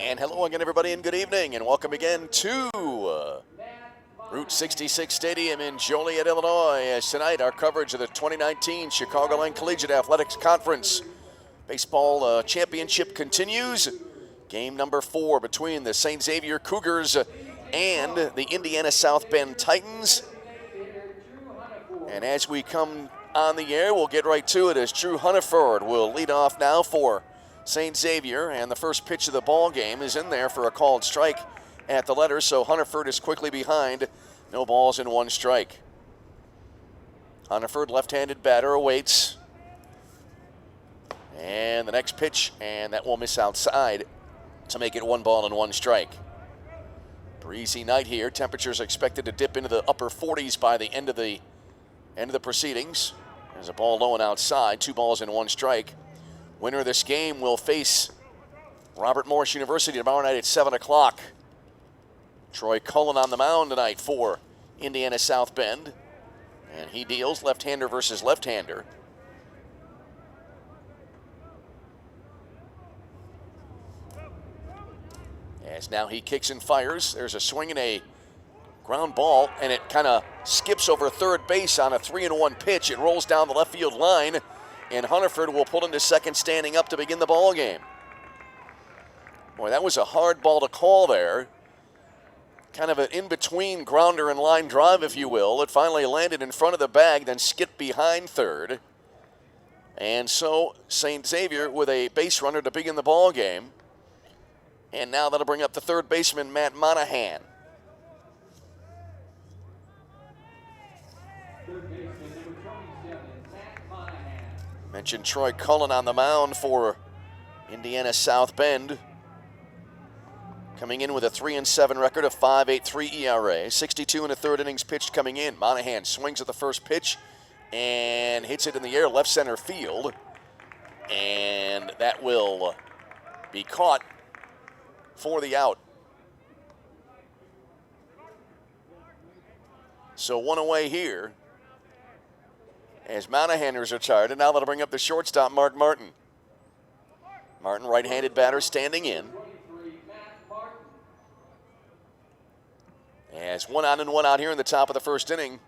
And hello again, everybody, and good evening, and welcome again to Route 66 Stadium in Joliet, Illinois. As tonight, our coverage of the 2019 Chicagoland Collegiate Athletics Conference Baseball Championship continues. Game number 4 between the St. Xavier Cougars and the Indiana South Bend Titans. And as we come on the air, we'll get right to it as Drew Hunneford will lead off now for St. Xavier, and the first pitch of the ball game is in there for a called strike at the letter, so Hunneford is quickly behind. No balls and 1 strike. Hunneford, left-handed batter, awaits. And the next pitch, and that will miss outside to make it 1 ball and 1 strike. Breezy night here. Temperatures expected to dip into the upper 40s by the end of the proceedings. There's a ball low and outside, 2 balls and 1 strike. Winner of this game will face Robert Morris University tomorrow night at 7 o'clock. Troy Cullen on the mound tonight for Indiana South Bend. And he deals left-hander versus left-hander. As now he kicks and fires. There's a swing and a ground ball, and it kind of skips over third base on a 3-1 pitch. It rolls down the left field line, and Hunneford will pull into second standing up to begin the ball game. Boy, that was a hard ball to call there. Kind of an in-between grounder and line drive, if you will. It finally landed in front of the bag, then skipped behind third. And so St. Xavier with a base runner to begin the ball game. And now that'll bring up the third baseman, Matt Monahan. Mentioned Troy Cullen on the mound for Indiana South Bend. Coming in with a 3-7 record of 5.83 ERA. 62 in the third innings pitched coming in. Monahan swings at the first pitch and hits it in the air left center field. And that will be caught for the out. So 1 away here as Monahan is retired, and now that'll bring up the shortstop, Mark Martin. Martin, right-handed batter, standing in. As 1 on and 1 out here in the top of the first inning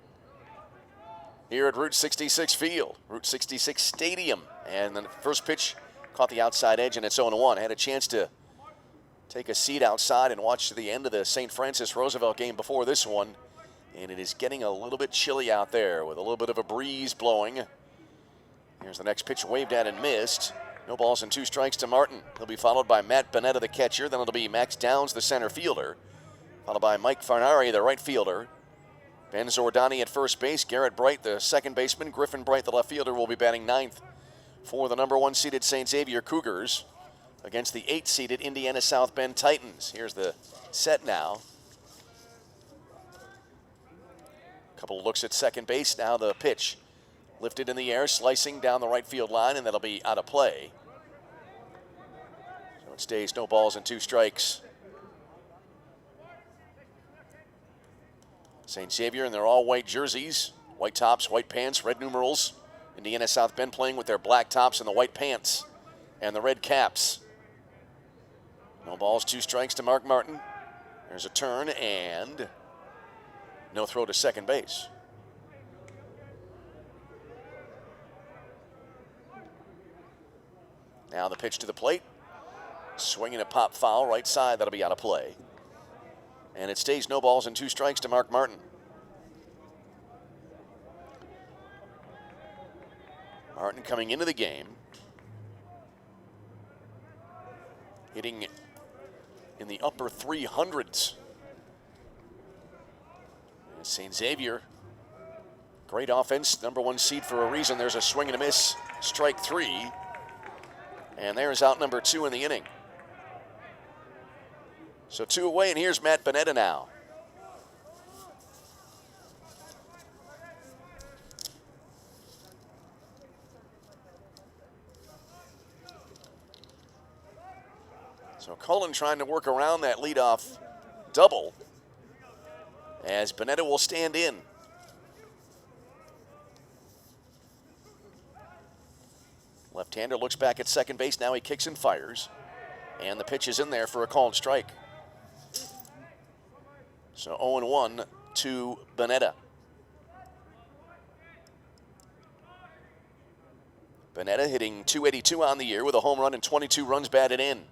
here at Route 66 Field, Route 66 Stadium. And the first pitch caught the outside edge, and it's 0-1. Had a chance to take a seat outside and watch the end of the St. Francis Roosevelt game before this one. And it is getting a little bit chilly out there with a little bit of a breeze blowing. Here's the next pitch, waved at and missed. No balls and 2 strikes to Martin. He'll be followed by Matt Bonetta, the catcher. Then it'll be Max Downs, the center fielder. Followed by Mike Farnari, the right fielder. Ben Zordani at first base. Garrett Bright, the second baseman. Griffin Bright, the left fielder, will be batting 9th for the number 1 seeded St. Xavier Cougars against the 8th seeded Indiana South Bend Titans. Here's the set now. Couple of looks at second base. Now the pitch lifted in the air, slicing down the right field line, and that'll be out of play. So it stays no balls and 2 strikes. St. Xavier in their all-white jerseys, white tops, white pants, red numerals. Indiana South Bend playing with their black tops and the white pants and the red caps. No balls, 2 strikes to Mark Martin. There's a turn and no throw to second base. Now the pitch to the plate. Swinging a pop foul, right side, that'll be out of play. And it stays no balls and 2 strikes to Mark Martin. Martin coming into the game, hitting in the upper 300s. And St. Xavier, great offense, number 1 seed for a reason. There's a swing and a miss, strike 3. And there's out number 2 in the inning. So 2 away, and here's Matt Bonetta now. So Cullen trying to work around that leadoff double as Bonetta will stand in. Left-hander looks back at second base. Now he kicks and fires. And the pitch is in there for a called strike. So 0-1 to Bonetta. Bonetta hitting .282 on the year with a home run and 22 runs batted in.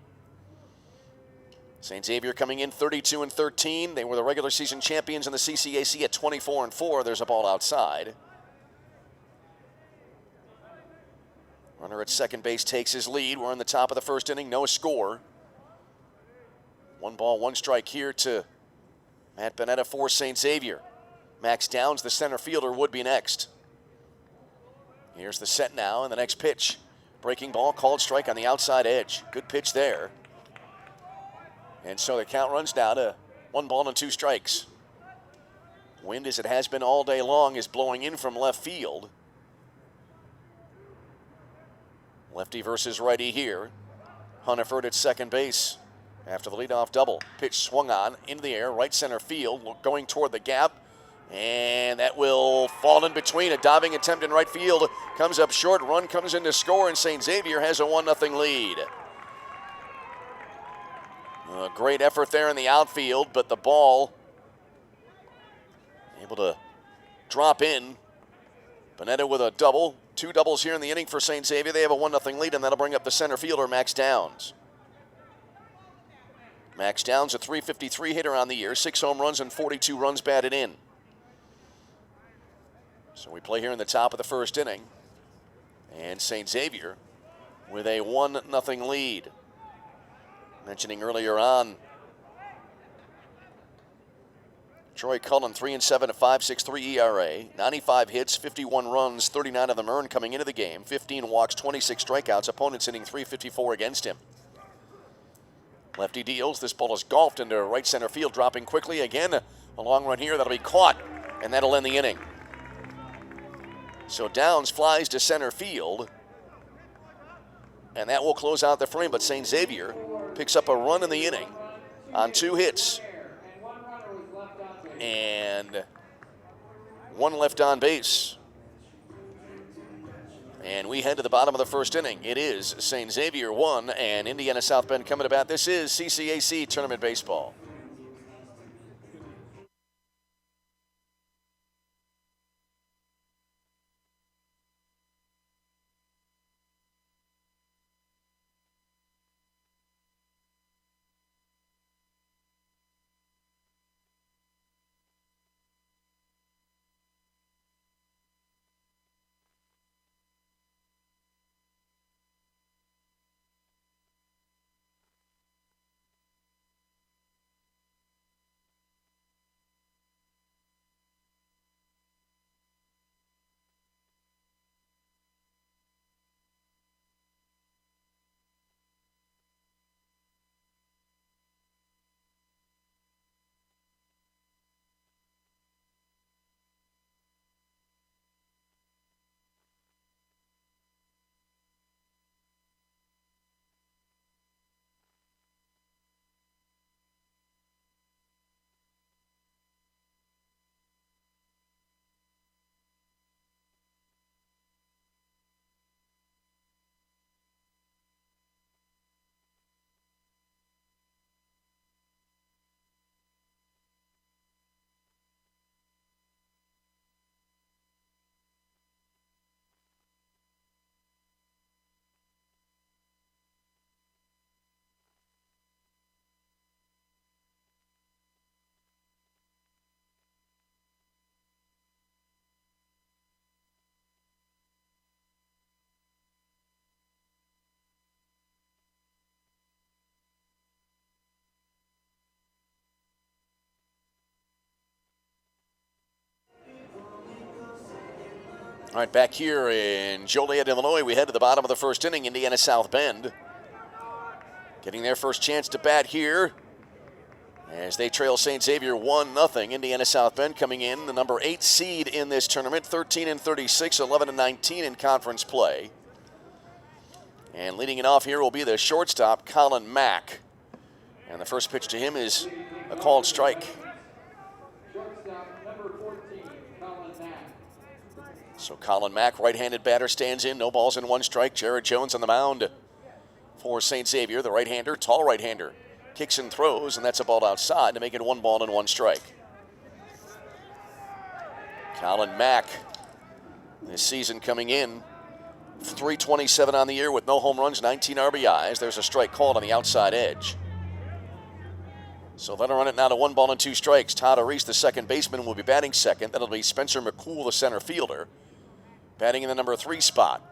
St. Xavier coming in 32-13. They were the regular season champions in the CCAC at 24-4. There's a ball outside. Runner at second base takes his lead. We're in the top of the first inning, no score. 1 ball, 1 strike here to Matt Bonetta for St. Xavier. Max Downs, the center fielder, would be next. Here's the set now, and the next pitch. Breaking ball, called strike on the outside edge. Good pitch there. And so the count runs now to 1 ball and 2 strikes. Wind, as it has been all day long, is blowing in from left field. Lefty versus righty here. Hunneford at second base after the leadoff double. Pitch swung on into the air, right center field, going toward the gap. And that will fall in between. A diving attempt in right field comes up short. Run comes in to score, and St. Xavier has a 1-0 lead. A great effort there in the outfield, but the ball able to drop in. Bonetta with a double. 2 doubles here in the inning for St. Xavier. They have a 1-0 lead, and that'll bring up the center fielder, Max Downs. Max Downs, a .353 hitter on the year, 6 home runs and 42 runs batted in. So we play here in the top of the first inning. And St. Xavier with a 1-0 lead. Mentioning earlier on, Troy Cullen, 3-7 at 5.63 ERA, 95 hits, 51 runs, 39 of them earned coming into the game, 15 walks, 26 strikeouts, opponents hitting .354 against him. Lefty deals, this ball is golfed into right center field, dropping quickly. Again, a long run here that'll be caught, and that'll end the inning. So Downs flies to center field, and that will close out the frame, but St. Xavier picks up a run in the inning on 2 hits. And 1 left on base. And we head to the bottom of the first inning. It is St. Xavier 1 and Indiana South Bend coming to bat. This is CCAC Tournament Baseball. All right, back here in Joliet, Illinois, we head to the bottom of the first inning. Indiana South Bend getting their first chance to bat here as they trail St. Xavier 1-0. Indiana South Bend coming in, the number 8 seed in this tournament, 13-36, 11-19 in conference play. And leading it off here will be the shortstop, Colin Mack. And the first pitch to him is a called strike. So Colin Mack, right-handed batter, stands in. No balls and 1 strike. Jared Jones on the mound for St. Xavier, the right-hander, tall right-hander. Kicks and throws, and that's a ball outside to make it 1 ball and 1 strike. Colin Mack, this season coming in, .327 on the year with no home runs, 19 RBIs. There's a strike called on the outside edge. So that'll run it now to 1 ball and 2 strikes. Todd Reese, the second baseman, will be batting second. That'll be Spencer McCool, the center fielder, batting in the number 3 spot.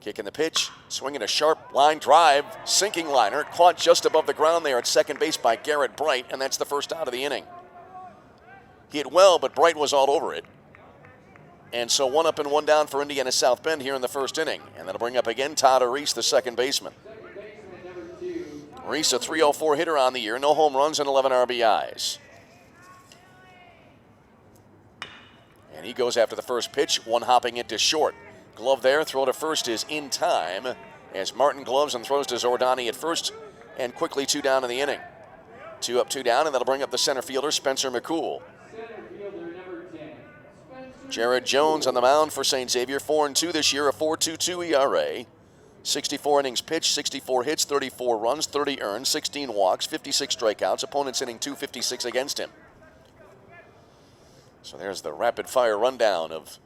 Kicking the pitch, swinging a sharp line drive, sinking liner, caught just above the ground there at second base by Garrett Bright, and that's the first out of the inning. He hit well, but Bright was all over it. And so 1 up and 1 down for Indiana South Bend here in the first inning. And that'll bring up again Todd Reese, the second baseman. Reese, a .304 hitter on the year, no home runs and 11 RBIs. And he goes after the first pitch, 1 hopping into short. Glove there, throw to first is in time as Martin gloves and throws to Zordani at first, and quickly 2 down in the inning. 2 up, 2 down, and that'll bring up the center fielder, Spencer McCool. Jared Jones on the mound for St. Xavier, 4-2 this year, a 4.22 ERA. 64 innings pitched, 64 hits, 34 runs, 30 earned, 16 walks, 56 strikeouts. Opponents hitting .256 against him. So there's the rapid-fire rundown of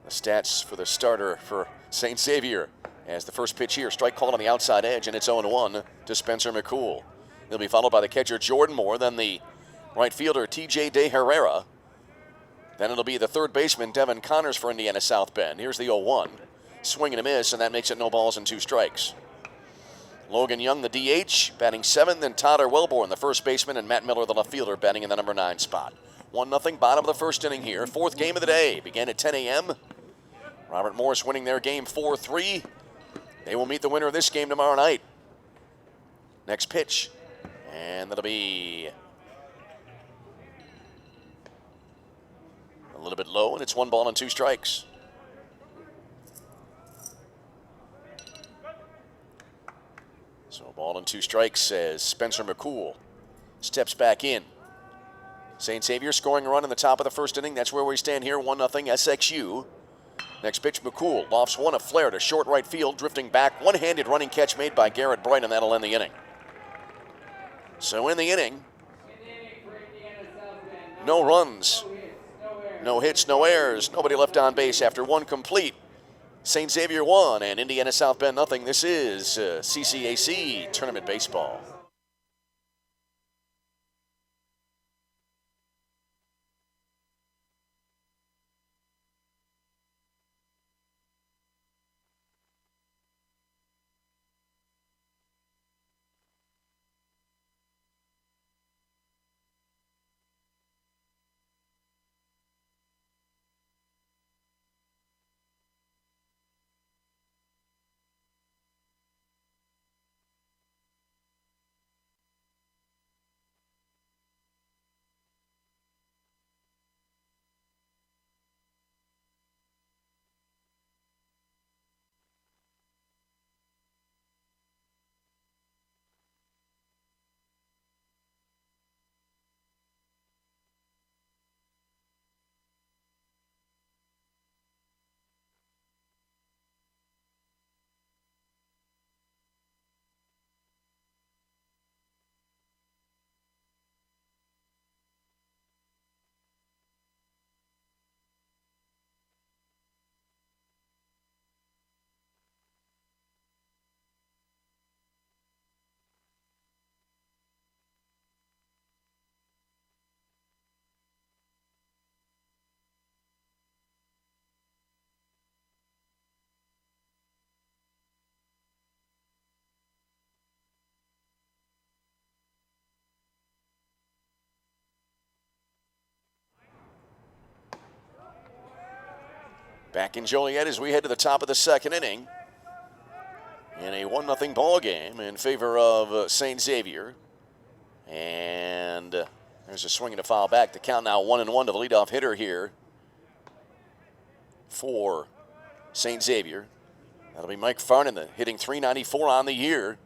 the stats for the starter for St. Xavier. As the first pitch here, strike called on the outside edge, and it's 0-1 to Spencer McCool. He'll be followed by the catcher Jordan Moore, then the right fielder TJ De Herrera. Then it'll be the third baseman Devin Connors for Indiana South Bend. Here's the 0-1. Swing and a miss, and that makes it no balls and 2 strikes. Logan Young, the DH, batting 7th, then Tyler Welborn, the first baseman, and Matt Miller, the left fielder, batting in the number 9 spot. 1-0, bottom of the first inning here. 4th game of the day. Began at 10 a.m. Robert Morris winning their game 4-3. They will meet the winner of this game tomorrow night. Next pitch, and that'll be a little bit low, and it's 1 ball and 2 strikes. So 1 ball and 2 strikes as Spencer McCool steps back in. St. Xavier scoring a run in the top of the first inning. That's where we stand here, 1-0 SXU. Next pitch, McCool lofts 1, a flare to short right field, drifting back. One-handed running catch made by Garrett Bright, and that'll end the inning. So in the inning, no runs, no hits, no errors, nobody left on base after 1 complete. St. Xavier 1 and Indiana South Bend nothing. This is CCAC Tournament Baseball. Back in Joliet as we head to the top of the second inning in a 1-0 ball game in favor of St. Xavier. And there's a swing and a foul back. The count now 1-1 to the leadoff hitter here for St. Xavier. That'll be Mike Farnan, hitting .394 on the year.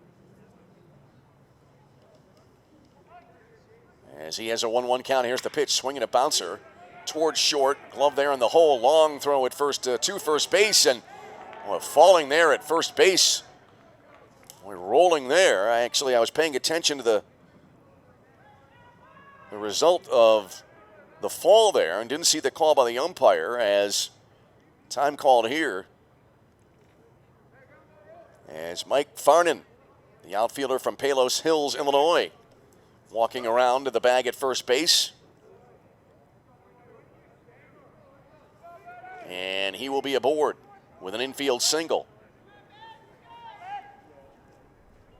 As he has a 1-1 count, here's the pitch, swinging a bouncer towards short. Glove there in the hole. Long throw at first to first base, and falling there at first base We're rolling there. I was paying attention to the result of the fall there and didn't see the call by the umpire as time called here. As Mike Farnan, the outfielder from Palos Hills, Illinois, walking around to the bag at first base. And he will be aboard with an infield single.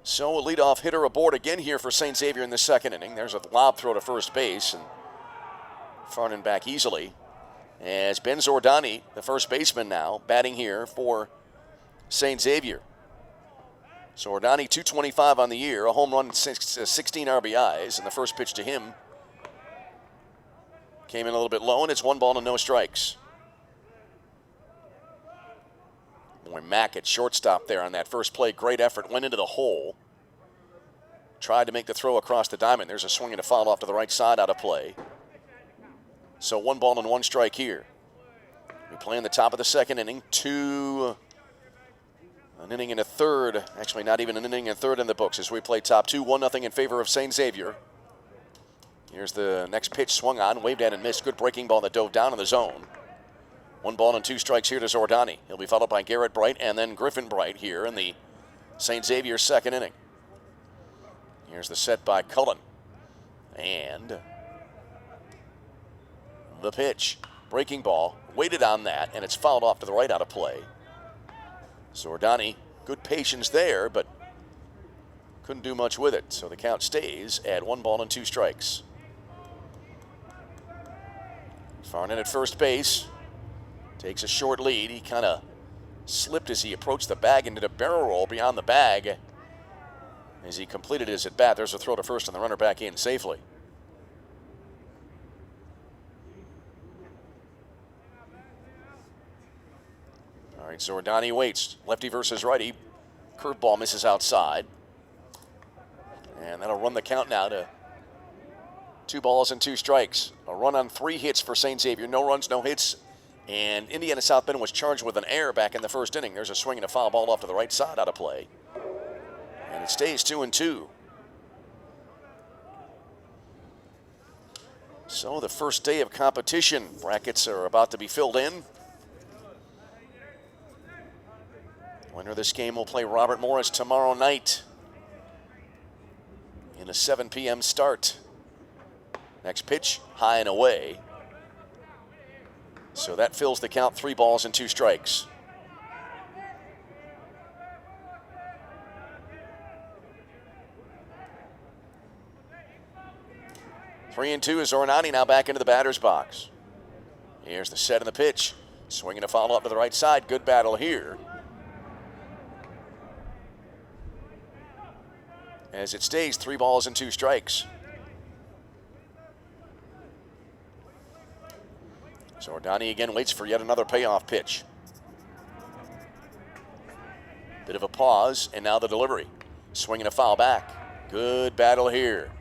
So a leadoff hitter aboard again here for St. Xavier in the second inning. There's a lob throw to first base, and Farnan back easily. As Ben Zordani, the first baseman now, batting here for St. Xavier. Zordani, 225 on the year, a home run, 16 RBIs, and the first pitch to him came in a little bit low, and it's 1 ball and no strikes. Boy, Mack at shortstop there on that first play. Great effort. Went into the hole. Tried to make the throw across the diamond. There's a swing and a foul off to the right side out of play. So 1 ball and 1 strike here. We play in the top of the second inning. An inning and a third. Actually, not even an inning and a third in the books as we play top 2. 1-0 in favor of St. Xavier. Here's the next pitch swung on. Waved at and missed. Good breaking ball that dove down in the zone. 1 ball and 2 strikes here to Zordani. He'll be followed by Garrett Bright and then Griffin Bright here in the St. Xavier second inning. Here's the set by Cullen. And the pitch. Breaking ball. Waited on that, and it's fouled off to the right out of play. Zordani, good patience there, but couldn't do much with it. So the count stays at 1 ball and 2 strikes. Farnan at first base. Takes a short lead. He kind of slipped as he approached the bag and did a barrel roll beyond the bag as he completed his at-bat. There's a throw to first and the runner back in safely. All right, Zordani waits. Lefty versus righty. Curveball misses outside. And that'll run the count now to 2 balls and 2 strikes. A run on 3 hits for St. Xavier. No runs, no hits. And Indiana South Bend was charged with an error back in the first inning. There's a swing and a foul ball off to the right side out of play. And it stays 2-2. So the first day of competition. Brackets are about to be filled in. Winner of this game will play Robert Morris tomorrow night in a 7 p.m. start. Next pitch, high and away. So that fills the count, 3 balls and 2 strikes. Three and 2 is Zordani now back into the batter's box. Here's the set and the pitch. Swinging a foul up to the right side. Good battle here. As it stays, 3 balls and 2 strikes. Zordani again waits for yet another payoff pitch. Bit of a pause, and now the delivery. Swinging a foul back. Good battle here.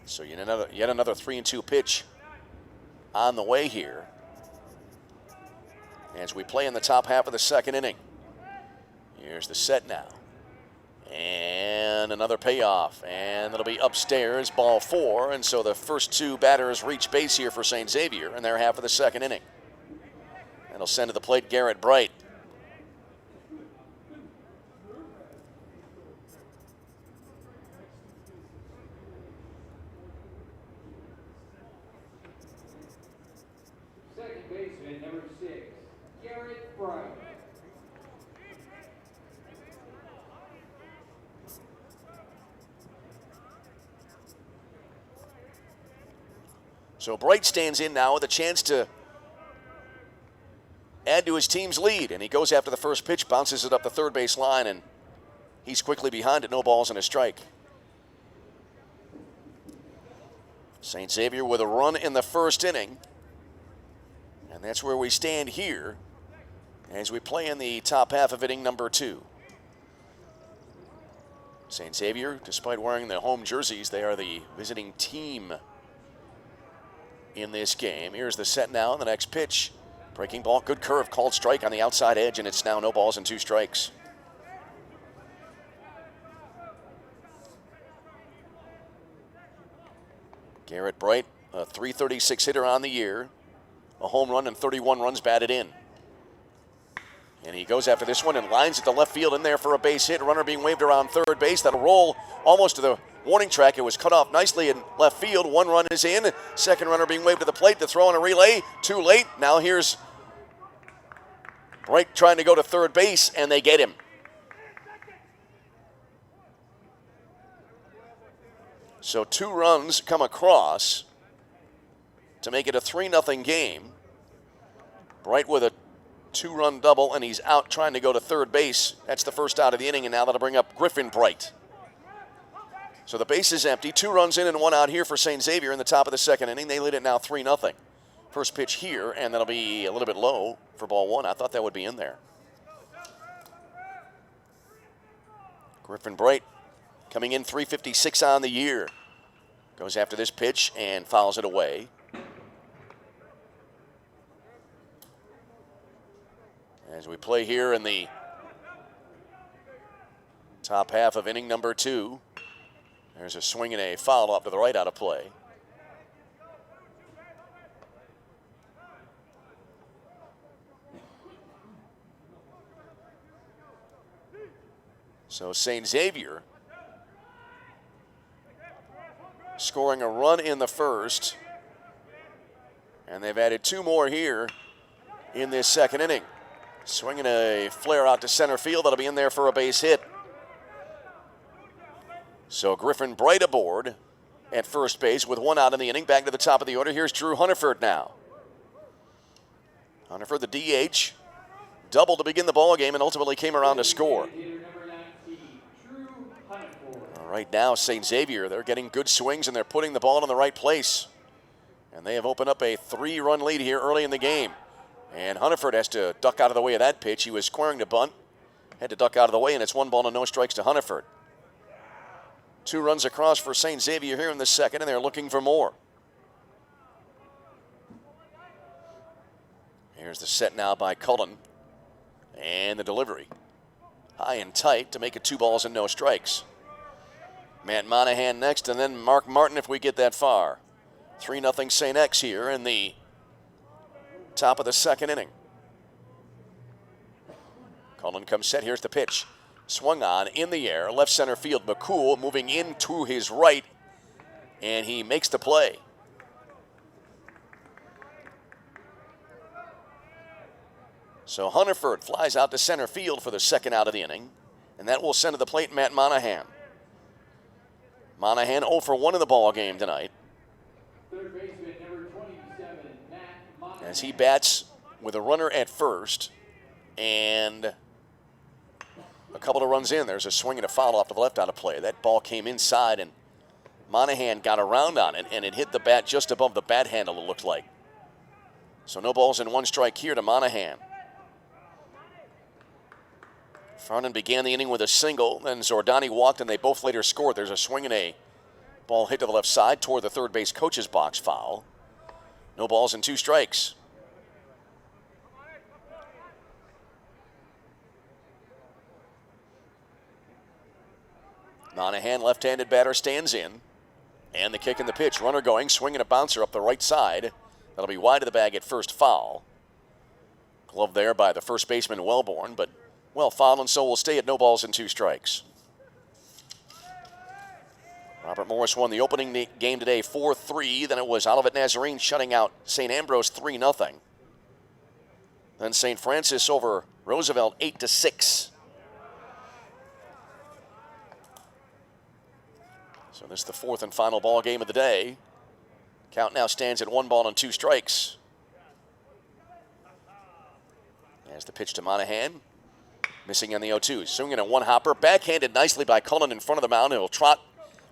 So yet another 3-2 pitch on the way here as we play in the top half of the second inning. Here's the set now. And another payoff, and it'll be upstairs, ball 4, and so the first 2 batters reach base here for St. Xavier in their half of the second inning. That'll send to the plate Garrett Bright. Second baseman, number 6, Garrett Bright. So Bright stands in now with a chance to add to his team's lead. And he goes after the first pitch, bounces it up the third base line, and he's quickly behind it. No balls and a strike. St. Xavier with a run in the first inning. And that's where we stand here as we play in the top half of inning number 2. St. Xavier, despite wearing the home jerseys, they are the visiting team in this game. Here's the set now, and the next pitch Breaking ball, good curve, called strike on the outside edge, and it's now no balls and 2 strikes. Garrett Bright, a .336 hitter on the year, a home run and 31 runs batted in. And he goes after this one and lines it to left field in there for a base hit. Runner being waved around third base. That'll roll almost to the warning track. It was cut off nicely in left field. 1 run is in. Second runner being waved to the plate to throw in a relay. Too late. Now here's Bright trying to go to third base, and they get him. So 2 runs come across to make it a 3-0 game. Bright with a 2-run double, and he's out trying to go to third base. That's the first out of the inning, and now that'll bring up Griffin Bright. So the base is empty. 2 runs in and 1 out here for St. Xavier in the top of the second inning. They lead it now 3-0. First pitch here, and that'll be a little bit low for ball 1. I thought that would be in there. Griffin Bright coming in .356 on the year. Goes after this pitch and fouls it away. As we play here in the top half of inning number 2. There's a swing and a foul off to the right out of play. So St. Xavier scoring a run in the first, and they've added 2 more here in this second inning. Swinging a flare out to center field. That'll be in there for a base hit. So Griffin Bright aboard at first base with 1 out in the inning. Back to the top of the order. Here's Drew Hunterford now. Hunterford, the DH, doubled to begin the ball game and ultimately came around to score. Right now, St. Xavier, they're getting good swings and they're putting the ball in the right place. And they have opened up a 3-run lead here early in the game. And Hunterford has to duck out of the way of that pitch. He was squaring to bunt, had to duck out of the way, and it's 1 ball and no strikes to Hunterford. 2 runs across for St. Xavier here in the second, and they're looking for more. Here's the set now by Cullen. And the delivery. High and tight to make it 2 balls and no strikes. Matt Monahan next, and then Mark Martin if we get that far. 3-0 St. X here in the top of the second inning. Cullen comes set. Here's the pitch. Swung on in the air. Left center field. McCool moving in to his right, and he makes the play. So Hunterford flies out to center field for the second out of the inning, and that will send to the plate Matt Monahan. Monahan 0 for 1 in the ball game tonight. Third baseman, number 27, Matt Monahan. As he bats with a runner at first, and a couple of runs in. There's a swing and a foul off to the left out of play. That ball came inside, and Monahan got around on it, and it hit the bat just above the bat handle, it looked like. So no balls and 1 strike here to Monahan. Farnan began the inning with a single, then Zordani walked, and they both later scored. There's a swing and a ball hit to the left side toward the third base coach's box, foul. No balls and 2 strikes. Monahan, left-handed batter, stands in. And the kick and the pitch. Runner going, swinging a bouncer up the right side. That'll be wide of the bag at first, foul. Glove there by the first baseman, Wellborn, but well fouled, and so will stay at no balls and 2 strikes. Robert Morris won the opening game today 4-3. Then it was Olivet Nazarene shutting out St. Ambrose 3-0. Then St. Francis over Roosevelt 8-6. So this is the 4th and final ball game of the day. Count now stands at 1 ball and 2 strikes. As the pitch to Monahan. Missing on the 0-2. Swinging a 1-hopper. Backhanded nicely by Cullen in front of the mound. He'll trot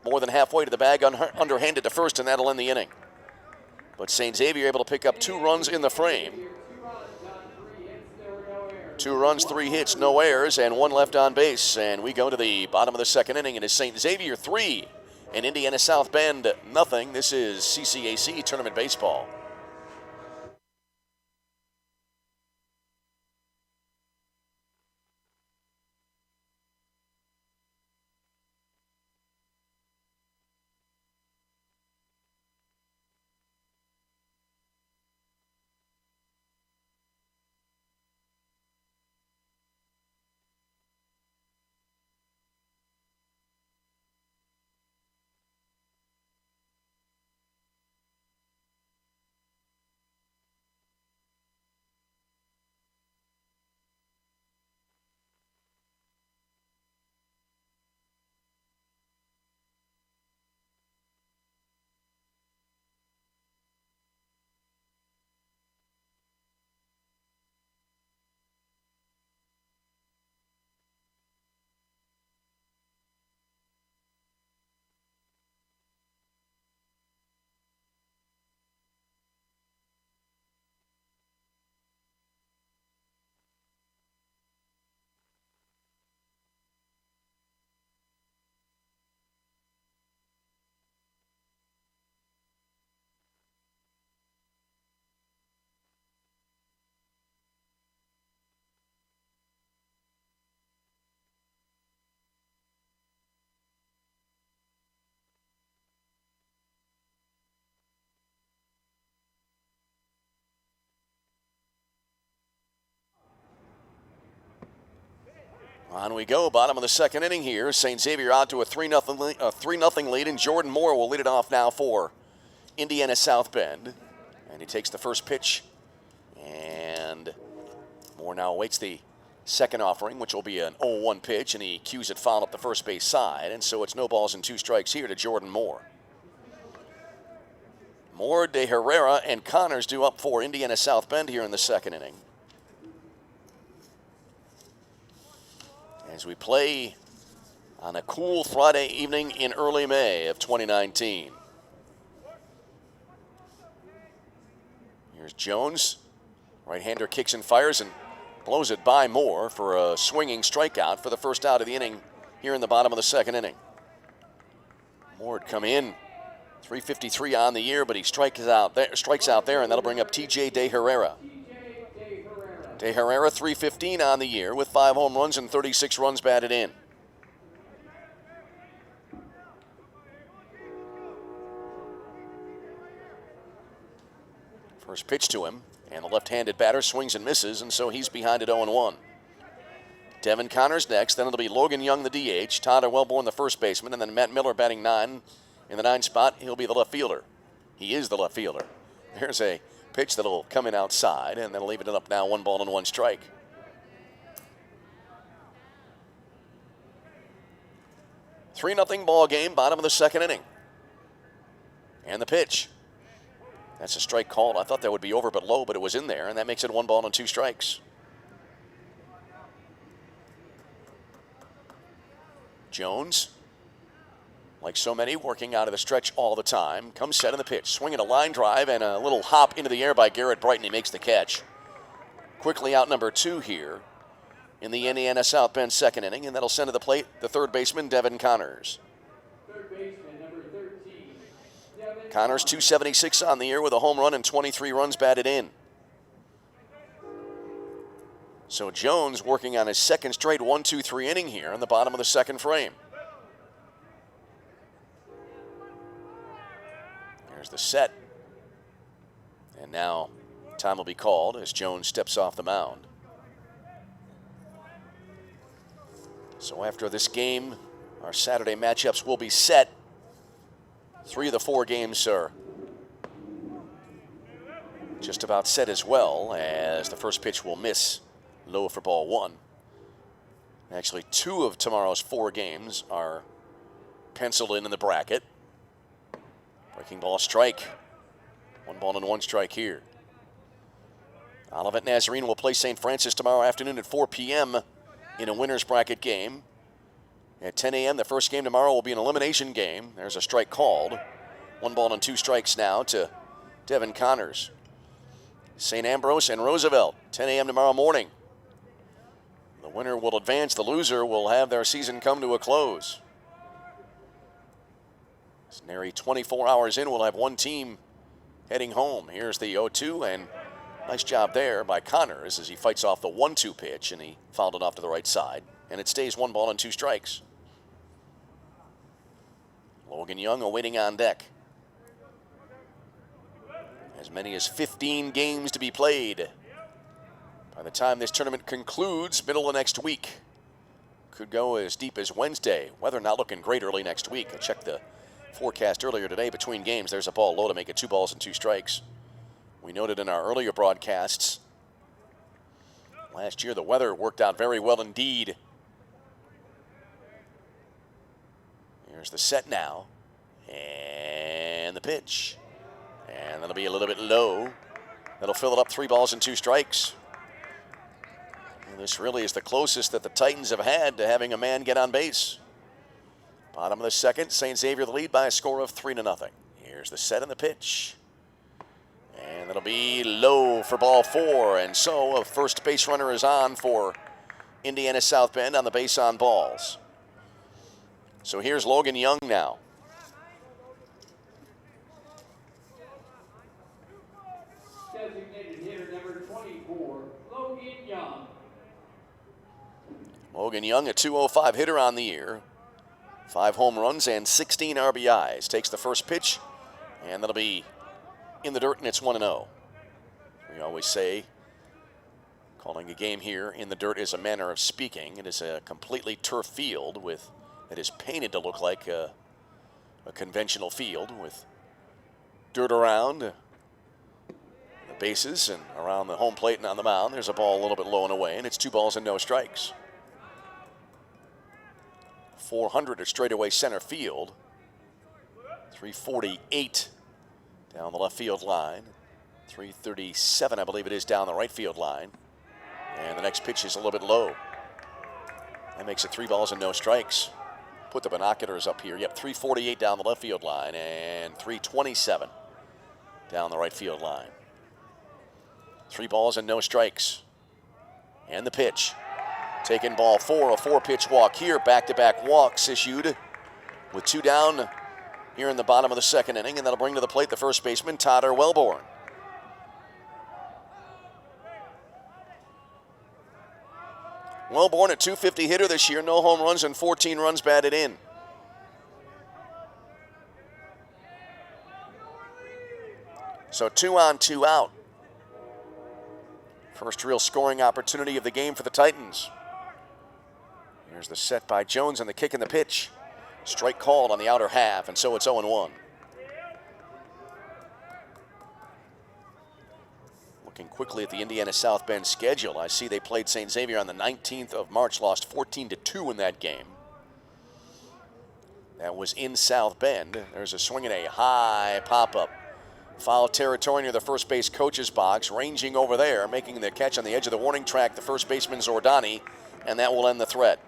more than halfway to the bag, underhanded to first, and that'll end the inning. But St. Xavier able to pick up 2 runs in the frame. 2 runs, 3 hits, no errors, and 1 left on base. And we go to the bottom of the second inning. It is St. Xavier 3 and Indiana South Bend nothing. This is CCAC Tournament Baseball. On we go, bottom of the second inning here. St. Xavier out to a 3-0 lead, and Jordan Moore will lead it off now for Indiana South Bend. And he takes the first pitch, and Moore now awaits the second offering, which will be an 0-1 pitch, and he cues it foul up the first base side, and so it's no balls and 2 strikes here to Jordan Moore. Moore, De Herrera, and Connors due up for Indiana South Bend here in the second inning. As we play on a cool Friday evening in early May of 2019. Here's Jones. Right-hander kicks and fires and blows it by Moore for a swinging strikeout for the first out of the inning here in the bottom of the second inning. Moore had come in 353 on the year, but he strikes out there, and that'll bring up TJ De Herrera. De Herrera 315 on the year with 5 home runs and 36 runs batted in. First pitch to him, and the left-handed batter swings and misses, and so he's behind at 0-1. Devin Connors next, then it'll be Logan Young, the DH, Tyler Wellborn, the first baseman, and then Matt Miller batting 9. In the 9 spot, he'll be the left fielder. He is the left fielder. There's a pitch that'll come in outside, and they'll leave it up now, 1 ball and 1 strike. Three-0 ball game, bottom of the second inning. And the pitch. That's a strike called. I thought that would be over but low, but it was in there, and that makes it 1 ball and 2 strikes. Jones, like so many, working out of the stretch all the time. Comes set in the pitch, swinging a line drive and a little hop into the air by Garrett Brighton. He makes the catch. Quickly out number 2 here in the Indiana South Bend second inning, and that'll send to the plate the third baseman, Devin Connors. Third baseman, number 13. Devin Connors 276 on the year with a home run and 23 runs batted in. So Jones working on his second straight 1-2-3 inning here in the bottom of the second frame. There's the set. And now time will be called as Jones steps off the mound. So after this game, our Saturday matchups will be set. 3 of the 4 games are just about set as well, as the first pitch will miss low for ball 1. Actually, 2 of tomorrow's 4 games are penciled in the bracket. Breaking ball strike. 1 ball and 1 strike here. Olivet Nazarene will play St. Francis tomorrow afternoon at 4 p.m. in a winner's bracket game. At 10 a.m., the first game tomorrow will be an elimination game. There's a strike called. 1 ball and 2 strikes now to Devin Connors. St. Ambrose and Roosevelt, 10 a.m. tomorrow morning. The winner will advance. The loser will have their season come to a close. It's nearly 24 hours in. We'll have 1 team heading home. Here's the 0-2, and nice job there by Connors as he fights off the 1-2 pitch, and he fouled it off to the right side. And it stays 1 ball and 2 strikes. Logan Young awaiting on deck. As many as 15 games to be played by the time this tournament concludes, middle of next week. Could go as deep as Wednesday. Weather not looking great early next week. I checked the forecast earlier today between games. There's a ball low to make it 2 balls and 2 strikes. We noted in our earlier broadcasts last year the weather worked out very well indeed. Here's the set now, and the pitch. And that'll be a little bit low. That'll fill it up 3 balls and 2 strikes. And this really is the closest that the Titans have had to having a man get on base. Bottom of the second, St. Xavier the lead by a score of 3-0. Here's the set and the pitch. And that'll be low for ball 4. And so a first base runner is on for Indiana South Bend on the base on balls. So here's Logan Young now. designated hitter, number 24, Logan Young. Logan Young, a .205 hitter on the year. 5 home runs and 16 RBIs. Takes the first pitch, and that'll be in the dirt, and it's 1-0. We always say, Calling a game here in the dirt is a manner of speaking. It is a completely turf field that is painted to look like a conventional field with dirt around the bases and around the home plate and on the mound. There's a ball a little bit low and away, and it's 2 balls and no strikes. 400 to straightaway center field. 348 down the left field line. 337, I believe it is, down the right field line. And the next pitch is a little bit low. That makes it 3 balls and no strikes. Put the binoculars up here. Yep, 348 down the left field line and 327 down the right field line. 3 balls and no strikes. And the pitch. Taking ball 4, a 4-pitch walk here. Back-to-back walks issued with 2 down here in the bottom of the second inning, and that'll bring to the plate the first baseman, Tyler Wellborn. Wellborn, a .250 hitter this year, no home runs and 14 runs batted in. So 2 on, 2 out. First real scoring opportunity of the game for the Titans. Here's the set by Jones and the kick and the pitch. Strike called on the outer half, and so it's 0-1. Looking quickly at the Indiana South Bend schedule, I see they played St. Xavier on the 19th of March, lost 14-2 in that game. That was in South Bend. There's a swing and a high pop-up. Foul territory near the first base coach's box, ranging over there, making the catch on the edge of the warning track, the first baseman Zordani, and that will end the threat.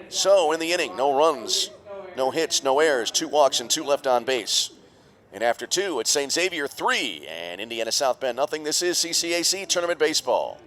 So in the inning, no runs, no hits, no errors, 2 walks and 2 left on base. And after 2, it's St. Xavier 3 and Indiana South Bend nothing. This is CCAC Tournament Baseball.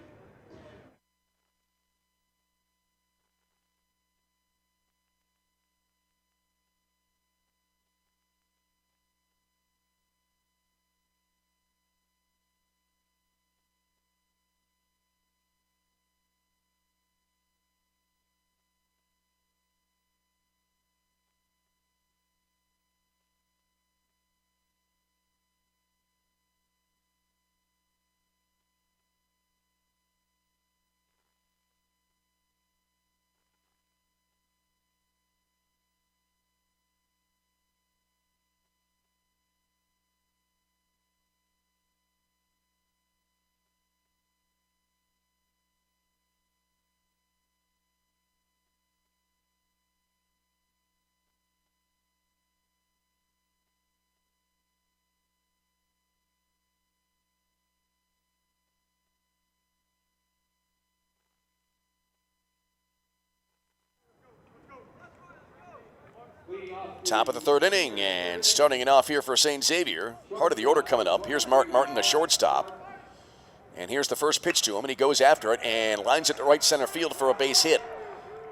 Top of the third inning, and starting it off here for St. Xavier. Part of the order coming up. Here's Mark Martin, the shortstop. And here's the first pitch to him, and he goes after it and lines it to right center field for a base hit.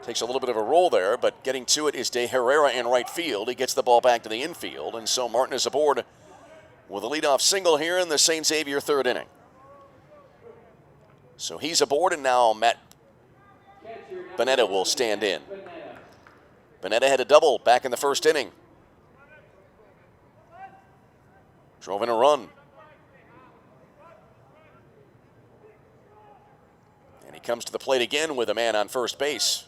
Takes a little bit of a roll there, but getting to it is De Herrera in right field. He gets the ball back to the infield, and so Martin is aboard with a leadoff single here in the St. Xavier third inning. So he's aboard, and now Matt Bonetta will stand in. Bonetta had a double back in the first inning. Drove in a run. And he comes to the plate again with a man on first base.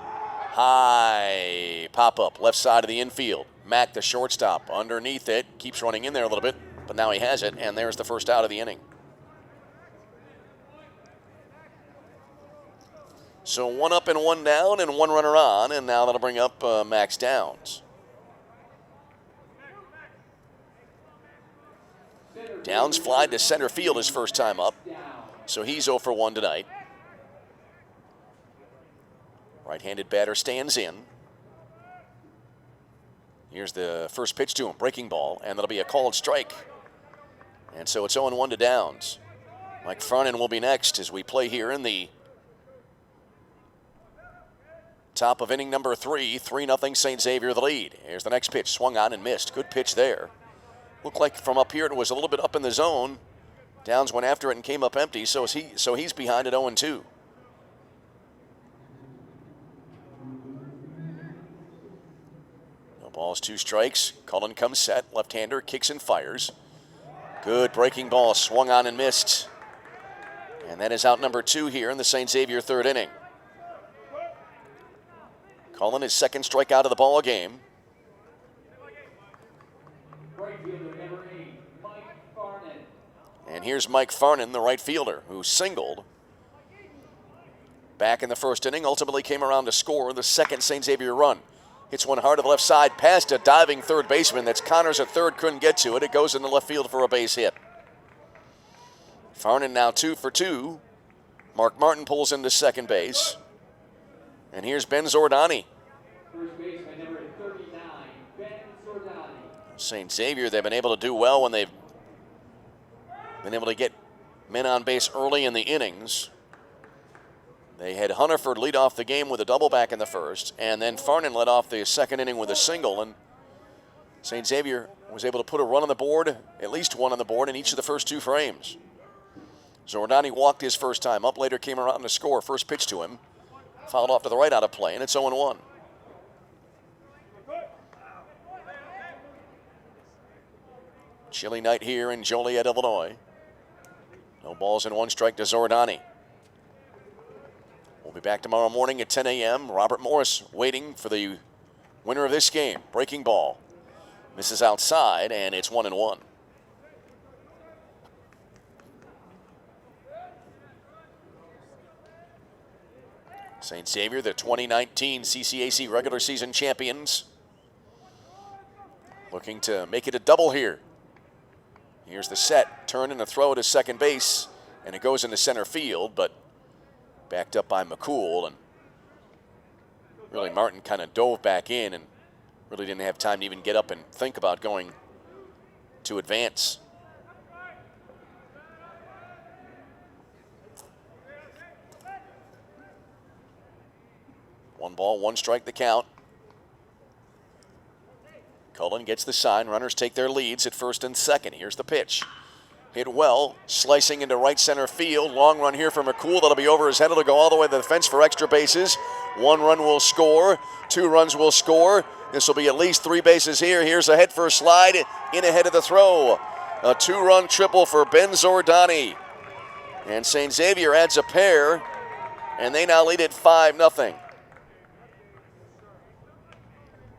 High pop-up, left side of the infield. Mack, the shortstop, underneath it. Keeps running in there a little bit, but now he has it, and there's the first out of the inning. So 1 up and 1 down and 1 runner on, and now that'll bring up Max Downs. Downs flied to center field his first time up, so he's 0 for 1 tonight. Right-handed batter stands in. Here's the first pitch to him, breaking ball, and that'll be a called strike. And so it's 0-1 to Downs. Mike Farnan will be next as we play here in the top of inning number 3, 3-0 St. Xavier the lead. Here's the next pitch, swung on and missed. Good pitch there. Looked like from up here it was a little bit up in the zone. Downs went after it and came up empty, so he's behind at 0-2. No balls, 2 strikes. Cullen comes set, left-hander, kicks and fires. Good breaking ball, swung on and missed. And that is out number 2 here in the St. Xavier third inning. Calling his second strikeout of the ball game. Right fielder number 8, Mike Farnan. And here's Mike Farnan, the right fielder, who singled back in the first inning, ultimately came around to score the second St. Xavier run. Hits one hard to the left side, past a diving third baseman. That's Connors at third, couldn't get to it. It goes in the left field for a base hit. Farnan now 2 for 2. Mark Martin pulls into second base. And here's Ben Zordani. First baseman number 39, Ben Zordani. St. Xavier, they've been able to do well when they've been able to get men on base early in the innings. They had Hunterford lead off the game with a double back in the first, and then Farnan led off the second inning with a single, and St. Xavier was able to put a run on the board, at least one on the board, in each of the first 2 frames. Zordani walked his first time up, later came around to score. First pitch to him, fouled off to the right out of play, and it's 0-1. Chilly night here in Joliet, Illinois. No balls and 1 strike to Zordani. We'll be back tomorrow morning at 10 a.m. Robert Morris waiting for the winner of this game. Breaking ball. Misses outside, and it's 1-1. St. Xavier, the 2019 CCAC regular season champions, looking to make it a double here. Here's the set, turn and a throw to second base, and it goes into center field, but backed up by McCool, and really Martin kind of dove back in and really didn't have time to even get up and think about going to advance. One ball, 1 strike the count. Cullen gets the sign. Runners take their leads at first and second. Here's the pitch. Hit well, slicing into right center field. Long run here for McCool. That'll be over his head. It'll go all the way to the fence for extra bases. 1 run will score. 2 runs will score. This will be at least 3 bases here. Here's a head first slide in ahead of the throw. A 2-run triple for Ben Zordani. And St. Xavier adds a pair, and they now lead at 5-0.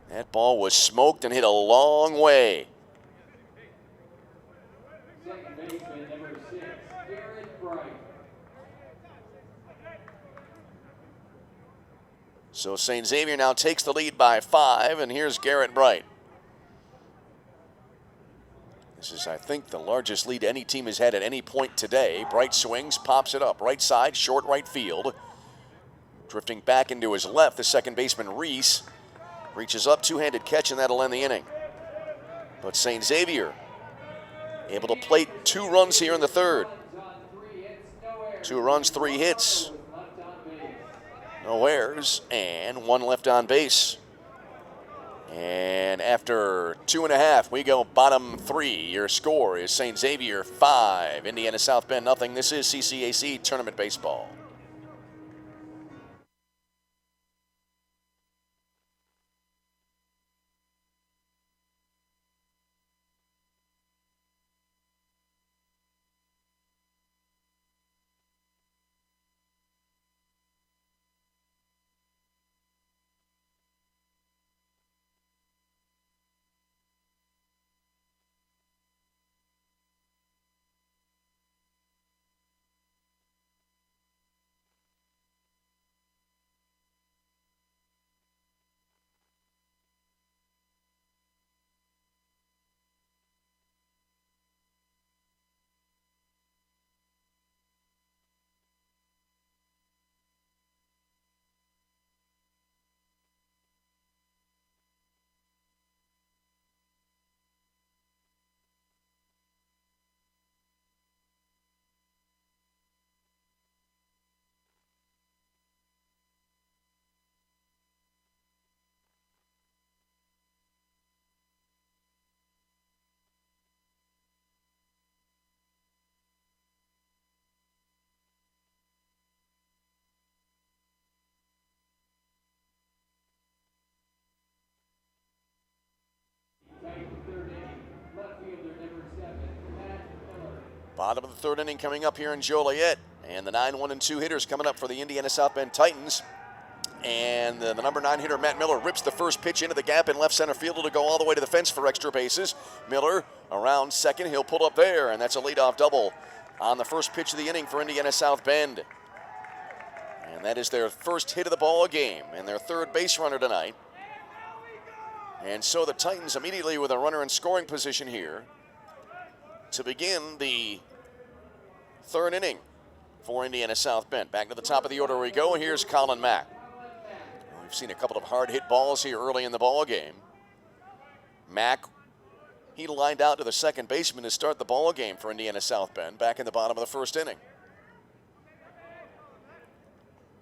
That ball was smoked and hit a long way. Second baseman number 6, Garrett Bright. So St. Xavier now takes the lead by 5, and here's Garrett Bright. This is, I think, the largest lead any team has had at any point today. Bright swings, pops it up. Right side, short right field. Drifting back into his left, the second baseman, Reese, reaches up, 2-handed catch, and that'll end the inning. But St. Xavier able to plate 2 runs here in the third. 2 runs, 3 hits. No errors, and 1 left on base. And after 2.5, we go bottom 3. Your score is St. Xavier 5, Indiana South Bend nothing. This is CCAC Tournament Baseball. Bottom of the third inning coming up here in Joliet. And the 9-1-2 hitters coming up for the Indiana South Bend Titans. And the number 9 hitter, Matt Miller, rips the first pitch into the gap in left center field to go all the way to the fence for extra bases. Miller around second. He'll pull up there, and that's a leadoff double on the first pitch of the inning for Indiana South Bend. And that is their first hit of the ball game and their third base runner tonight. And so the Titans immediately with a runner in scoring position here to begin the third inning for Indiana South Bend. Back to the top of the order we go. Here's Colin Mack. We've seen a couple of hard hit balls here early in the ball game. Mack, he lined out to the second baseman to start the ball game for Indiana South Bend back in the bottom of the first inning.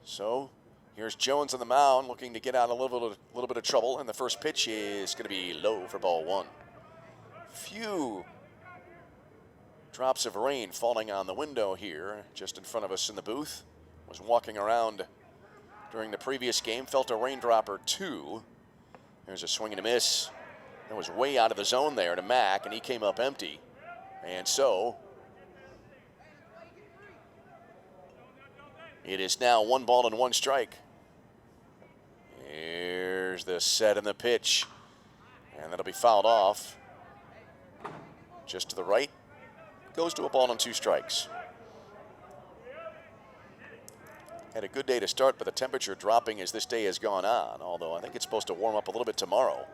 So here's Jones on the mound looking to get out a little bit of trouble, and the first pitch is going to be low for ball one. Few drops of rain falling on the window here just in front of us in the booth. Was walking around during the previous game, felt a raindrop or two. There's a swing and a miss. That was way out of the zone there to Mack, and he came up empty. And so it is now 1 ball and 1 strike. Here's the set and the pitch, and that'll be fouled off. Just to the right. Goes to a ball and 2 strikes. Had a good day to start, but the temperature dropping as this day has gone on, although I think it's supposed to warm up a little bit tomorrow.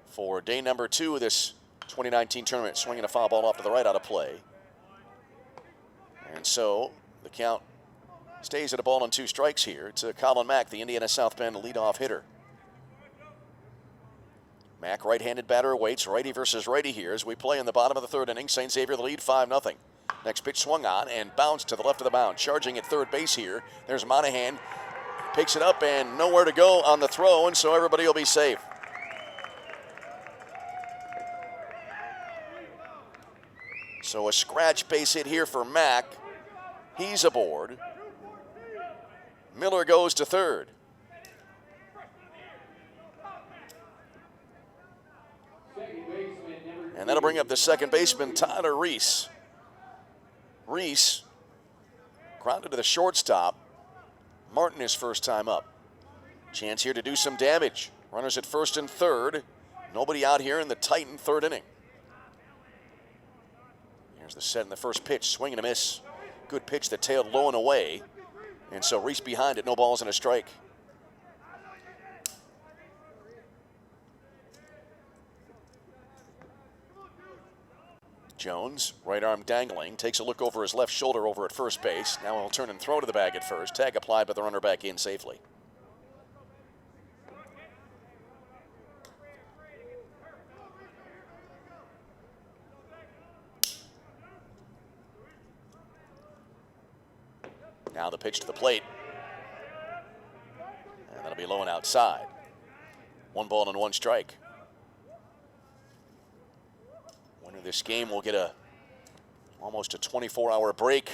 For day number 2 of this 2019 tournament, swinging a foul ball off to the right out of play. And so the count stays at a ball and 2 strikes here to Colin Mack, the Indiana South Bend leadoff hitter. Mack, right-handed batter, waits righty versus righty here as we play in the bottom of the third inning. St. Xavier the lead 5-0. Next pitch swung on and bounced to the left of the mound. Charging at third base here. There's Monahan. Picks it up and nowhere to go on the throw, and so everybody will be safe. So a scratch base hit here for Mack. He's aboard. Miller goes to third. And that'll bring up the second baseman, Tyler Reese. Reese grounded to the shortstop. Martin his first time up. Chance here to do some damage. Runners at first and third. Nobody out here in the Titan third inning. Here's the set in the first pitch. Swing and a miss. Good pitch that tailed low and away. And so Reese behind it. No balls and a strike. Jones, right arm dangling, takes a look over his left shoulder over at first base. Now he'll turn and throw to the bag at first. Tag applied, but the runner back in safely. Now the pitch to the plate. And that'll be low and outside. 1 ball and 1 strike. Winner of this game will get almost a 24-hour break.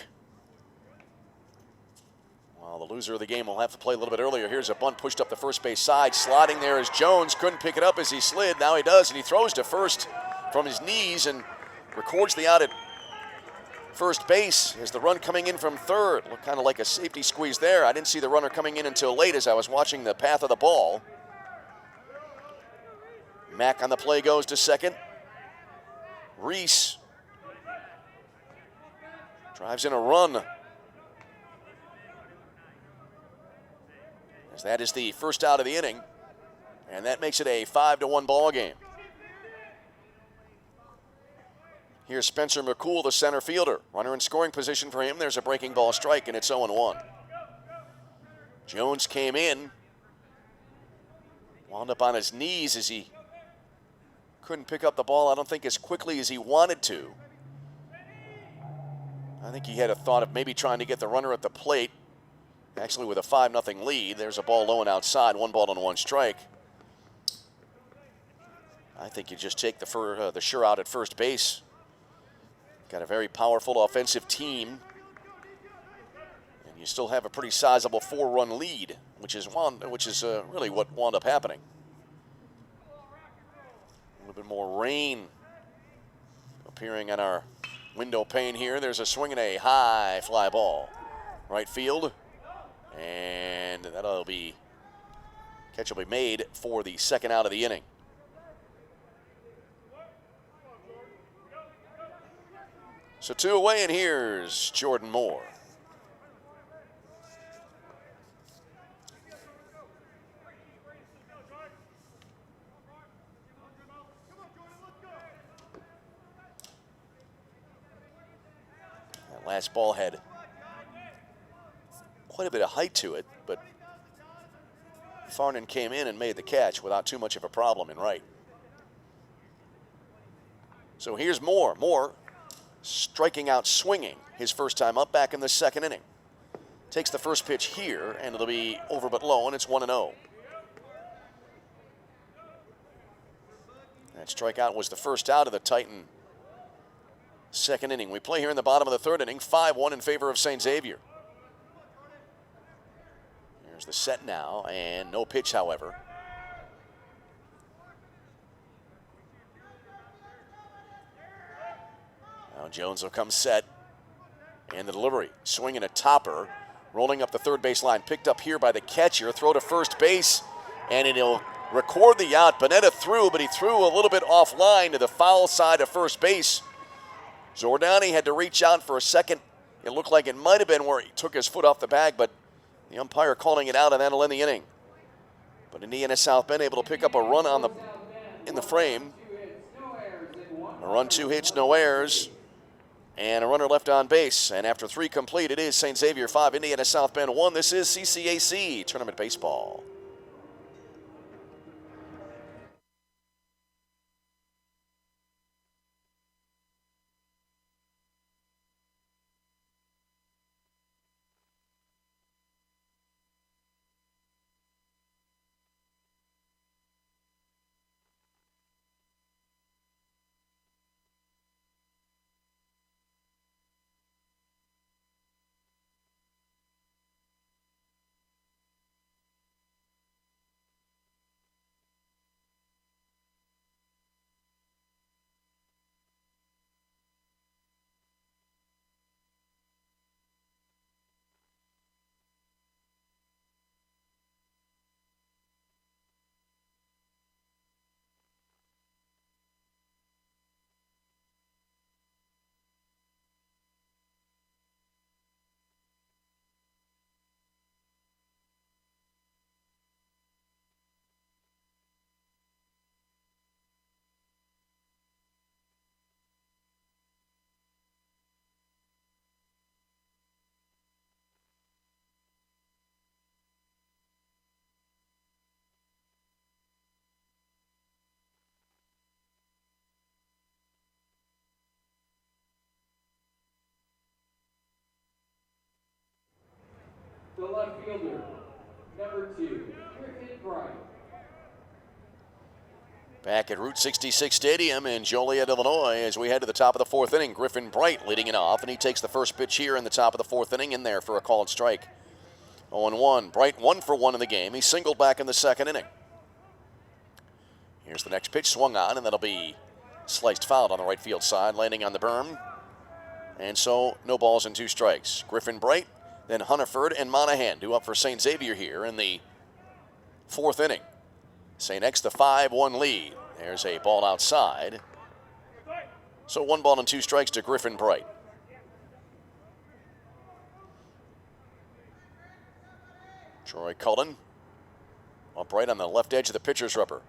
While the loser of the game will have to play a little bit earlier. Here's a bunt pushed up the first base side. Sliding there is Jones. Couldn't pick it up as he slid. Now he does, and he throws to first from his knees and records the out at first base as the run coming in from third. Looked kind of like a safety squeeze there. I didn't see the runner coming in until late as I was watching the path of the ball. Mack on the play goes to second. Reese drives in a run. As that is the first out of the inning. And that makes it a 5-1 ball game. Here's Spencer McCool, the center fielder. Runner in scoring position for him. There's a breaking ball strike, and it's 0-1. Jones came in. Wound up on his knees as he couldn't pick up the ball, I don't think, as quickly as he wanted to. I think he had a thought of maybe trying to get the runner at the plate. Actually, with a 5-0 lead, there's a ball low and outside, 1 ball and 1 strike. I think you just take the sure out at first base. Got a very powerful offensive team. And you still have a pretty sizable 4-run lead, which is really what wound up happening. A little bit more rain appearing on our window pane here. There's a swing and a high fly ball. Right field. And catch will be made for the second out of the inning. So 2 away, and here's Jordan Moore. That last ball had quite a bit of height to it, but Farnan came in and made the catch without too much of a problem in right. So here's Moore. Moore striking out swinging his first time up back in the second inning. Takes the first pitch here, and it'll be over but low, and it's 1-0. That strikeout was the first out of the Titan second inning. We play here in the bottom of the third inning, 5-1 in favor of St. Xavier. Here's the set now, and no pitch, however. Now Jones will come set, and the delivery. Swinging a topper, rolling up the third base line. Picked up here by the catcher. Throw to first base, and it'll record the out. Bonetta threw, but he threw a little bit offline to the foul side of first base. Zordani had to reach out for a second. It looked like it might have been where he took his foot off the bag, but the umpire calling it out, and that'll end the inning. But Indiana South Bend able to pick up a run in the frame. A run, 2 hits, no errors, and a runner left on base. And after 3 complete, it is St. Xavier 5, Indiana South Bend 1. This is CCAC Tournament Baseball. The left fielder, number 2, Griffin Bright. Back at Route 66 Stadium in Joliet, Illinois, as we head to the top of the 4th inning. Griffin Bright leading it off, and he takes the first pitch here in the top of the 4th inning, in there for a called strike. 0-1. Bright 1 for 1 in the game. He singled back in the second inning. Here's the next pitch, swung on, and that'll be sliced foul on the right field side, landing on the berm. And so no balls and 2 strikes. Griffin Bright, then Hunneford and Monahan due up for St. Xavier here in the 4th inning. St. X the 5-1 lead. There's a ball outside. So 1 ball and 2 strikes to Griffin Bright. Troy Cullen upright on the left edge of the pitcher's rubber.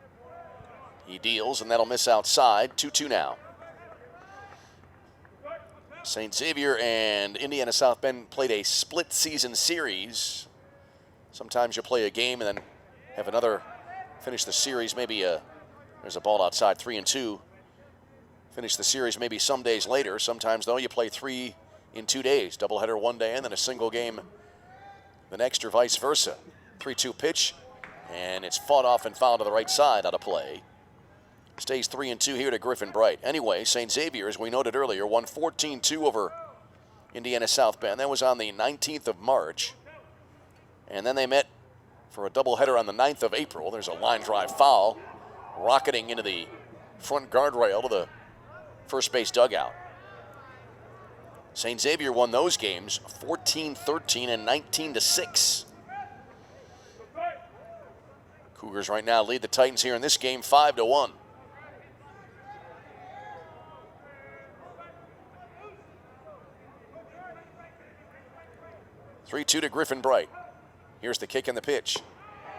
He deals, and that'll miss outside. 2-2 now. St. Xavier and Indiana South Bend played a split season series. Sometimes you play a game and then have another finish the series. Maybe there's a ball outside, 3-2. Finish the series maybe some days later. Sometimes, though, you play 3 in 2 days. Doubleheader one day and then a single game the next, or vice versa. 3-2 pitch, and it's fought off and fouled to the right side out of play. Stays 3-2 here to Griffin Bright. Anyway, St. Xavier, as we noted earlier, won 14-2 over Indiana South Bend. That was on the 19th of March. And then they met for a doubleheader on the 9th of April. There's a line drive foul rocketing into the front guardrail to the first base dugout. St. Xavier won those games 14-13 and 19-6. Cougars right now lead the Titans here in this game 5-1. 3-2 to Griffin Bright. Here's the kick and the pitch.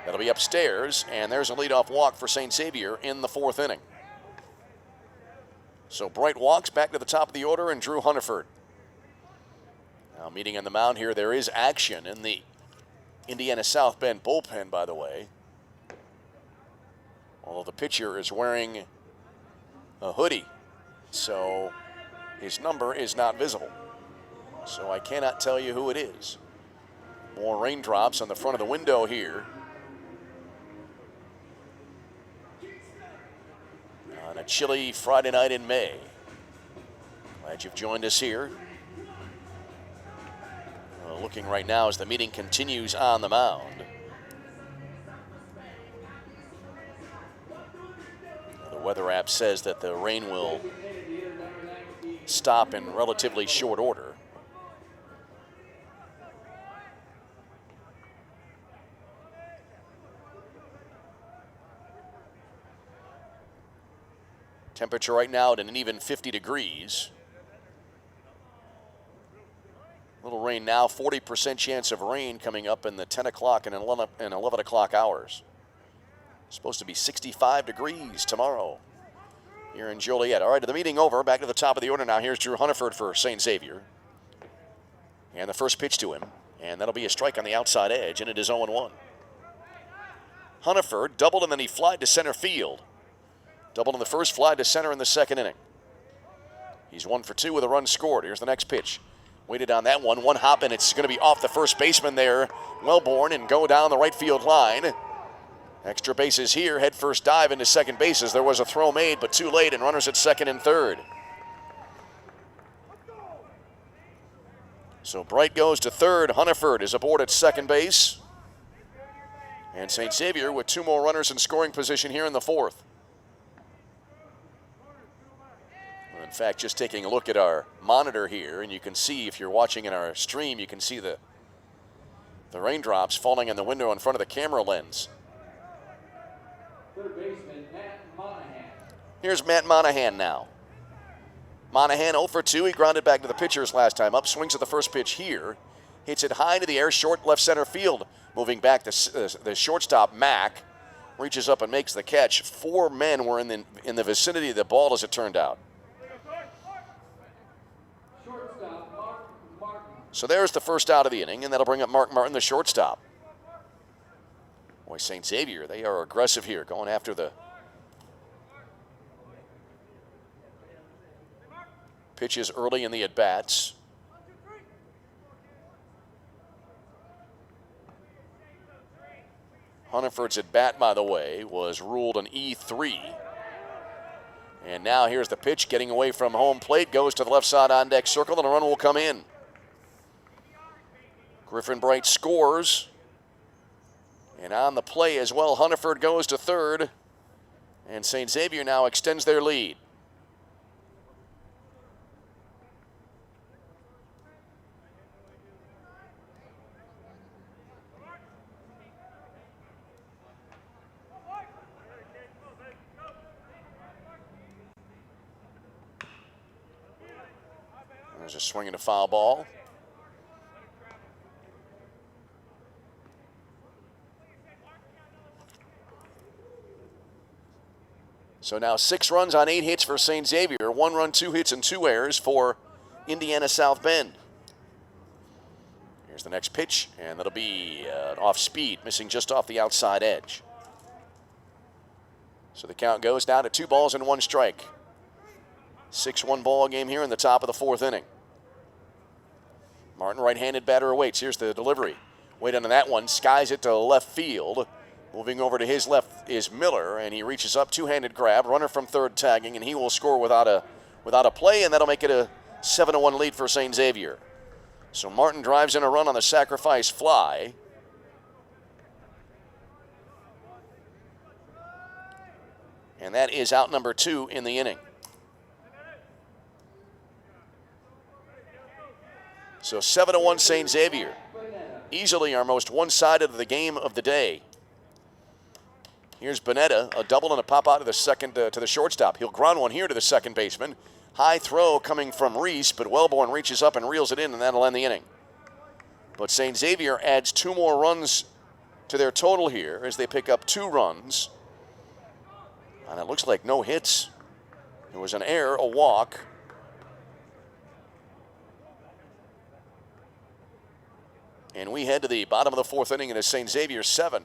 That'll be upstairs, and there's a leadoff walk for St. Xavier in the 4th inning. So Bright walks back to the top of the order, and Drew Hunniford. Now meeting on the mound here, there is action in the Indiana South Bend bullpen, by the way. Although the pitcher is wearing a hoodie, so his number is not visible. So I cannot tell you who it is. More raindrops on the front of the window here. On a chilly Friday night in May. Glad you've joined us here. Looking right now as the meeting continues on the mound. The weather app says that the rain will stop in relatively short order. Temperature right now at an even 50 degrees. Little rain now, 40% chance of rain coming up in the 10 o'clock and 11 o'clock hours. Supposed to be 65 degrees tomorrow here in Joliet. All right, the meeting over. Back to the top of the order now. Here's Drew Hunniford for St. Xavier. And the first pitch to him. And that'll be a strike on the outside edge, and it is 0-1. Hunniford doubled, and then he flied to center field. Doubled in the first, fly to center in the 2nd inning. He's 1 for 2 with a run scored. Here's the next pitch. Waited on that one. One hop, and it's going to be off the first baseman there, Wellborn, and go down the right field line. Extra bases here. Head first dive into second bases. There was a throw made, but too late, and runners at 2nd and 3rd. So Bright goes to 3rd. Hunniford is aboard at 2nd base. And St. Xavier with 2 more runners in scoring position here in the 4th. In fact, just taking a look at our monitor here, and you can see, if you're watching in our stream, you can see the raindrops falling on the window in front of the camera lens. Third baseman, Matt Monahan. Here's Matt Monahan now. Monahan 0 for 2. He grounded back to the pitchers last time up. Swings at the first pitch here. Hits it high into the air, short left center field. Moving back, the shortstop, Mack, reaches up and makes the catch. 4 men were in the vicinity of the ball as it turned out. So there's the first out of the inning, and that'll bring up Mark Martin, the shortstop. Boy, St. Xavier, they are aggressive here, going after the pitches early in the at-bats. Hunniford's at-bat, by the way, was ruled an E3. And now here's the pitch, getting away from home plate, goes to the left side on deck circle, and a run will come in. Griffin Bright scores. And on the play as well, Hunniford goes to 3rd. And St. Xavier now extends their lead. There's a swing and a foul ball. So now 6 runs on 8 hits for St. Xavier. 1 run, 2 hits, and 2 errors for Indiana South Bend. Here's the next pitch, and that'll be off speed, missing just off the outside edge. So the count goes down to 2 balls and 1 strike. 6-1 ball game here in the top of the 4th inning. Martin, right-handed batter, awaits. Here's the delivery. Wait on that one, skies it to left field. Moving over to his left is Miller, and he reaches up, 2-handed grab, runner from 3rd tagging, and he will score without a play, and that'll make it a 7-1 lead for St. Xavier. So Martin drives in a run on the sacrifice fly. And that is out number 2 in the inning. So 7-1 St. Xavier. Easily our most one-sided of the game of the day. Here's Bonetta, a double and a pop out to the second to the shortstop. He'll ground one here to the second baseman. High throw coming from Reese, but Wellborn reaches up and reels it in, and that'll end the inning. But St. Xavier adds 2 more runs to their total here as they pick up 2 runs. And it looks like no hits. There was an error, a walk. And we head to the bottom of the 4th inning. It is St. Xavier 7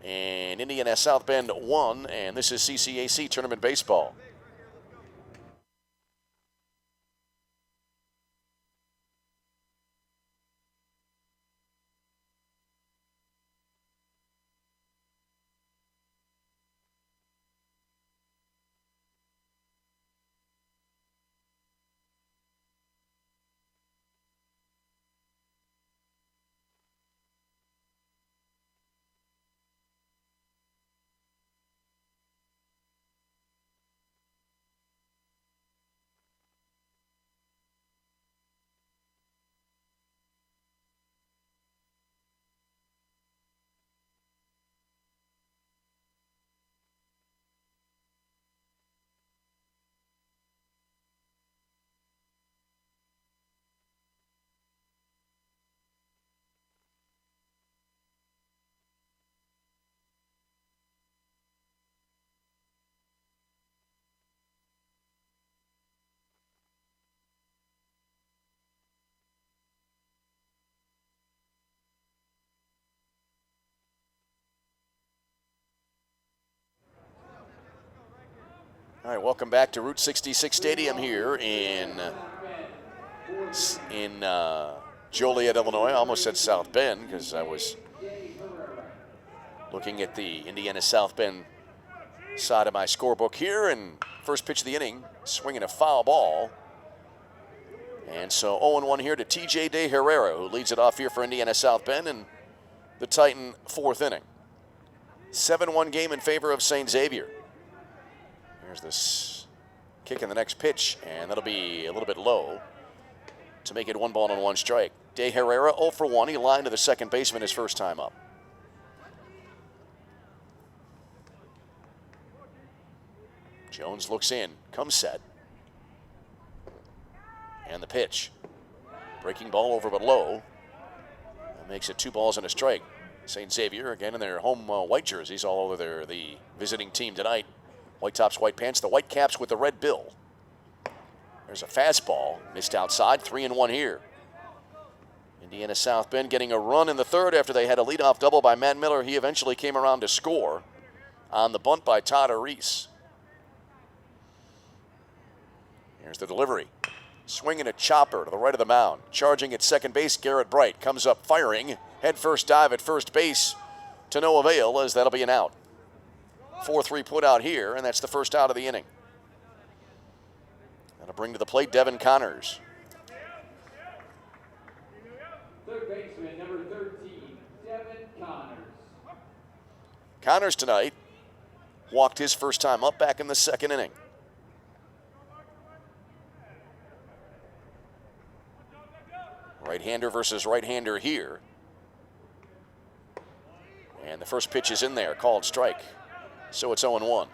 and Indiana South Bend 1. And this is CCAC Tournament Baseball. All right, welcome back to Route 66 Stadium here in Joliet, Illinois. I almost said South Bend because I was looking at the Indiana South Bend side of my scorebook here. And first pitch of the inning, swinging a foul ball. And so 0-1 here to TJ De Herrera, who leads it off here for Indiana South Bend in the Titan 4th inning. 7-1 game in favor of St. Xavier. Here's this kick in the next pitch, and that'll be a little bit low to make it 1 ball and 1 strike. De Herrera 0 for 1. He lined to the second baseman his first time up. Jones looks in, comes set. And the pitch. Breaking ball over but low. That makes it 2 balls and a strike. St. Xavier again in their home white jerseys all over the visiting team tonight. White tops, white pants, the white caps with the red bill. There's a fastball, missed outside, 3-1 here. Indiana South Bend getting a run in the 3rd after they had a leadoff double by Matt Miller. He eventually came around to score on the bunt by Todd Reese. Here's the delivery. Swinging a chopper to the right of the mound. Charging at second base, Garrett Bright comes up firing. Head first dive at first base to no avail as that'll be an out. 4-3 put out here, and that's the first out of the inning. That'll bring to the plate Devin Connors. Third baseman, number 13, Devin Connors. Connors tonight walked his first time up back in the 2nd inning. Right-hander versus right-hander here. And the first pitch is in there, called strike. So it's 0-1.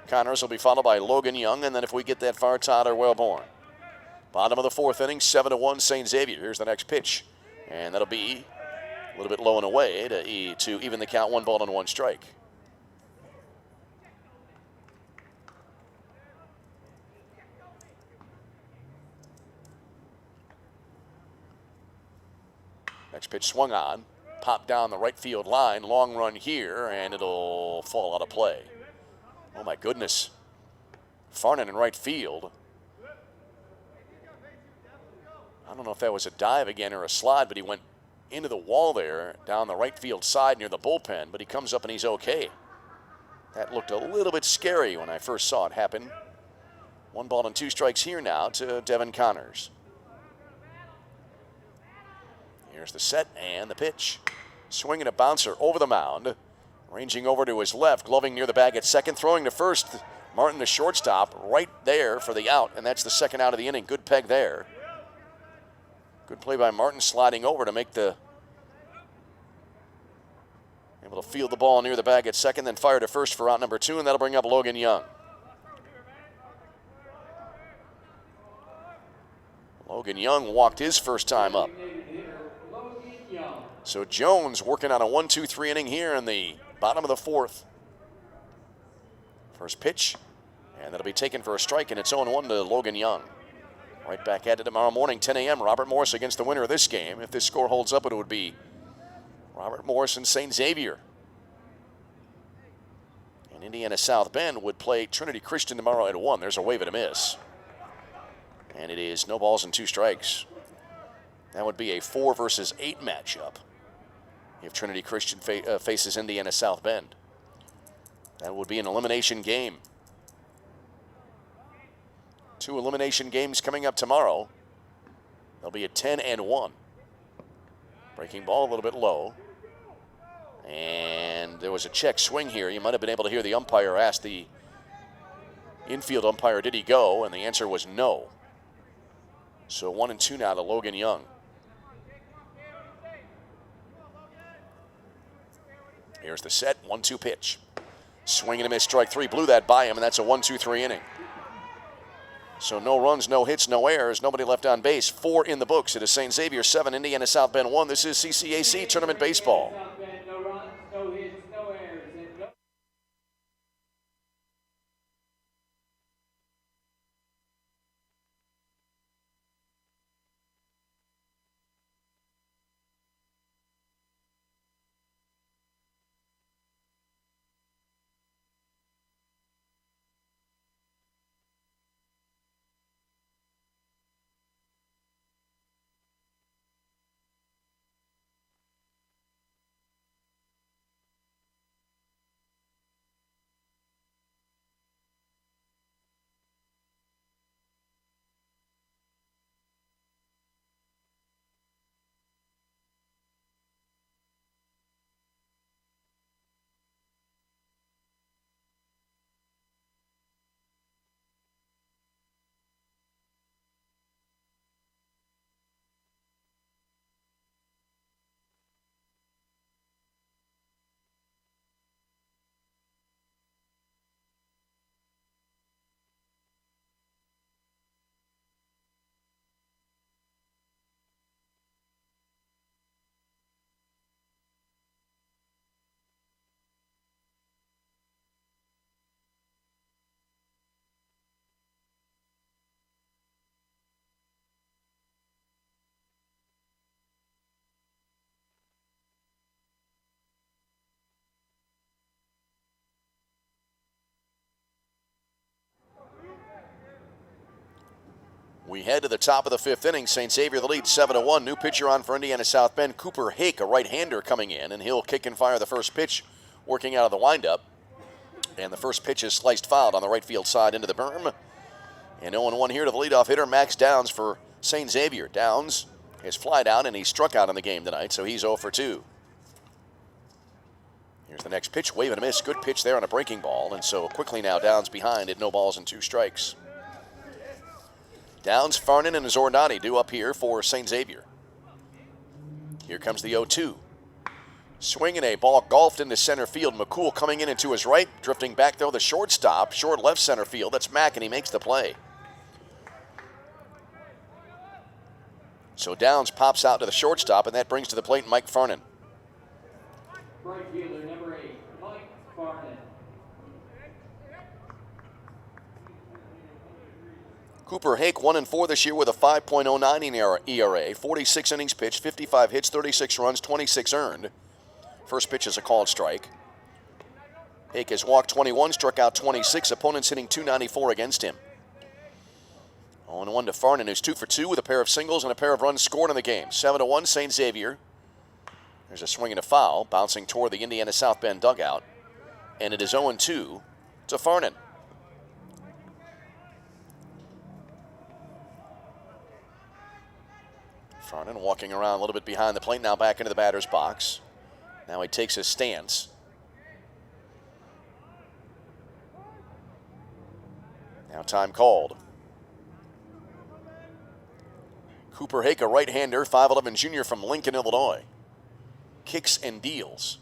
Connors will be followed by Logan Young, and then if we get that far, Todd or Wellborn. Bottom of the 4th inning, 7-1 St. Xavier. Here's the next pitch, and that'll be a little bit low and away to even the count, 1 ball and 1 strike. Next pitch swung on. Pop down the right field line, long run here, and it'll fall out of play. Oh my goodness. Farnan in right field. I don't know if that was a dive again or a slide, but he went into the wall there down the right field side near the bullpen, but he comes up and he's okay. That looked a little bit scary when I first saw it happen. 1 ball and 2 strikes here now to Devin Connors. Here's the set and the pitch. Swinging a bouncer over the mound. Ranging over to his left, gloving near the bag at second. Throwing to first, Martin the shortstop right there for the out. And that's the 2nd out of the inning. Good peg there. Good play by Martin sliding over to make the, able to field the ball near the bag at second, then fire to first for out number 2, and that'll bring up Logan Young. Logan Young walked his first time up. So Jones working on a 1-2-3 inning here in the bottom of the 4th. First pitch, and that'll be taken for a strike, and it's 0-1 to Logan Young. Right back at it tomorrow morning, 10 a.m. Robert Morris against the winner of this game. If this score holds up, it would be Robert Morris and St. Xavier. And Indiana South Bend would play Trinity Christian tomorrow at 1. There's a wave and a miss. And it is no balls and 2 strikes. That would be a 4 versus 8 matchup if Trinity Christian faces Indiana South Bend. That would be an elimination game. 2 elimination games coming up tomorrow. They'll be at 10-1. Breaking ball a little bit low. And there was a check swing here. You might have been able to hear the umpire ask the infield umpire, did he go? And the answer was no. So 1-2 now to Logan Young. Here's the set, 1-2 pitch. Swing and a miss, strike 3, blew that by him, and that's a 1-2-3 inning. So no runs, no hits, no errors, nobody left on base. 4 in the books. It is St. Xavier 7, Indiana South Bend 1. This is CCAC Tournament Baseball. No runs, no hits, no errors, and no. We head to the top of the 5th inning. St. Xavier the lead 7-1. New pitcher on for Indiana South Bend, Cooper Hake, a right-hander coming in, and he'll kick and fire the first pitch, working out of the windup. And the first pitch is sliced fouled on the right field side into the berm. And 0-1 here to the leadoff hitter, Max Downs for St. Xavier. Downs is fly down, and he struck out in the game tonight, so he's 0 for 2. Here's the next pitch, wave and a miss. Good pitch there on a breaking ball, and so quickly now Downs behind at no balls and 2 strikes. Downs, Farnan, and Zordani due up here for St. Xavier. Here comes the 0-2. Swinging a ball golfed into center field. McCool coming in and to his right. Drifting back, though, the shortstop. Short left center field. That's Mack, and he makes the play. So Downs pops out to the shortstop, and that brings to the plate Mike Farnan. Right fielder, number 8, Mike Farnan. Cooper Hake 1-4 this year with a 5.09 ERA, 46 innings pitched, 55 hits, 36 runs, 26 earned. First pitch is a called strike. Hake has walked 21, struck out 26, opponents hitting .294 against him. 0-1 to Farnan, who's 2 for 2 with a pair of singles and a pair of runs scored in the game. 7-1 St. Xavier. There's a swing and a foul, bouncing toward the Indiana South Bend dugout. And it is 0-2 to Farnan. Farnan walking around a little bit behind the plate, now back into the batter's box. Now he takes his stance. Now time called. Cooper Hake, a right-hander, 5'11 junior from Lincoln, Illinois. Kicks and deals.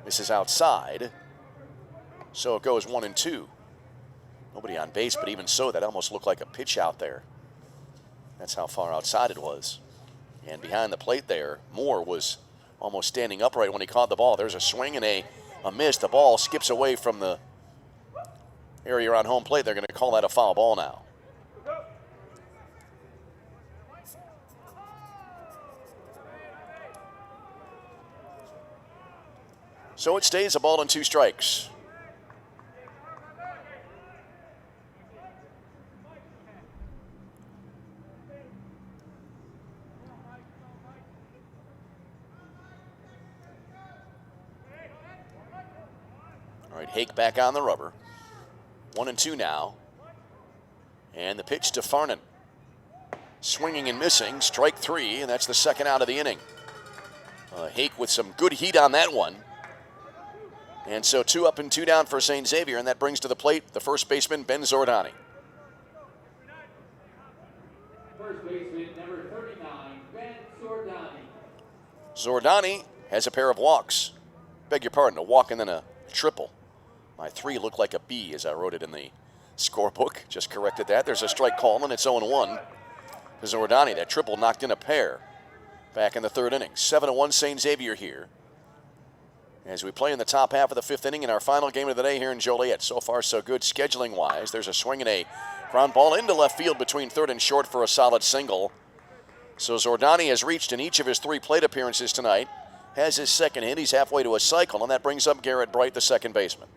Misses outside. So it goes 1-2. Nobody on base, but even so, that almost looked like a pitch out there. That's how far outside it was. And behind the plate there, Moore was almost standing upright when he caught the ball. There's a swing and a miss. The ball skips away from the area around home plate. They're going to call that a foul ball now. So it stays a ball and 2 strikes. All right, Hake back on the rubber. 1-2 now. And the pitch to Farnan. Swinging and missing, strike 3, and that's the second out of the inning. Hake with some good heat on that one. And so 2 up and 2 down for St. Xavier, and that brings to the plate the first baseman, Ben Zordani. First baseman, number 39, Ben Zordani. Zordani has a pair of walks. Beg your pardon, a walk and then a triple. My 3 looked like a B as I wrote it in the scorebook. Just corrected that. There's a strike call, and it's 0-1 to Zordani. That triple knocked in a pair back in the 3rd inning. 7-1 St. Xavier here as we play in the top half of the 5th inning in our final game of the day here in Joliet. So far, so good scheduling-wise. There's a swing and a ground ball into left field between 3rd and short for a solid single. So Zordani has reached in each of his 3 plate appearances tonight. Has his second hit. He's halfway to a cycle, and that brings up Garrett Bright, the second baseman.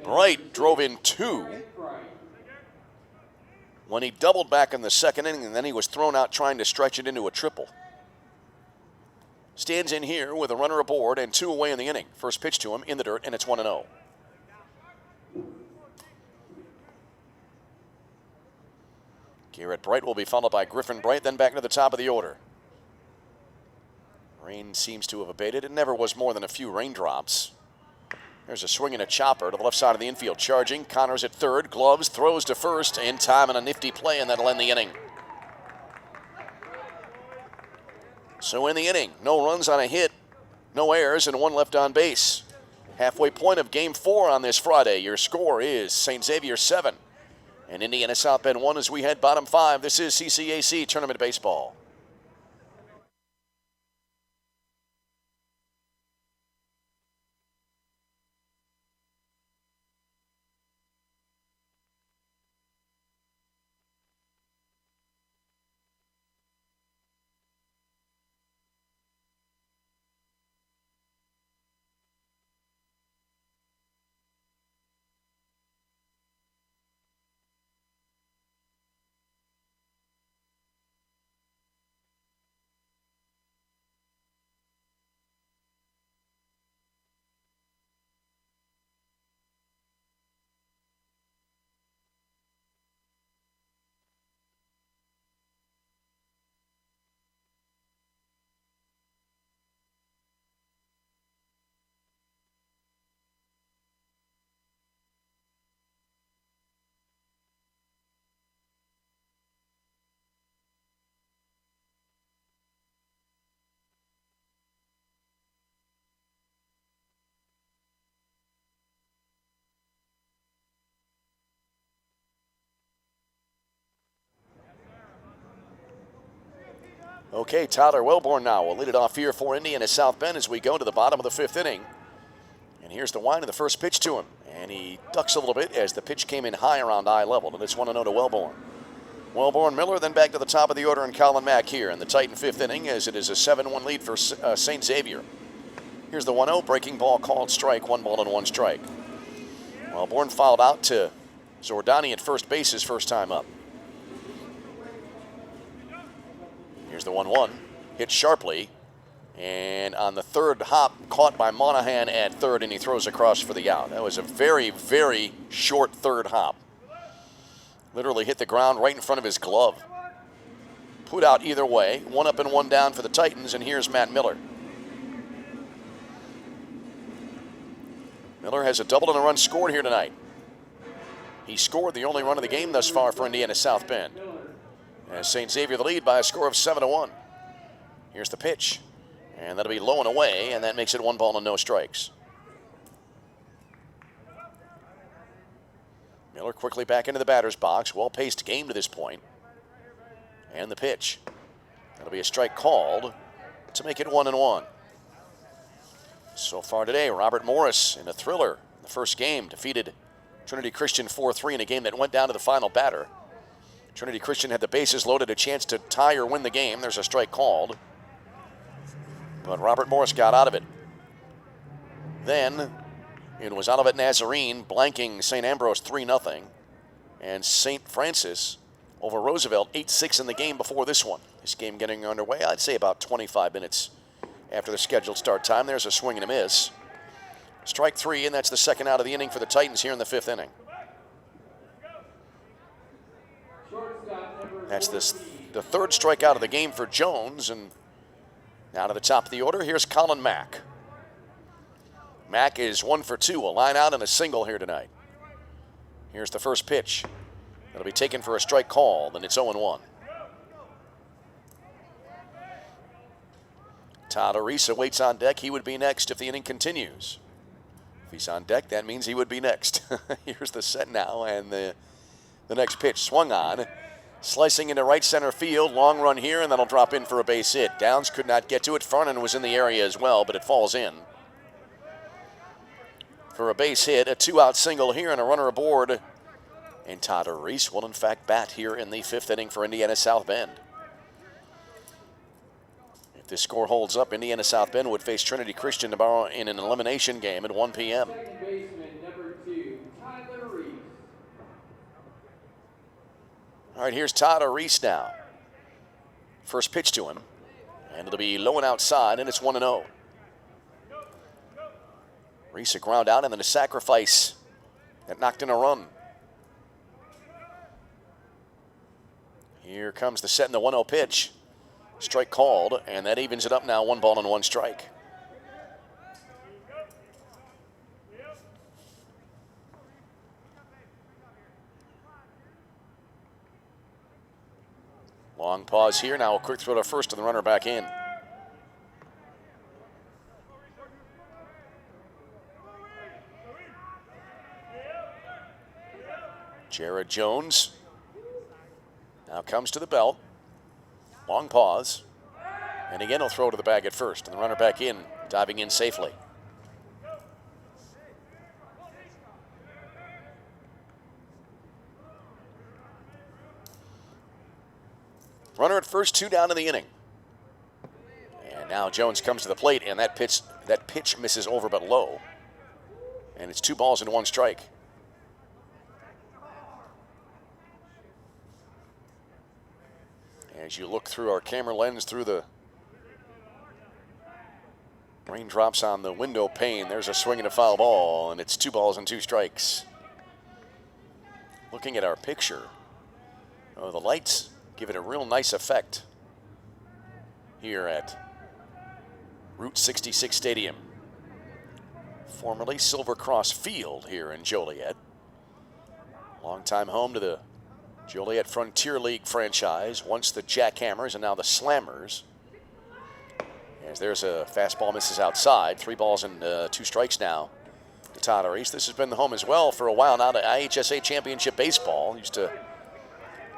Bright drove in 2 when he doubled back in the 2nd inning, and then he was thrown out trying to stretch it into a triple. Stands in here with a runner aboard and 2 away in the inning. First pitch to him in the dirt, and it's 1-0. Garrett Bright will be followed by Griffin Bright, then back to the top of the order. Rain seems to have abated. It never was more than a few raindrops. There's a swing and a chopper to the left side of the infield. Charging, Connors at 3rd, gloves, throws to 1st, in time and a nifty play, and that'll end the inning. So in the inning, no runs on a hit, no errors, and 1 left on base. Halfway point of Game 4 on this Friday. Your score is St. Xavier 7 and Indiana South Bend 1 as we head bottom 5. This is CCAC Tournament Baseball. Okay, Tyler Wellborn now will lead it off here for Indiana South Bend as we go to the bottom of the 5th inning. And here's the wind of the first pitch to him. And he ducks a little bit as the pitch came in high around eye level. And it's 1-0 to Wellborn. Wellborn, Miller, then back to the top of the order, and Colin Mack here in the Titan 5th inning as it is a 7-1 lead for St. Xavier. Here's the 1-0, breaking ball called strike, 1 ball and 1 strike. Wellborn fouled out to Zordani at first base his first time up. Here's the 1-1, hit sharply, and on the 3rd hop, caught by Monahan at 3rd, and he throws across for the out. That was a very, very short 3rd hop. Literally hit the ground right in front of his glove. Put out either way, 1 up and 1 down for the Titans, and here's Matt Miller. Miller has a double and a run scored here tonight. He scored the only run of the game thus far for Indiana South Bend. As St. Xavier the lead by a score of 7-1. Here's the pitch. And that'll be low and away, and that makes it 1 ball and no strikes. Miller quickly back into the batter's box. Well-paced game to this point. And the pitch. That'll be a strike called to make it 1-1. So far today, Robert Morris in a thriller in the first game defeated Trinity Christian 4-3 in a game that went down to the final batter. Trinity Christian had the bases loaded, a chance to tie or win the game. There's a strike called. But Robert Morris got out of it. Then it was Olivet Nazarene blanking St. Ambrose 3-0. And St. Francis over Roosevelt 8-6 in the game before this one. This game getting underway, I'd say about 25 minutes after the scheduled start time. There's a swing and a miss. Strike 3, and that's the second out of the inning for the Titans here in the 5th inning. That's the third strikeout of the game for Jones. And now to the top of the order, here's Colin Mack. Mack is 1 for 2, a line out and a single here tonight. Here's the first pitch. That'll be taken for a strike call, then it's 0-1. Todd Arisa waits on deck. He would be next if the inning continues. If he's on deck, that means he would be next. Here's the set now, and the next pitch swung on. Slicing into right center field, long run here, and that'll drop in for a base hit. Downs could not get to it. Farnan was in the area as well, but it falls in. For a base hit, a 2-out single here, and a runner aboard. And Todd Reese will in fact bat here in the 5th inning for Indiana South Bend. If this score holds up, Indiana South Bend would face Trinity Christian tomorrow in an elimination game at 1 p.m. Second baseman, number 2, Tyler Reese. All right, here's Todd Reese now. First pitch to him, and it'll be low and outside, and it's 1-0. Reese a ground out, and then a sacrifice that knocked in a run. Here comes the set in the 1-0 pitch. Strike called, and that evens it up now, 1 ball and 1 strike. Long pause here, now a quick throw to first and the runner back in. Jared Jones now comes to the belt. Long pause. And again, he'll throw to the bag at first. And the runner back in, diving in safely. Runner at first, 2 down in the inning. And now Jones comes to the plate, and that pitch misses over but low. And it's 2 balls and 1 strike. As you look through our camera lens through the raindrops on the window pane, there's a swing and a foul ball, and it's 2 balls and 2 strikes. Looking at our picture, the lights give it a real nice effect here at Route 66 Stadium, formerly Silver Cross Field here in Joliet. Longtime home to the Joliet Frontier League franchise, once the Jackhammers and now the Slammers. As there's a fastball misses outside, 3 balls and 2 strikes now to Todd Reese. This has been the home as well for a while now to IHSA Championship Baseball. Used to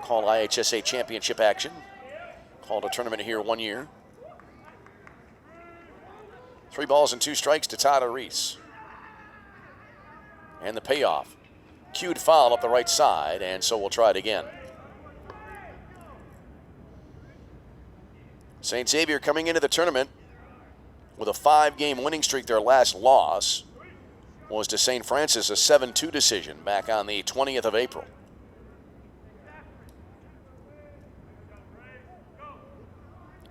call IHSA Championship action. Called a tournament here 1 year. 3 balls and 2 strikes to Todd Reese. And the payoff. Cued foul up the right side, and so we'll try it again. St. Xavier coming into the tournament with a 5-game winning streak. Their last loss was to St. Francis, a 7-2 decision back on the 20th of April.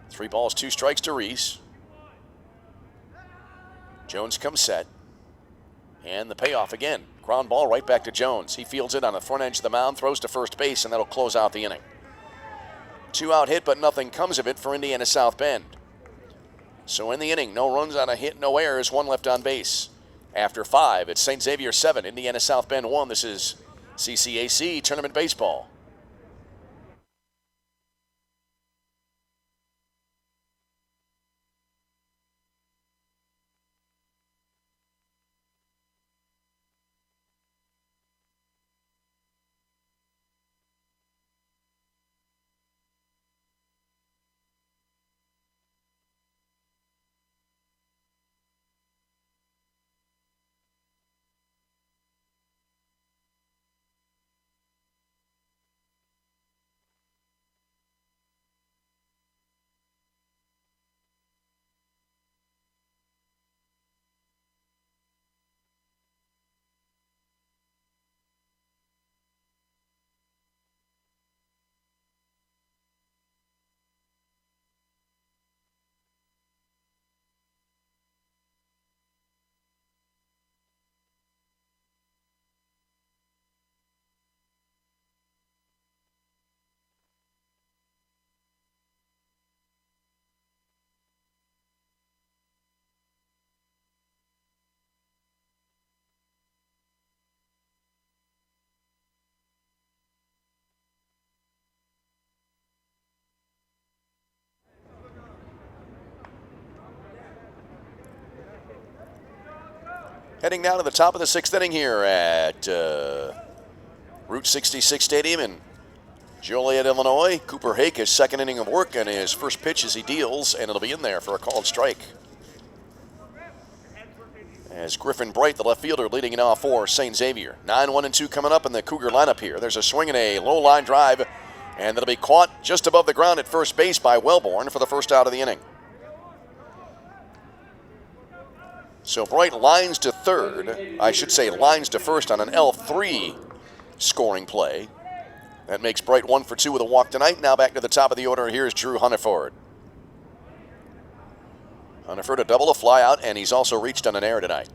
Three balls, 2 strikes to Reese. Jones comes set. And the payoff again. Ground ball right back to Jones. He fields it on the front edge of the mound, throws to first base, and that'll close out the inning. 2-out hit, but nothing comes of it for Indiana South Bend. So in the inning, no runs on a hit, no errors, 1 left on base. After 5, it's St. Xavier 7, Indiana South Bend 1. This is CCAC Tournament Baseball. Heading down to the top of the 6th inning here at Route 66 Stadium in Joliet, Illinois. Cooper Hake, his second inning of work, and his first pitch as he deals, and it'll be in there for a called strike. As Griffin Bright, the left fielder, leading it off for St. Xavier. 9-1-2 coming up in the Cougar lineup here. There's a swing and a low line drive, and that'll be caught just above the ground at first base by Wellborn for the first out of the inning. So Bright lines to third, I should say lines to first on an L3 scoring play. That makes Bright 1 for 2 with a walk tonight. Now back to the top of the order. Here's Drew Hunneford. Hunneford a double, a fly out, and he's also reached on an error tonight.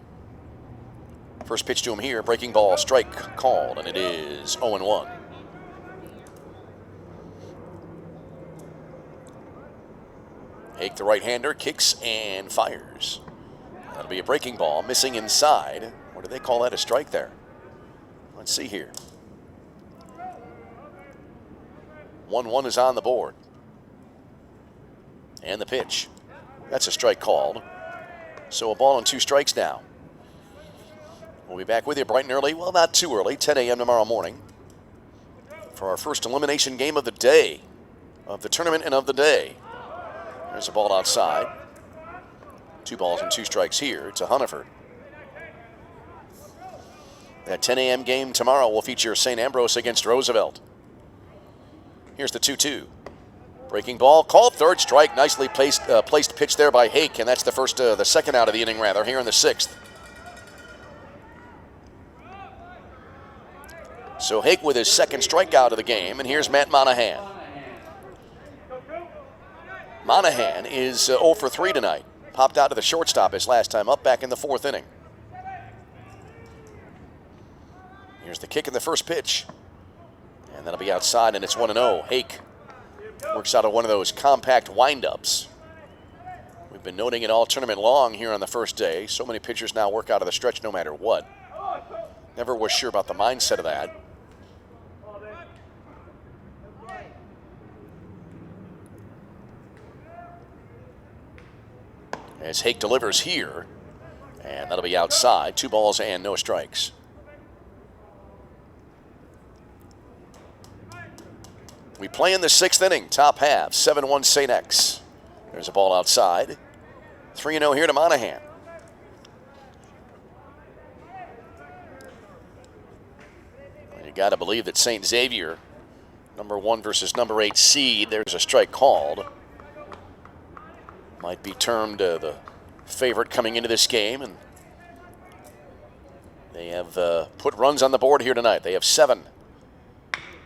First pitch to him here, breaking ball, strike called, and it is 0-1. Hake, the right-hander, kicks and fires. That'll be a breaking ball, missing inside. What do they call that, a strike there? Let's see here. 1-1 is on the board. And the pitch. That's a strike called. So a ball and 2 strikes now. We'll be back with you bright and early. Well, not too early, 10 a.m. tomorrow morning for our first elimination game of the day, of the tournament and of the day. There's a ball outside. 2 balls and 2 strikes here to Hunneford. That 10 a.m. game tomorrow will feature St. Ambrose against Roosevelt. Here's the 2-2. Breaking ball, called third strike. Nicely placed pitch there by Hake, and that's the second out of the inning rather, here in the 6th. So Hake with his second strikeout of the game, and here's Matt Monahan. Monahan is 0 for 3 tonight. Popped out to the shortstop his last time up, back in the 4th inning. Here's the kick in the first pitch. And that'll be outside, and it's 1-0. Hake works out of one of those compact windups. We've been noting it all tournament long here on the first day. So many pitchers now work out of the stretch no matter what. Never was sure about the mindset of that. As Hake delivers here, and that'll be outside. 2 balls and no strikes. We play in the 6th inning, top half, 7-1 St. X. There's a ball outside. 3-0 here to Monahan. You got to believe that St. Xavier, number 1 versus number 8 seed, there's a strike called. Might be termed the favorite coming into this game, and they have put runs on the board here tonight. They have 7.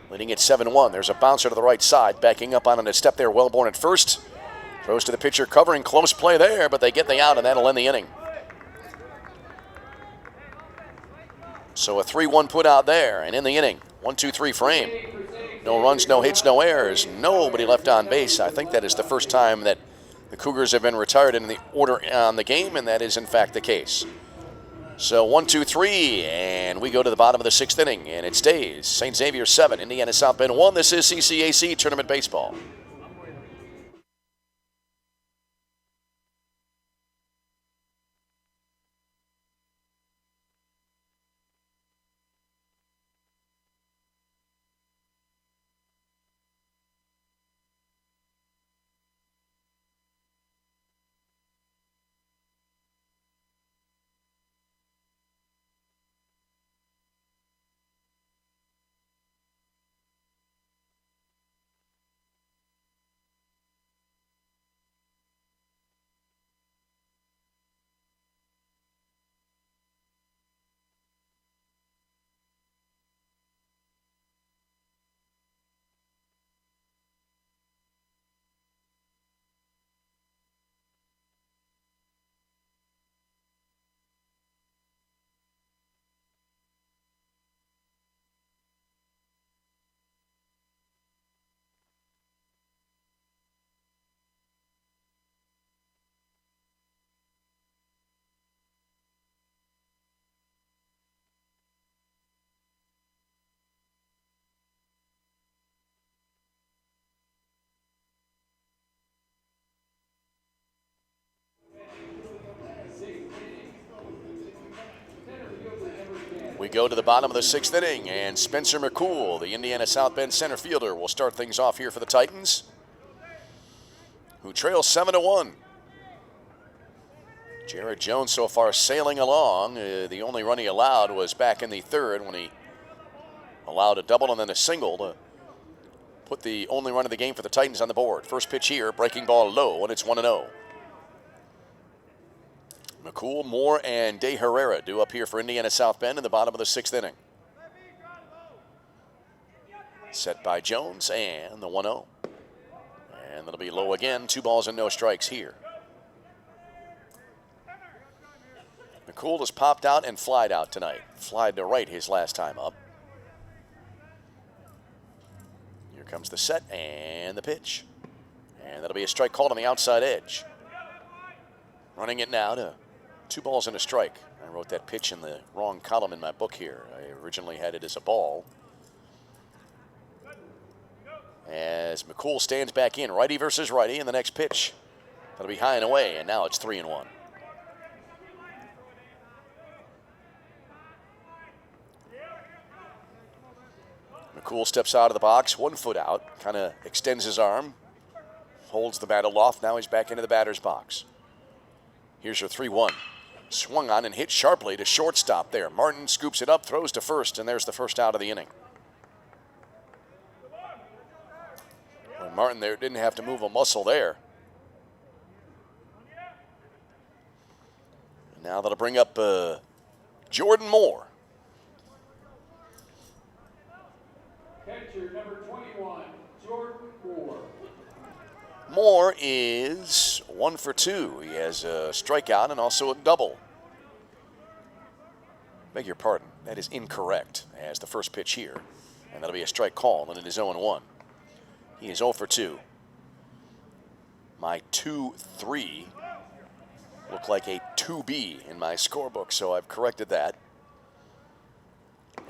Leading at 7-1. There's a bouncer to the right side. Backing up on a step there. Wellborn at first. Throws to the pitcher, covering. Close play there, but they get the out, and that'll end the inning. So a 3-1 put out there, and in the inning. 1-2-3 frame. No runs, no hits, no errors. Nobody left on base. I think that is the first time that the Cougars have been retired in the order on the game, and that is in fact the case. So 1, 2, 3, and we go to the bottom of the 6th inning, and it stays St. Xavier 7, Indiana South Bend 1. This is CCAC Tournament Baseball. We go to the bottom of the 6th inning, and Spencer McCool, the Indiana South Bend center fielder, will start things off here for the Titans, who trail 7-1. Jared Jones so far sailing along. The only run he allowed was back in the 3rd when he allowed a double and then a single to put the only run of the game for the Titans on the board. First pitch here, breaking ball low, and it's 1-0. McCool, Moore, and De Herrera due up here for Indiana South Bend in the bottom of the 6th inning. Set by Jones, and the 1-0. And that'll be low again. 2 balls and no strikes here. McCool has popped out and flied out tonight. Flied to right his last time up. Here comes the set and the pitch. And that'll be a strike called on the outside edge. Running it now to 2 balls and a strike. I wrote that pitch in the wrong column in my book here. I originally had it as a ball. As McCool stands back in, righty versus righty, and the next pitch. That'll be high and away, and now it's 3-1. McCool steps out of the box, 1 foot out, kind of extends his arm, holds the bat aloft. Now he's back into the batter's box. Here's your 3-1. Swung on and hit sharply to shortstop there. Martin scoops it up, throws to first, and there's the first out of the inning. Well, Martin there didn't have to move a muscle there. And now that'll bring up Jordan Moore. Catcher number 21, Jordan Moore. Moore is 1 for 2. He has a strikeout and also a double. Beg your pardon, that is incorrect as the first pitch here. And that'll be a strike call, and it is 0-1. He is 0 for 2. My 2-3 looked like a 2B in my scorebook, so I've corrected that.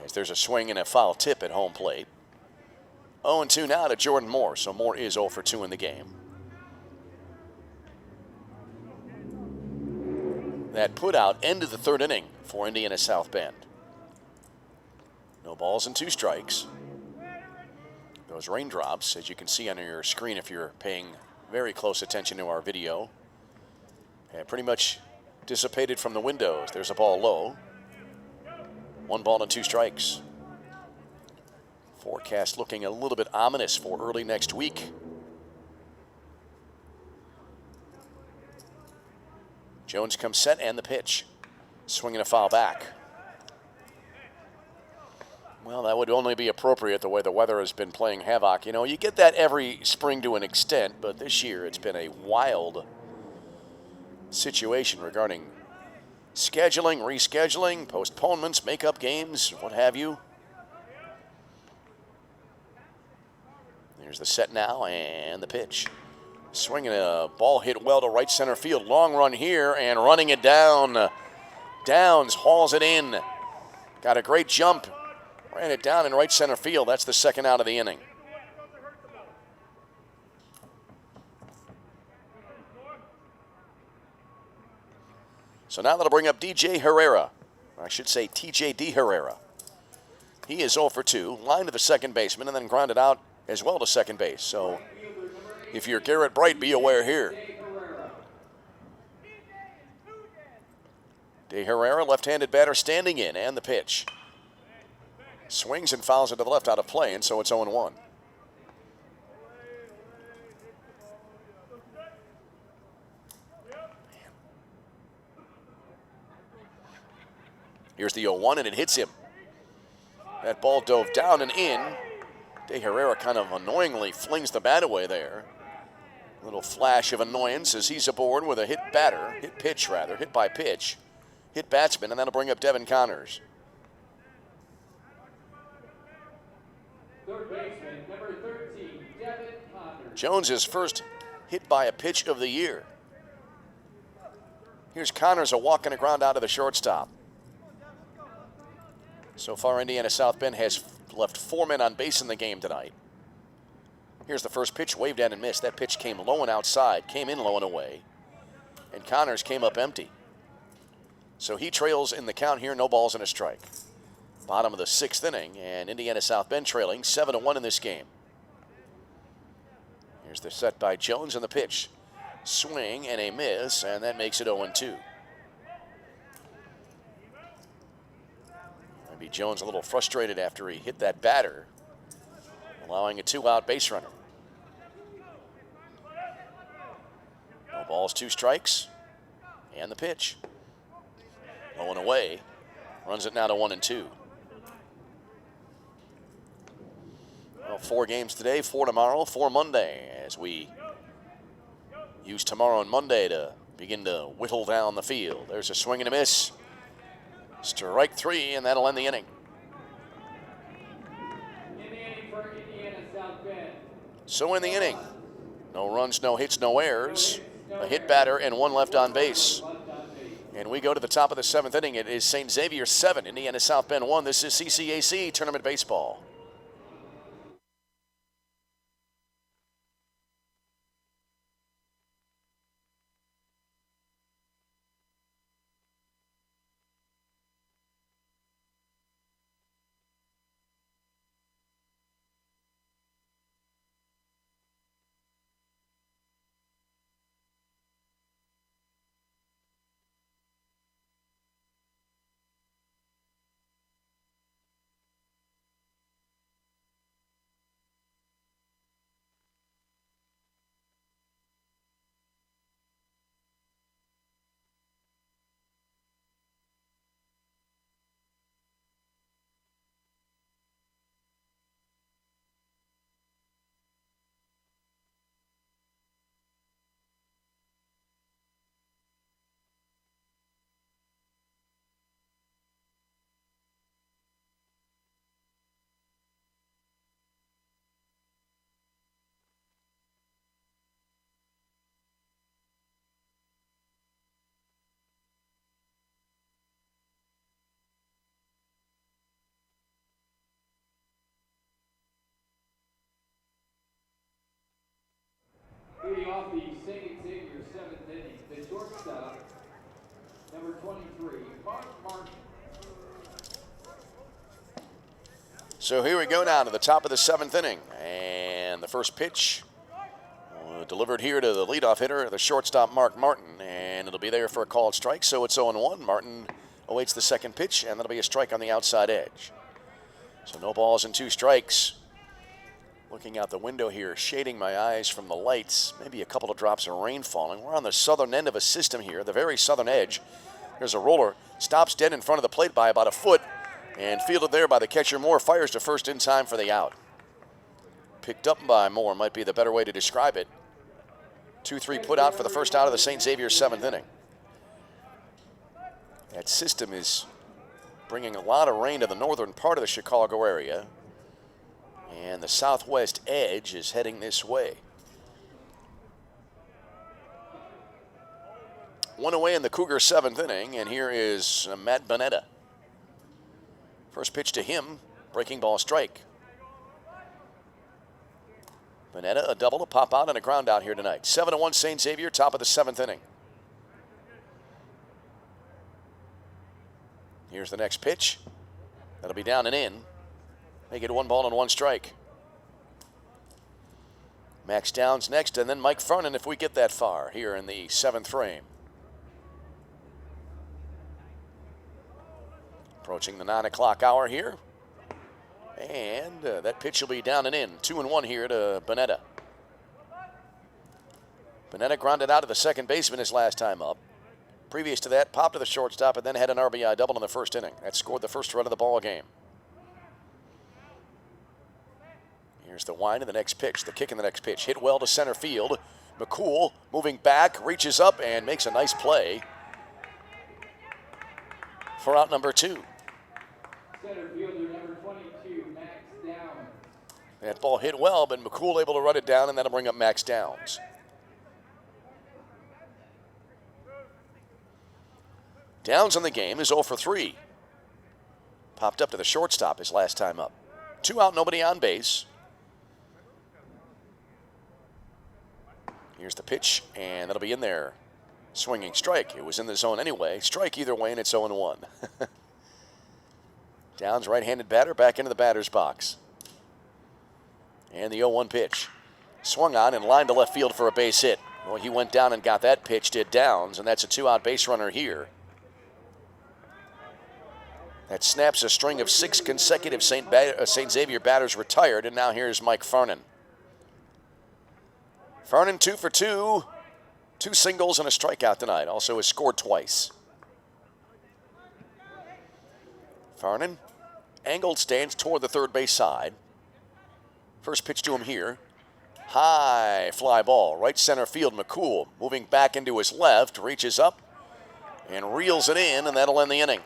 As there's a swing and a foul tip at home plate. 0-2 now to Jordan Moore, so Moore is 0 for 2 in the game. That put out ended the 3rd inning for Indiana South Bend. No balls and 2 strikes. Those raindrops, as you can see on your screen if you're paying very close attention to our video, have pretty much dissipated from the windows. There's a ball low. 1 ball and 2 strikes. Forecast looking a little bit ominous for early next week. Jones comes set and the pitch. Swinging a foul back. Well, that would only be appropriate the way the weather has been playing havoc. You know, you get that every spring to an extent, but this year it's been a wild situation regarding scheduling, rescheduling, postponements, makeup games, what have you. There's the set now and the pitch. Swinging a ball hit well to right center field. Long run here and running it down Downs hauls it in. Got a great jump. Ran it down in right center field. That's the second out of the inning. So now that'll bring up DJ Herrera. I should say TJD Herrera. He is 0 for 2. Line to the second baseman and then grounded out as well to second base. So if you're Garrett Bright, be aware here. De Herrera, left-handed batter, standing in, and the pitch. Swings and fouls it to the left, out of play, and so it's 0-1. Here's the 0-1, and it hits him. That ball dove down and in. De Herrera kind of annoyingly flings the bat away there. A little flash of annoyance as he's aboard with a hit by pitch, hit batsman, and that'll bring up Devin Connors. Third baseman, number 13, Devin Connors. Jones' first hit by a pitch of the year. Here's Connors, a walk and a ground out to the shortstop. So far, Indiana South Bend has left 4 men on base in the game tonight. Here's the first pitch, waved at and missed. That pitch came low and outside, came in low and away. And Connors came up empty. So he trails in the count here, no balls and a strike. Bottom of the 6th inning, and Indiana South Bend trailing 7-1 in this game. Here's the set by Jones and the pitch. Swing and a miss, and that makes it 0-2. Maybe Jones a little frustrated after he hit that batter, allowing a 2-out base runner. No balls, 2 strikes, and the pitch. Low and away, runs it now to 1-2. Well, 4 games today, 4 tomorrow, 4 Monday, as we use tomorrow and Monday to begin to whittle down the field. There's a swing and a miss. Strike 3, and that'll end the inning. In the inning for Indiana South Bend. So in the inning, no runs, no hits, no errors, a hit batter, and 1 left on base. And we go to the top of the 7th inning. It is St. Xavier 7, Indiana South Bend 1. This is CCAC Tournament Baseball. Leading off the St. Xavier 7th inning, the shortstop, number 23, Mark Martin. So here we go now to the top of the 7th inning. And the first pitch delivered here to the leadoff hitter, the shortstop, Mark Martin. And it'll be there for a called strike, so it's 0-1. Martin awaits the second pitch, and that'll be a strike on the outside edge. So no balls and 2 strikes. Looking out the window here, shading my eyes from the lights, maybe a couple of drops of rain falling. We're on the southern end of a system here, the very southern edge. There's a roller, stops dead in front of the plate by about a foot, and fielded there by the catcher. Moore fires to first in time for the out. Picked up by Moore might be the better way to describe it. 2-3 put out for the first out of the St. Xavier 7th inning. That system is bringing a lot of rain to the northern part of the Chicago area. And the southwest edge is heading this way. One away in the Cougar 7th inning, and here is Matt Bonetta. First pitch to him, breaking ball strike. Bonetta, a double, a pop out, and a ground out here tonight. 7-1 St. Xavier, top of the 7th inning. Here's the next pitch. That'll be down and in. Make it 1 ball and 1 strike. Max Downs next, and then Mike Fernan if we get that far here in the 7th frame. Approaching the 9 o'clock hour here. And that pitch will be down and in. 2-1 here to Bonetta. Bonetta grounded out to the second baseman his last time up. Previous to that, popped to the shortstop and then had an RBI double in the first inning. That scored the first run of the ball game. Here's the wind of the next pitch, the kick in the next pitch. Hit well to center field. McCool moving back, reaches up and makes a nice play for out number 2. Center fielder number 22, Max Downs. That ball hit well, but McCool able to run it down, and that'll bring up Max Downs. Downs in the game is 0 for 3. Popped up to the shortstop his last time up. 2 out, nobody on base. Here's the pitch, and that'll be in there. Swinging strike. It was in the zone anyway. Strike either way, and it's 0-1. Downs, right-handed batter, back into the batter's box. And the 0-1 pitch. Swung on and lined to left field for a base hit. Well, he went down and got that pitch, did Downs, and that's a 2-out base runner here. That snaps a string of 6 consecutive St. Xavier batters retired, and now here's Mike Fernan. Fernan 2 for 2. 2 singles and a strikeout tonight. Also has scored twice. Fernan, angled stance toward the third base side. First pitch to him here. High fly ball, right center field. McCool moving back into his left, reaches up and reels it in, and that'll end the inning.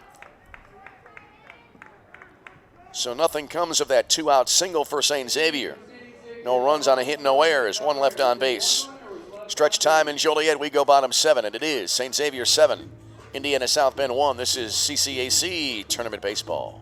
So nothing comes of that 2-out single for St. Xavier. No runs on a hit, no errors, 1 left on base. Stretch time in Joliet, we go bottom 7, and it is St. Xavier 7, Indiana South Bend 1. This is CCAC Tournament Baseball.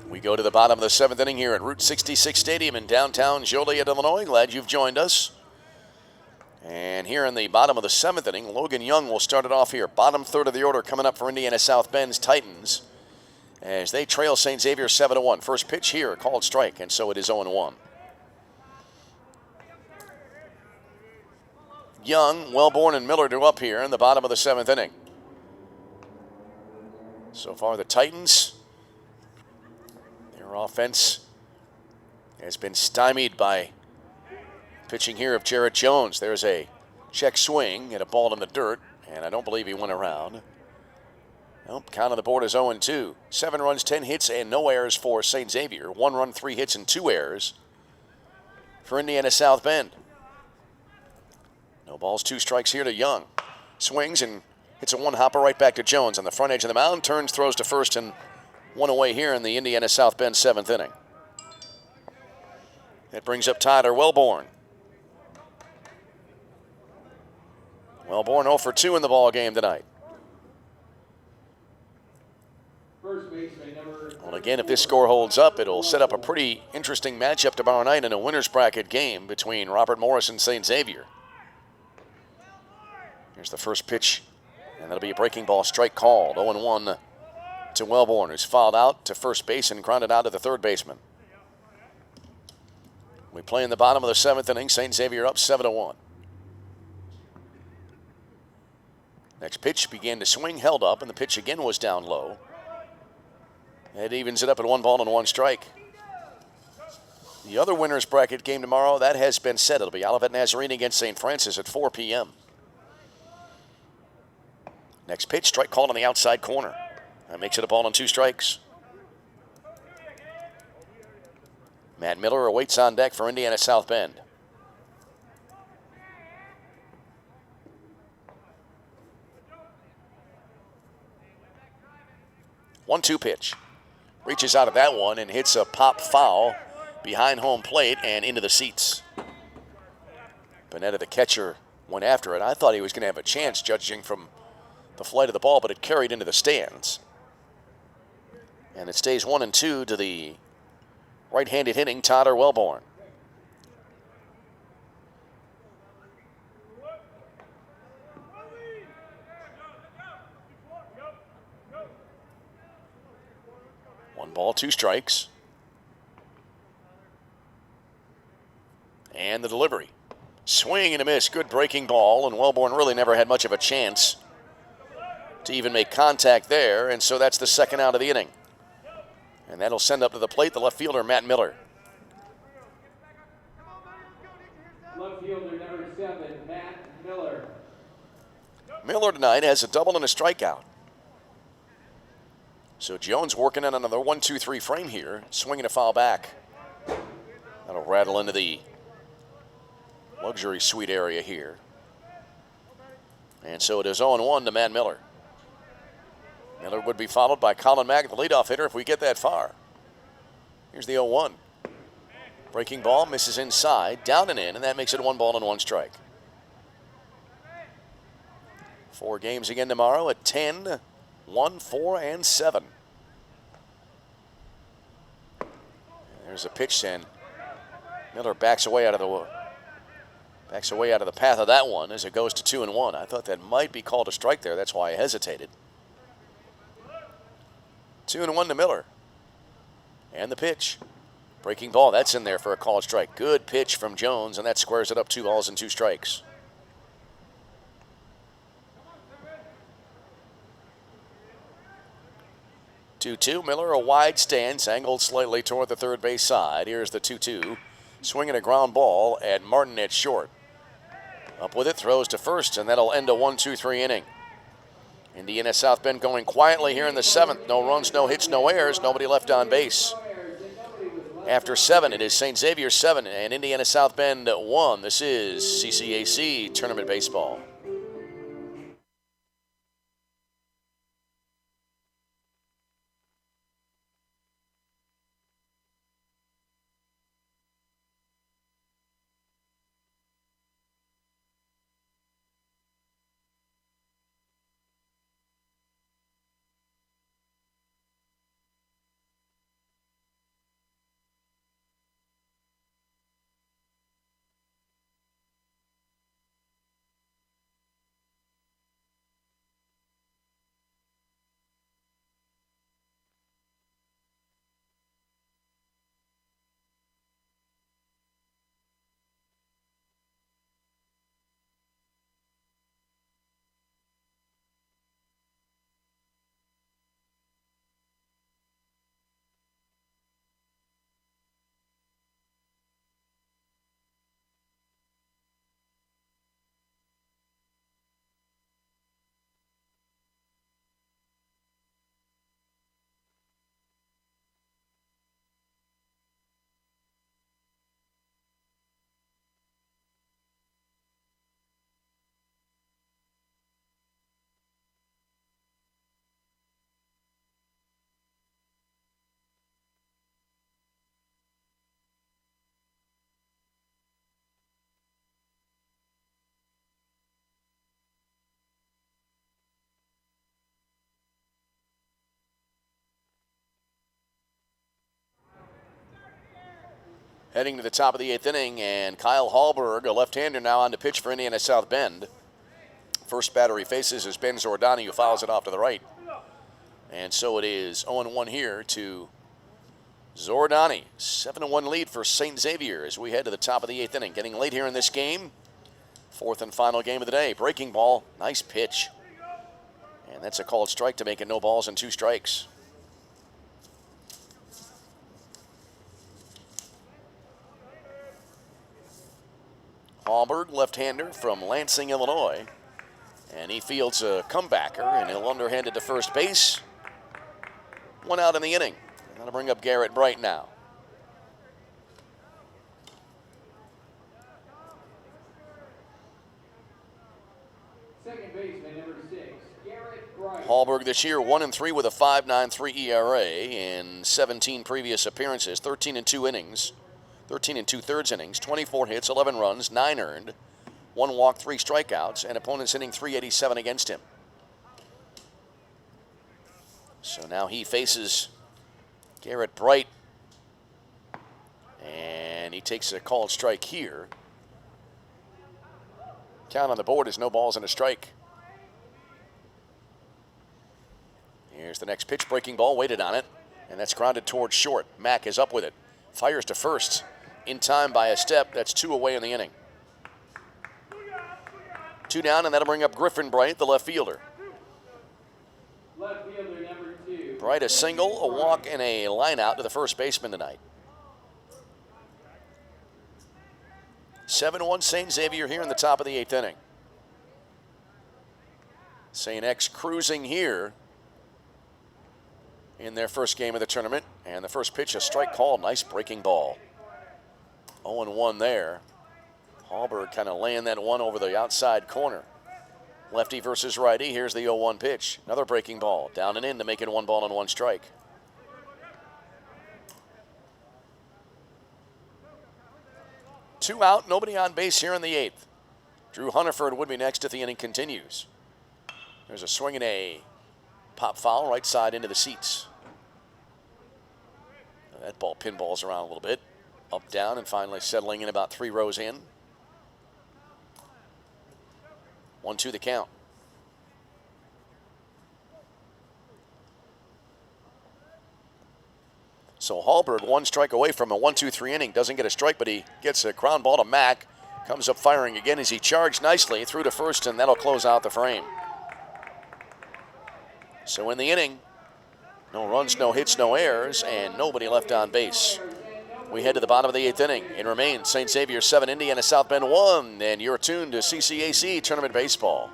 We go to the bottom of the 7th inning here at Route 66 Stadium in downtown Joliet, Illinois. Glad you've joined us. And here in the bottom of the 7th inning, Logan Young will start it off here. Bottom third of the order coming up for Indiana South Bend's Titans as they trail St. Xavier 7-1. First pitch here, called strike, and so it is 0-1. Young, Wellborn, and Miller do up here in the bottom of the 7th inning. So far, the Titans, their offense has been stymied by pitching here of Jarrett Jones. There's a check swing and a ball in the dirt, and I don't believe he went around. Nope, count on the board is 0-2. 7 runs, 10 hits, and no errors for St. Xavier. 1 run, 3 hits, and 2 errors for Indiana South Bend. No balls, 2 strikes here to Young. Swings and hits a 1-hopper right back to Jones on the front edge of the mound. Turns, throws to first, and 1 away here in the Indiana South Bend 7th inning. That brings up Tyler Wellborn. Wellborn 0 for 2 in the ball game tonight. First baseman number. Well, again, if this score holds up, it'll set up a pretty interesting matchup tomorrow night in a winner's bracket game between Robert Morris and St. Xavier. Here's the first pitch, and that'll be a breaking ball strike called. 0-1 to Wellborn, who's fouled out to first base and grounded out to the third baseman. We play in the bottom of the 7th inning. St. Xavier up 7-1. Next pitch began to swing, held up, and the pitch again was down low. It evens it up at 1 ball and 1 strike. The other winner's bracket game tomorrow, that has been set. It'll be Olivet Nazarene against St. Francis at 4 p.m. Next pitch, strike called on the outside corner. That makes it a ball and 2 strikes. Matt Miller awaits on deck for Indiana South Bend. One-two pitch. Reaches out of that one and hits a pop foul behind home plate and into the seats. Panetta, the catcher, went after it. I thought he was going to have a chance judging from the flight of the ball, but it carried into the stands. And it stays 1-2 to the right-handed hitting Tyler Wellborn. One ball, 2 strikes. And the delivery. Swing and a miss. Good breaking ball, and Wellborn really never had much of a chance to even make contact there, and so that's the second out of the inning. And that'll send up to the plate the left fielder, Matt Miller. Left fielder number 7, Matt Miller. Miller tonight has a double and a strikeout. So Jones working on another 1-2-3 frame here, swinging a foul back. That'll rattle into the luxury suite area here. And so it is 0-1 to Matt Miller. Miller would be followed by Colin Mack, the leadoff hitter, if we get that far. Here's the 0-1. Breaking ball, misses inside, down and in, and that makes it 1 ball and 1 strike. 4 games again tomorrow at 10, 1, 4, and 7. There's a pitch, and Miller backs away out of the path of that one as it goes to 2-1. I thought that might be called a strike there. That's why I hesitated. 2-1 to Miller. And the pitch. Breaking ball, that's in there for a called strike. Good pitch from Jones, and that squares it up 2 balls and 2 strikes. Two-two. Miller, a wide stance, angled slightly toward the third base side. Here's the 2-2. Swinging a ground ball at Martin at short. Up with it, throws to first, and that'll end a 1-2-3 inning. Indiana South Bend going quietly here in the 7th. No runs, no hits, no errors, nobody left on base. After 7, it is St. Xavier 7 and Indiana South Bend 1. This is CCAC Tournament Baseball. heading to the top of the 8th inning, and Kyle Hallberg, a left-hander, now on to pitch for Indiana South Bend. First batter he faces is Ben Zordani, who fouls it off to the right. And so it is 0-1 here to Zordani. 7-1 lead for St. Xavier as we head to the top of the 8th inning. Getting late here in this game. 4th and final game of the day. Breaking ball, nice pitch. And that's a called strike to make it no balls and 2 strikes. Hallberg, left-hander from Lansing, Illinois. And he fields a comebacker, and he'll underhand it to first base. 1 out in the inning. That'll bring up Garrett Bright now. Second baseman, number 6, Garrett Bright. Hallberg this year 1-3 with a 5.93 ERA in 17 previous appearances, 13 and 2 innings, 13 and 2/3 innings, 24 hits, 11 runs, 9 earned, 1 walk, 3 strikeouts, and opponents hitting .387 against him. So now he faces Garrett Bright, and he takes a called strike here. Count on the board is no balls and a strike. Here's the next pitch, breaking ball, waited on it, and that's grounded towards short. Mack is up with it, fires to first, in time by a step. That's 2 away in the inning. 2 down, and that'll bring up Griffin Bright, the left fielder. Left fielder, number 2. Bright a single, a walk, and a line out to the first baseman tonight. 7-1 St. Xavier here in the top of the 8th inning. St. X cruising here in their first game of the tournament. And the first pitch, a strike called. Nice breaking ball. 0-1 there. Hallberg kind of laying that one over the outside corner. Lefty versus righty. Here's the 0-1 pitch. Another breaking ball. Down and in to make it 1 ball and 1 strike. Two out, nobody on base here in the 8th. Drew Hunterford would be next if the inning continues. There's a swing and a pop foul right side into the seats. Now that ball pinballs around a little bit. Up, down, and finally settling in about 3 rows in. 1-2 the count. So Hallberg 1 strike away from a 1-2-3 inning. Doesn't get a strike, but he gets a ground ball to Mack. Comes up firing again as he charged nicely through to first, and that'll close out the frame. So in the inning, no runs, no hits, no errors, and nobody left on base. We head to the bottom of the 8th inning. It remains St. Xavier 7, Indiana South Bend 1, and you're tuned to CCAC Tournament Baseball.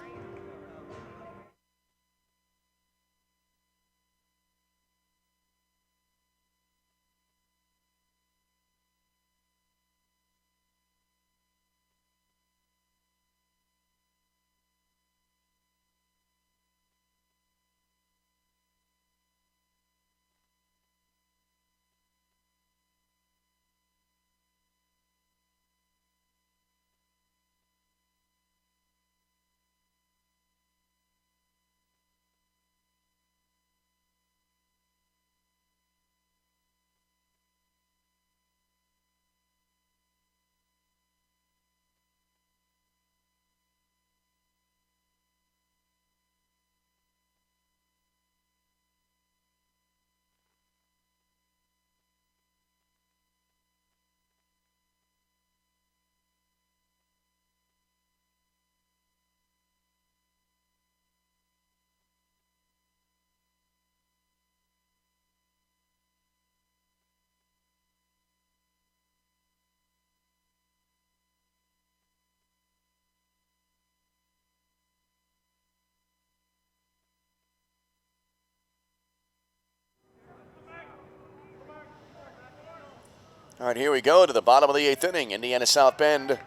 All right, here we go to the bottom of the 8th inning. Indiana South Bend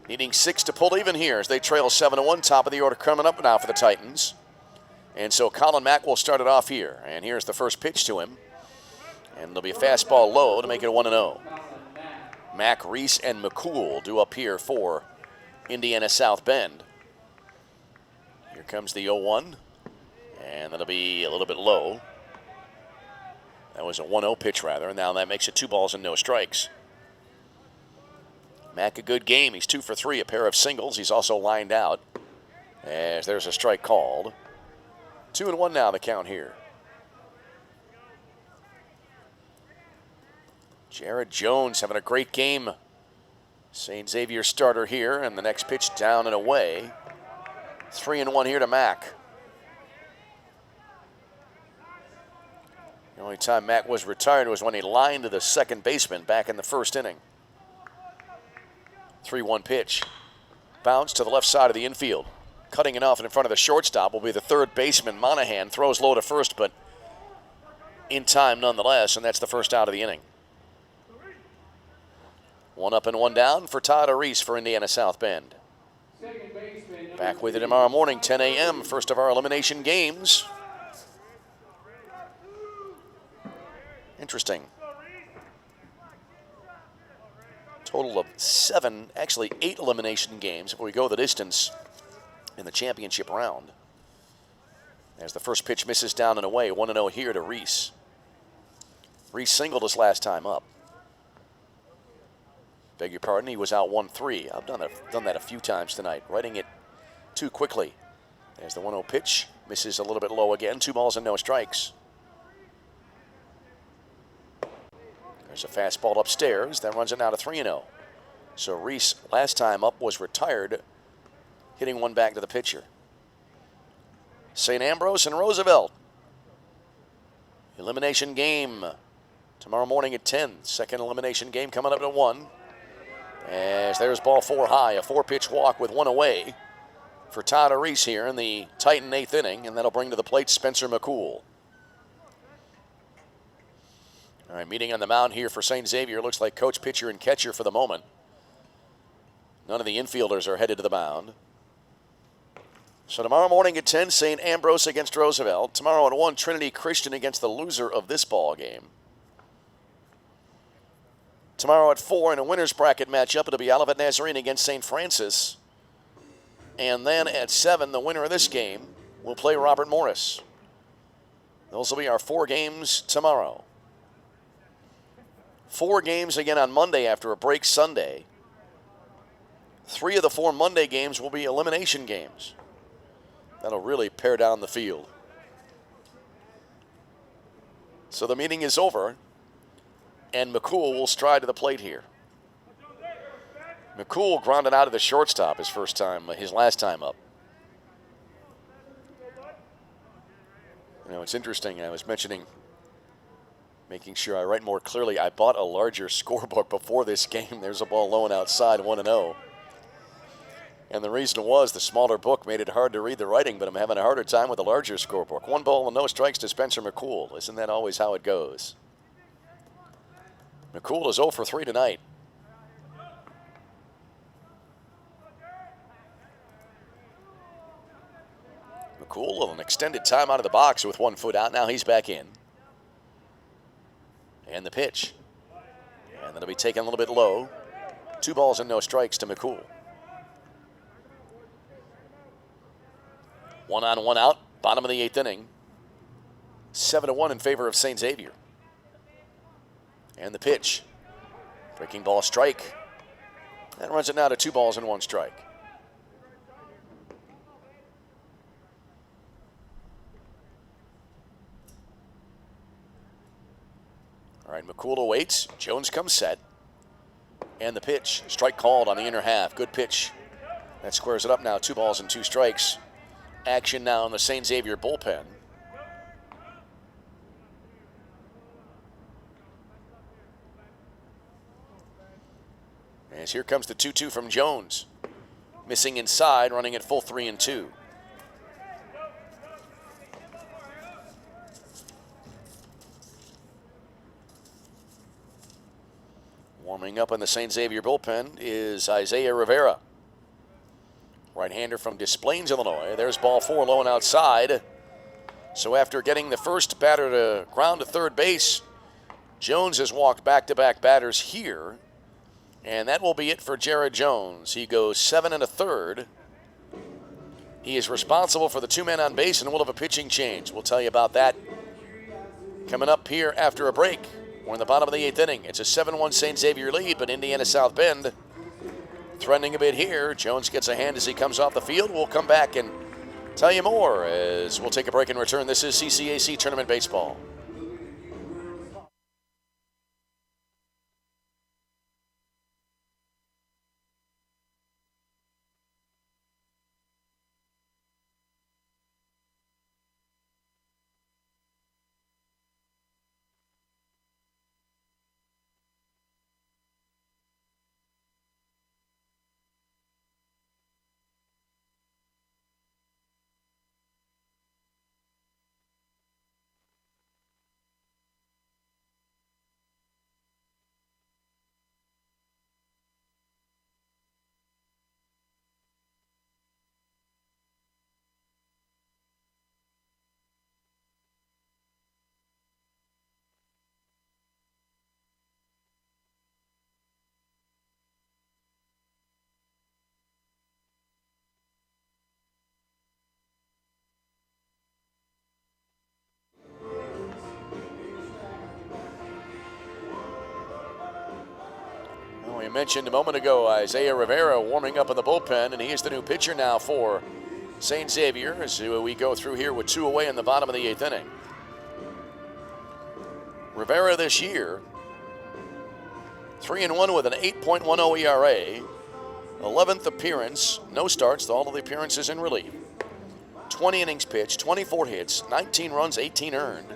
needing 6 to pull even here as they trail 7-1. Top of the order coming up now for the Titans. And so Colin Mack will start it off here. And here's the first pitch to him. And there'll be a fastball low to make it a 1-0. Mack, Reese, and McCool due up here for Indiana South Bend. Here comes the 0-1. And that'll be a little bit low. That was a 1-0 pitch, rather, and now that makes it 2 balls and no strikes. Mack a good game. He's 2 for 3, a pair of singles. He's also lined out. As there's a strike called. 2-1 now the count here. Jared Jones having a great game. St. Xavier starter here, and the next pitch down and away. 3-1 here to Mack. The only time Mack was retired was when he lined to the second baseman back in the first inning. 3-1 pitch. Bounce to the left side of the infield. Cutting it off in front of the shortstop will be the third baseman, Monahan. Throws low to first, but in time nonetheless, and that's the first out of the inning. 1 up and 1 down for Todd Reese for Indiana South Bend. Back with you tomorrow morning, 10 a.m., first of our elimination games. Interesting. Total of 7, actually 8 elimination games if we go the distance in the championship round. As the first pitch misses down and away, 1-0 here to Reese. Reese singled his last time up. Beg your pardon, he was out 1-3. I've done that a few times tonight, writing it too quickly. As the 1-0 pitch misses a little bit low again, 2 balls and no strikes. There's a fastball upstairs, that runs it now to 3-0. So Reese, last time up, was retired, hitting one back to the pitcher. St. Ambrose and Roosevelt. Elimination game tomorrow morning at 10. Second elimination game coming up at 1. As there's ball 4 high, a 4-pitch walk with 1 away for Todd Reese here in the Titan 8th inning, and that'll bring to the plate Spencer McCool. All right, meeting on the mound here for St. Xavier. Looks like coach, pitcher, and catcher for the moment. None of the infielders are headed to the mound. So tomorrow morning at 10, St. Ambrose against Roosevelt. Tomorrow at 1, Trinity Christian against the loser of this ball game. Tomorrow at 4, in a winner's bracket matchup, it'll be Olivet Nazarene against St. Francis. And then at 7, the winner of this game will play Robert Morris. Those will be our 4 games tomorrow. 4 games again on Monday after a break Sunday. 3 of the 4 Monday games will be elimination games. That'll really pare down the field. So the meeting is over, and McCool will stride to the plate here. McCool grounded out of the shortstop his last time up. You know, it's interesting. I was making sure I write more clearly. I bought a larger scorebook before this game. There's a ball low and outside, 1-0. And the reason was the smaller book made it hard to read the writing, but I'm having a harder time with a larger scorebook. 1 ball and no strikes to Spencer McCool. Isn't that always how it goes? McCool is 0 for 3 tonight. McCool with an extended time out of the box with 1 foot out. Now he's back in. And the pitch. And that'll be taken a little bit low. 2 balls and no strikes to McCool. 1 on, 1 out. Bottom of the 8th inning. 7-1 in favor of St. Xavier. And the pitch. Breaking ball strike. That runs it now to 2 balls and 1 strike. All right, McCool awaits. Jones comes set. And the pitch. Strike called on the inner half. Good pitch. That squares it up now. 2 balls and 2 strikes. Action now in the St. Xavier bullpen. As here comes the 2-2 from Jones. Missing inside, running at full 3-2. Warming up in the St. Xavier bullpen is Isaiah Rivera. Right-hander from Des Plaines, Illinois. There's ball 4 low and outside. So after getting the first batter to ground to third base, Jones has walked back-to-back batters here. And that will be it for Jared Jones. He goes 7 1/3. He is responsible for the 2 men on base and will have a pitching change. We'll tell you about that coming up here after a break. We're in the bottom of the 8th inning. It's a 7-1 St. Xavier lead, but Indiana South Bend threatening a bit here. Jones gets a hand as he comes off the field. We'll come back and tell you more as we'll take a break and return. This is CCAC Tournament Baseball. We mentioned a moment ago Isaiah Rivera warming up in the bullpen, and he is the new pitcher now for St. Xavier as we go through here with 2 away in the bottom of the 8th inning. Rivera this year, 3-1 with an 8.10 ERA, 11th appearance, no starts, all of the appearances in relief. 20 innings pitched, 24 hits, 19 runs, 18 earned.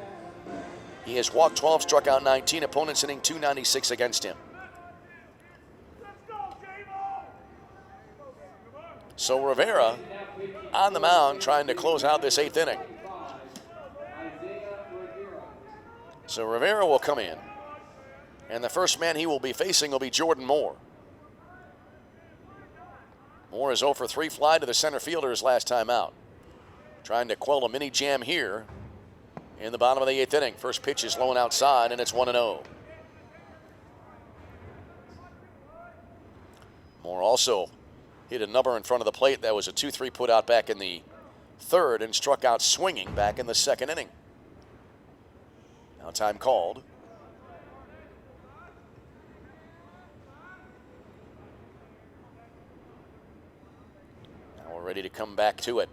He has walked 12, struck out 19, opponents hitting .296 against him. So Rivera on the mound trying to close out this 8th inning. So Rivera will come in, and the first man he will be facing will be Jordan Moore. Moore is 0 for 3 fly to the center fielder his last time out. Trying to quell a mini jam here in the bottom of the 8th inning. First pitch is low and outside, and it's 1-0. Moore also hit a number in front of the plate. That was a 2-3 put out back in the 3rd and struck out swinging back in the 2nd inning. Now time called. Now we're ready to come back to it.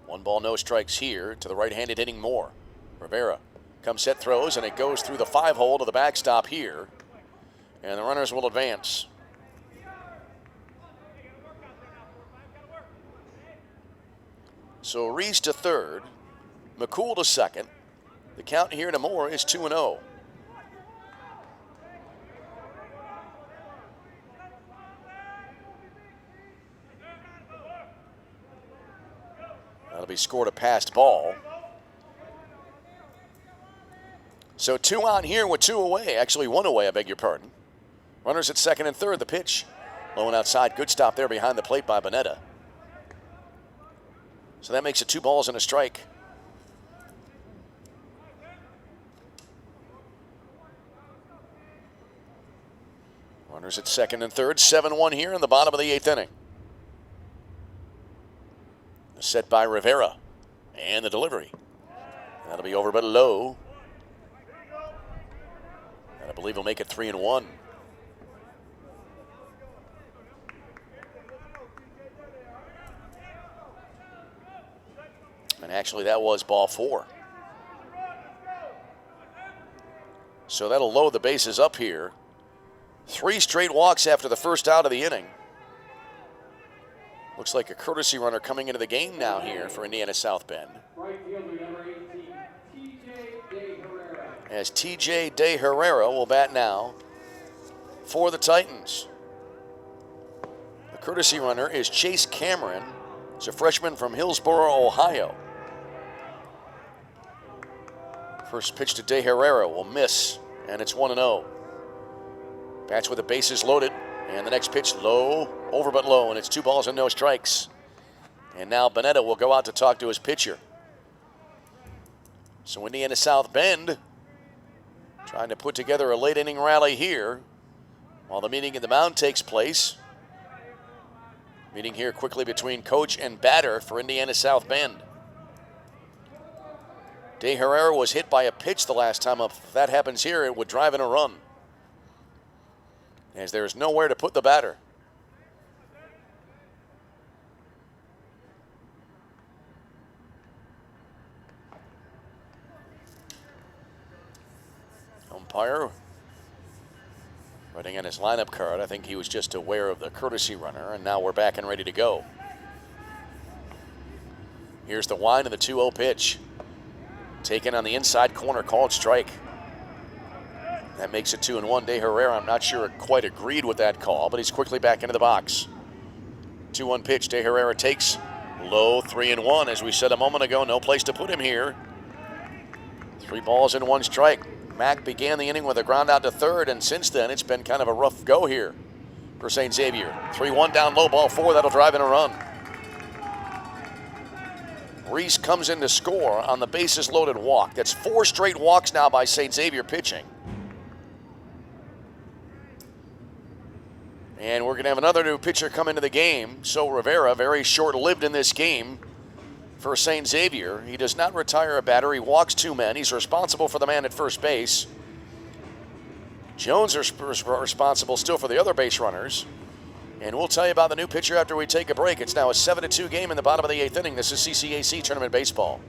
1 ball, no strikes here to the right-handed hitting Moore. Rivera comes set, throws, and it goes through the 5-hole to the backstop here. And the runners will advance. So Reese to 3rd, McCool to 2nd. The count here to Moore is 2-0. That'll be scored a passed ball. So 2 out here with 2 away. Actually 1 away, I beg your pardon. Runners at 2nd and 3rd. The pitch low and outside. Good stop there behind the plate by Bonetta. So that makes it 2 balls and a strike. Runners at 2nd and 3rd. 7-1 here in the bottom of the 8th inning. Set by Rivera. And the delivery. That'll be over but low. And I believe he'll make it 3-1. And actually, that was ball 4. So that'll load the bases up here. 3 straight walks after the first out of the inning. Looks like a courtesy runner coming into the game now here for Indiana South Bend. Right fielder number 18, T.J. De Herrera. As T.J. De Herrera will bat now for the Titans. The courtesy runner is Chase Cameron. He's a freshman from Hillsboro, Ohio. First pitch to De Herrera will miss, and it's 1-0. Bats with the bases loaded, and the next pitch low, over but low, and it's 2 balls and no strikes. And now Bonetta will go out to talk to his pitcher. So Indiana South Bend trying to put together a late inning rally here while the meeting at the mound takes place. Meeting here quickly between coach and batter for Indiana South Bend. De Herrera was hit by a pitch the last time. If that happens here, it would drive in a run, as there's nowhere to put the batter. umpire writing on his lineup card. I think he was just aware of the courtesy runner, and now we're back and ready to go. Here's the wind of the 2-0 pitch. Taken on the inside corner, called strike. That makes it 2-1. De Herrera, I'm not sure quite agreed with that call, but he's quickly back into the box. 2-1 pitch. De Herrera takes low, 3-1. As we said a moment ago, no place to put him here. 3 balls and 1 strike. Mack began the inning with a ground out to third, and since then it's been kind of a rough go here for St. Xavier. 3-1 down low, ball 4. That'll drive in a run. Reese comes in to score on the bases loaded walk. That's 4 straight walks now by St. Xavier pitching. And we're going to have another new pitcher come into the game. So Rivera, very short-lived in this game for St. Xavier. He does not retire a batter. He walks 2 men. He's responsible for the man at first base. Jones is responsible still for the other base runners. And we'll tell you about the new pitcher after we take a break. It's now a 7-2 game in the bottom of the 8th inning. This is CCAC Tournament Baseball.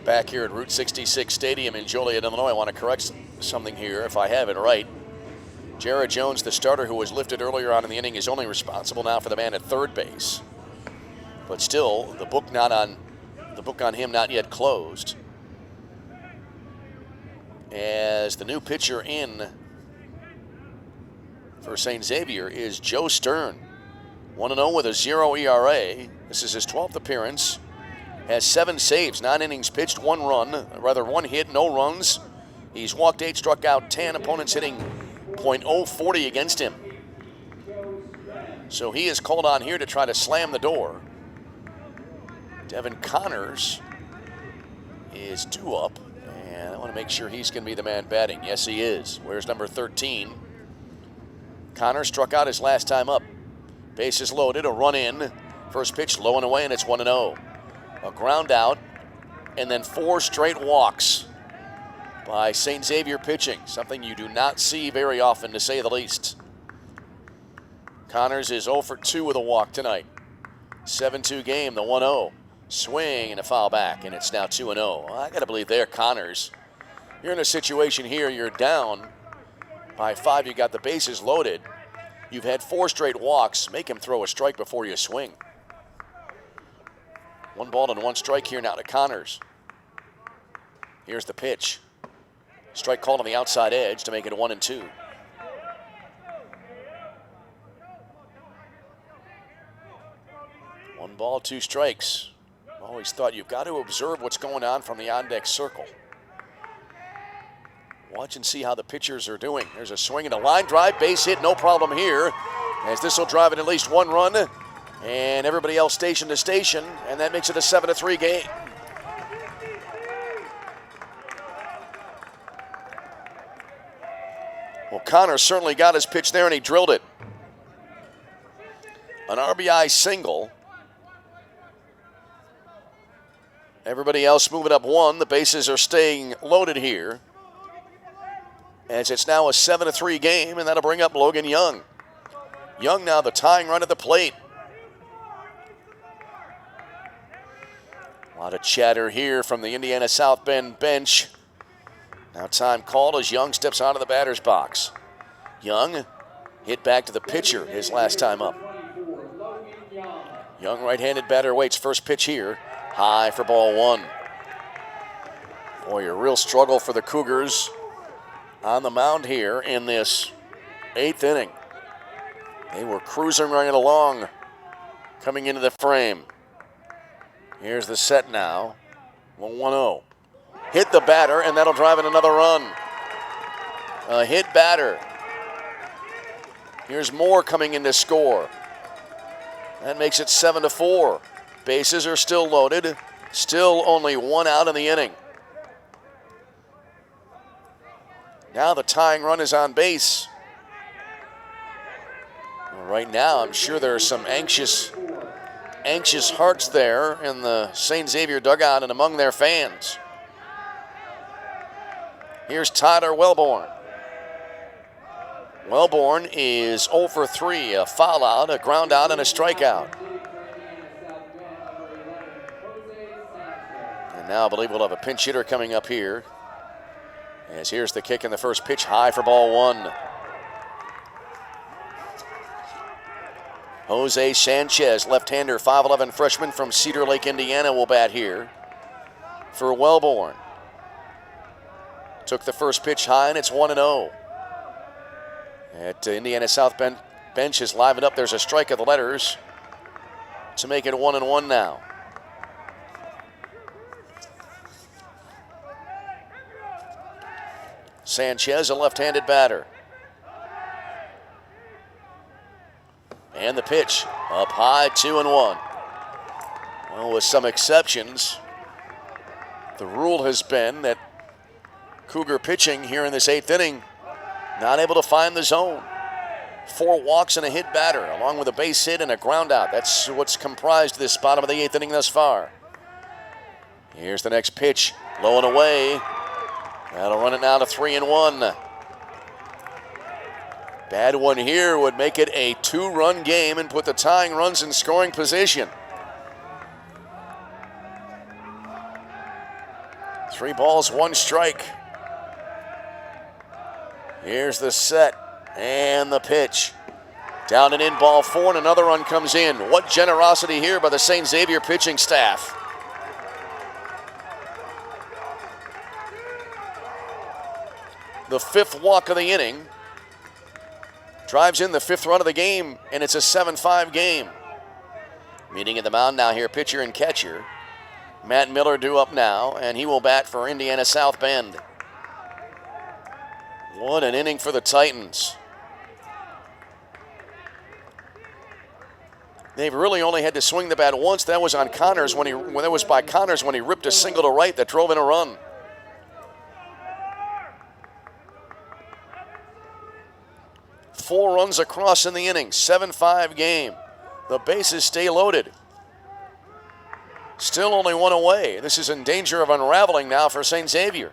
Back here at Route 66 Stadium in Joliet, Illinois. I want to correct something here if I have it right. Jared Jones, the starter who was lifted earlier on in the inning, is only responsible now for the man at third base. But still, the book on him not yet closed. As the new pitcher in for St. Xavier is Joe Stern. 1-0 with a 0 ERA. This is his 12th appearance. Has 7 saves, 9 innings pitched, 1 hit, no runs. He's walked 8, struck out 10. Opponents hitting .040 against him. So he is called on here to try to slam the door. Devin Connors is due up, and I want to make sure he's going to be the man batting. Yes, he is. Where's number 13? Connors struck out his last time up. Bases loaded, a run in. First pitch low and away, and it's 1-0. A ground out, and then 4 straight walks by St. Xavier pitching, something you do not see very often, to say the least. Connors is 0 for 2 with a walk tonight. 7-2 game, the 1-0. Swing and a foul back, and it's now 2-0. I got to believe there, Connors. You're in a situation here, you're down by 5, you got the bases loaded. You've had 4 straight walks. Make him throw a strike before you swing. 1 ball and 1 strike here now to Connors. Here's the pitch. Strike called on the outside edge to make it a 1-2. One ball, 2 strikes. Always thought you've got to observe what's going on from the on-deck circle. Watch and see how the pitchers are doing. There's a swing and a line drive, base hit, no problem here, as this will drive in at least 1 run. And everybody else station to station, and that makes it a 7-3 game. Well, Connor certainly got his pitch there, and he drilled it. An RBI single. Everybody else moving up 1. The bases are staying loaded here, as it's now a 7-3 game, and that'll bring up Logan Young. Young now the tying run at the plate. A lot of chatter here from the Indiana South Bend bench. Now time called as Young steps out of the batter's box. Young hit back to the pitcher his last time up. Young right-handed batter waits. First pitch here. High for ball 1. Boy, a real struggle for the Cougars on the mound here in this 8th inning. They were cruising right along coming into the frame. Here's the set now. 1-0. Hit the batter, and that'll drive in another run. A hit batter. Here's Moore coming in to score. That makes it 7-4. Bases are still loaded. Still only 1 out in the inning. Now the tying run is on base. Right now, I'm sure there are some anxious hearts there in the St. Xavier dugout and among their fans. Here's Tyler Wellborn. Wellborn is 0 for 3, a foul out, a ground out, and a strikeout. And now I believe we'll have a pinch hitter coming up here. As here's the kick in the first pitch, high for ball 1. Jose Sanchez, left-hander, 5'11" freshman from Cedar Lake, Indiana, will bat here for Wellborn. Took the first pitch high, and it's 1-0. At Indiana South bench is livened up. There's a strike of the letters to make it 1-1 now. Sanchez, a left-handed batter. And the pitch up high, 2-1. Well, with some exceptions, the rule has been that Cougar pitching here in this 8th inning not able to find the zone. 4 walks and a hit batter, along with a base hit and a ground out. That's what's comprised this bottom of the 8th inning thus far. Here's the next pitch, low and away. That'll run it now to 3-1. Bad one here would make it a 2-run game and put the tying runs in scoring position. 3 balls, 1 strike. Here's the set and the pitch. Down and in, ball 4, and another run comes in. What generosity here by the St. Xavier pitching staff. The 5th walk of the inning. Drives in the 5th run of the game, and it's a 7-5 game. Meeting at the mound now here, pitcher and catcher. Matt Miller due up now, and he will bat for Indiana South Bend. What an inning for the Titans. They've really only had to swing the bat once. That was on Connors when that was by Connors when he ripped a single to right that drove in a run. Four runs across in the inning, 7-5 game. The bases stay loaded. Still only 1 away. This is in danger of unraveling now for St. Xavier.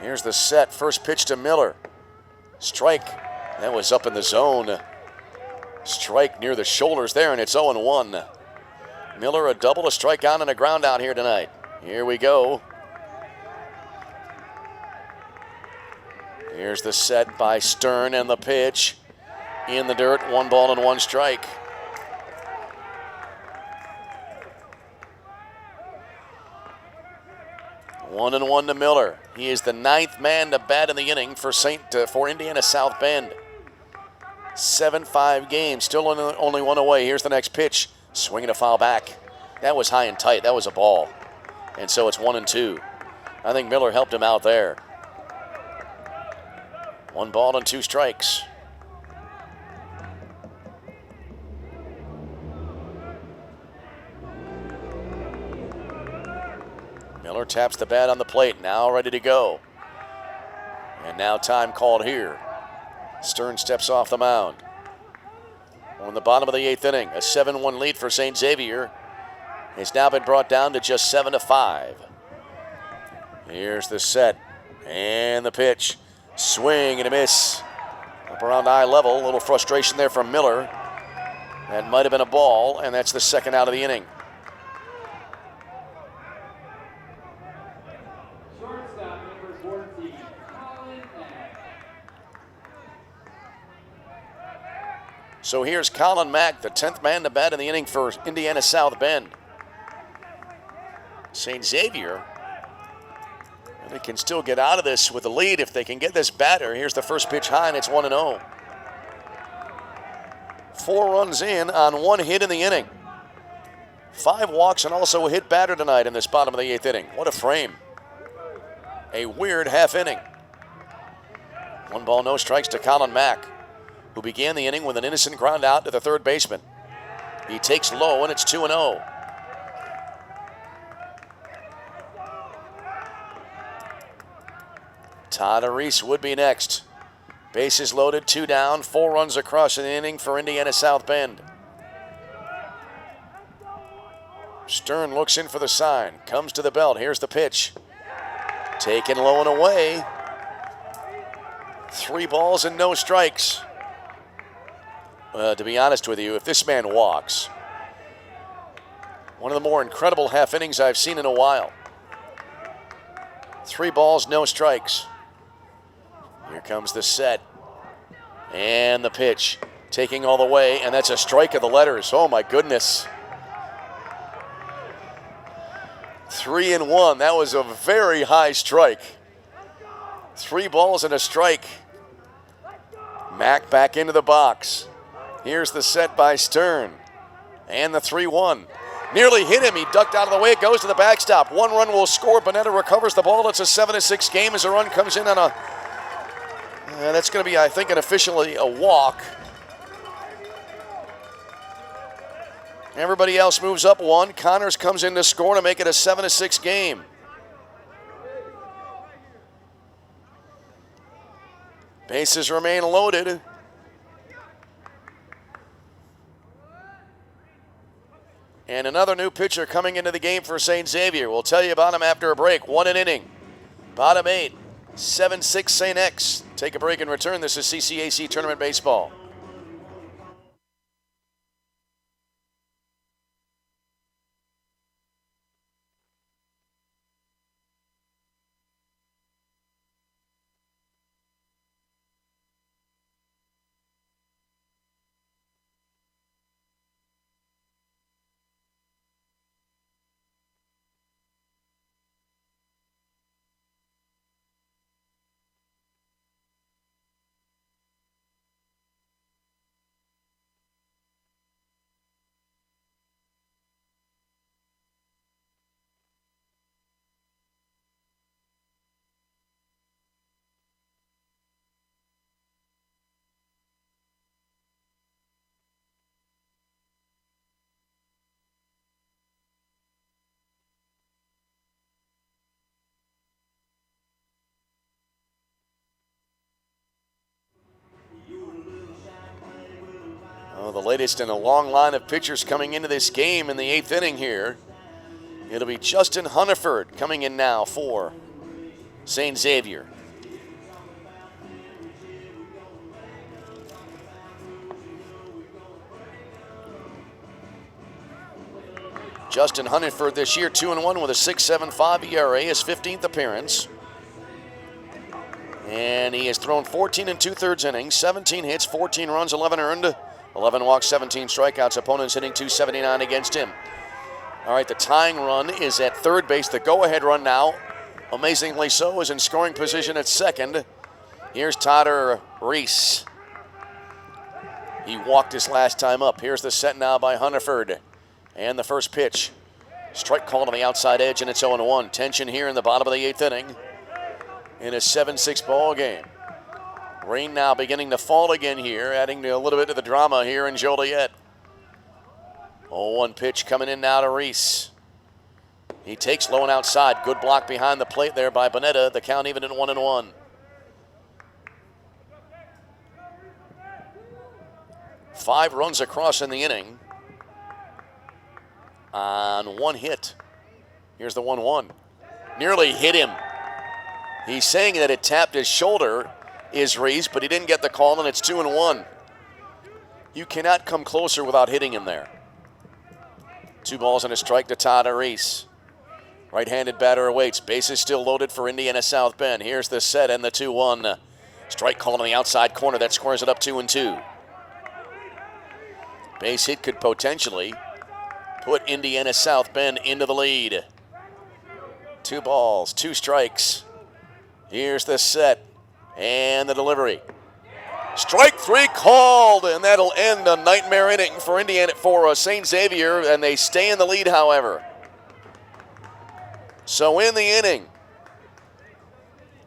Here's the set. First pitch to Miller. Strike. That was up in the zone. Strike near the shoulders there, and it's 0-1. Miller a double, a strikeout, and a ground out here tonight. Here we go. Here's the set by Stern and the pitch. In the dirt, 1 ball and 1 strike. One and 1 to Miller. He is the 9th man to bat in the inning for Indiana South Bend. 7-5 game, still only 1 away. Here's the next pitch. Swinging a foul back. That was high and tight. That was a ball. And so it's 1-2. I think Miller helped him out there. 1 ball and 2 strikes. Miller taps the bat on the plate, now ready to go. And now time called here. Stern steps off the mound. On the bottom of the 8th inning, a 7-1 lead for St. Xavier. It's now been brought down to just 7-5. Here's the set and the pitch. Swing and a miss. Up around eye level, a little frustration there from Miller. That might have been a ball, and that's the 2nd out of the inning. So here's Colin Mack, the 10th man to bat in the inning for Indiana South Bend. St. Xavier, they can still get out of this with a lead if they can get this batter. Here's the first pitch high, and it's 1-0. 4 runs in on 1 hit in the inning. 5 walks and also a hit batter tonight in this bottom of the 8th inning. What a frame. A weird half inning. 1 ball, no strikes to Colin Mack, who began the inning with an innocent ground out to the third baseman. He takes low, and it's 2-0. Todd Reese would be next. Bases loaded, 2 down, 4 runs across in the inning for Indiana South Bend. Stern looks in for the sign, comes to the belt. Here's the pitch. Taken low and away. 3 balls and no strikes. To be honest with you, if this man walks, one of the more incredible half innings I've seen in a while. 3 balls, no strikes. Here comes the set. And the pitch. Taking all the way, and that's a strike of the letters. Oh my goodness. 3-1. That was a very high strike. 3 balls and a strike. Mack back into the box. Here's the set by Stern. And the 3-1. Nearly hit him. He ducked out of the way. It goes to the backstop. 1 run will score. Bonetta recovers the ball. It's a 7-6 game as a run comes in on a... that's going to be, I think, officially a walk. Everybody else moves up 1. Connors comes in to score to make it a 7-6 game. Bases remain loaded. And another new pitcher coming into the game for St. Xavier. We'll tell you about him after a break. 1 an inning. Bottom 8. 7-6 St. X. Take a break and return. This is CCAC Tournament Baseball. The latest in a long line of pitchers coming into this game in the 8th inning here. It'll be Justin Hunniford coming in now for St. Xavier. Justin Hunniford this year 2-1 with a 6.75 ERA, his 15th appearance. And he has thrown 14 2/3 innings, 17 hits, 14 runs, 11 earned. 11 walks, 17 strikeouts. Opponents hitting .279 against him. All right, the tying run is at third base. The go-ahead run now, amazingly so, is in scoring position at second. Here's Todd Reese. He walked his last time up. Here's the set now by Hunniford. And the first pitch. Strike called on the outside edge, and it's 0-1. Tension here in the bottom of the 8th inning in a 7-6 ball game. Rain now beginning to fall again here, adding a little bit to the drama here in Joliet. 0-1 pitch coming in now to Reese. He takes low and outside. Good block behind the plate there by Bonetta. The count even at 1-1. Five runs across in the inning on 1 hit. Here's the 1-1. Nearly hit him. He's saying that it tapped his shoulder, is Reese, but he didn't get the call, and it's 2-1. You cannot come closer without hitting him there. 2 balls and a strike to Todd Reese. Right-handed batter awaits. Bases still loaded for Indiana South Bend. Here's the set and the 2-1. Strike called on the outside corner. That squares it up 2-2. Base hit could potentially put Indiana South Bend into the lead. 2 balls, 2 strikes. Here's the set and the delivery. Strike 3 called, and that'll end a nightmare inning for St. Xavier, and they stay in the lead, however. So in the inning,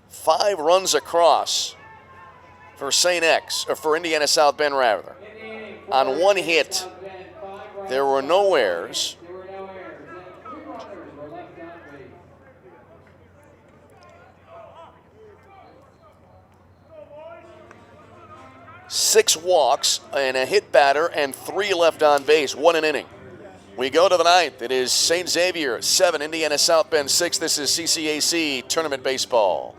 5 runs across for Indiana South Bend rather. On 1 hit, there were no errors. 6 walks and a hit batter and 3 left on base. What an inning. We go to the 9th. It is St. Xavier 7, Indiana South Bend 6. This is CCAC Tournament Baseball.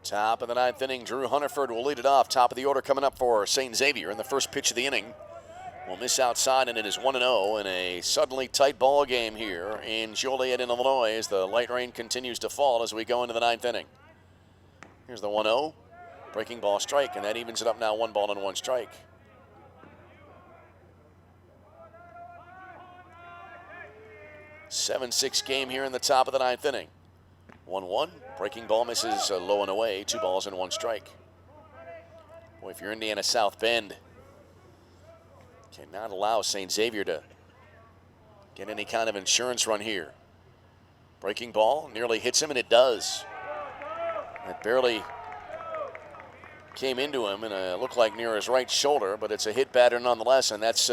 Top of the 9th inning, Drew Hunterford will lead it off. Top of the order coming up for St. Xavier in the first pitch of the inning. Will miss outside, and it is 1-0 in a suddenly tight ball game here in Joliet, Illinois, as the light rain continues to fall as we go into the 9th inning. Here's the 1-0. Breaking ball strike, and that evens it up now, 1 ball and 1 strike. Seven-6 game here in the top of the 9th inning. 1-1. Breaking ball misses low and away. 2 balls and 1 strike. Boy, if you're Indiana South Bend, cannot allow St. Xavier to get any kind of insurance run here. Breaking ball nearly hits him, and it does. It barely came into him, and it looked like near his right shoulder, but it's a hit batter nonetheless, and that's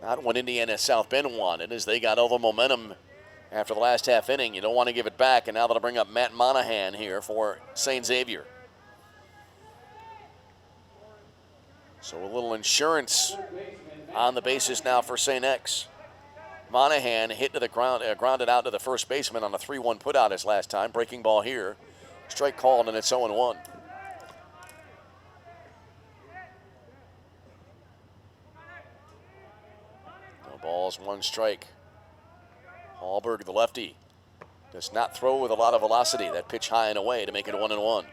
not what Indiana South Bend wanted, as they got all the momentum after the last half inning. You don't want to give it back, and now they'll bring up Matt Monahan here for St. Xavier. So a little insurance on the bases now for St. X. Monahan hit to the ground, grounded out to the first baseman on a 3-1 putout his last time. Breaking ball here. Strike called, and it's 0-1. No balls, 1 strike. Hallberg, the lefty, does not throw with a lot of velocity. That pitch high and away to make it 1-1.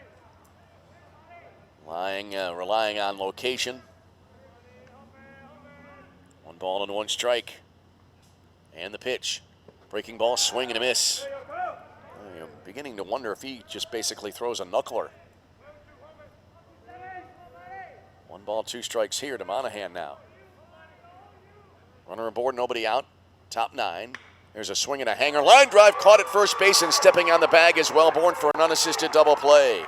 Relying on location. 1 ball and 1 strike. And the pitch. Breaking ball, swing and a miss. I'm beginning to wonder if he just basically throws a knuckler. 1 ball, 2 strikes here to Monahan now. Runner aboard, nobody out. Top 9. There's a swing and a hanger. Line drive caught at first base, and stepping on the bag is Wellborn for an unassisted double play.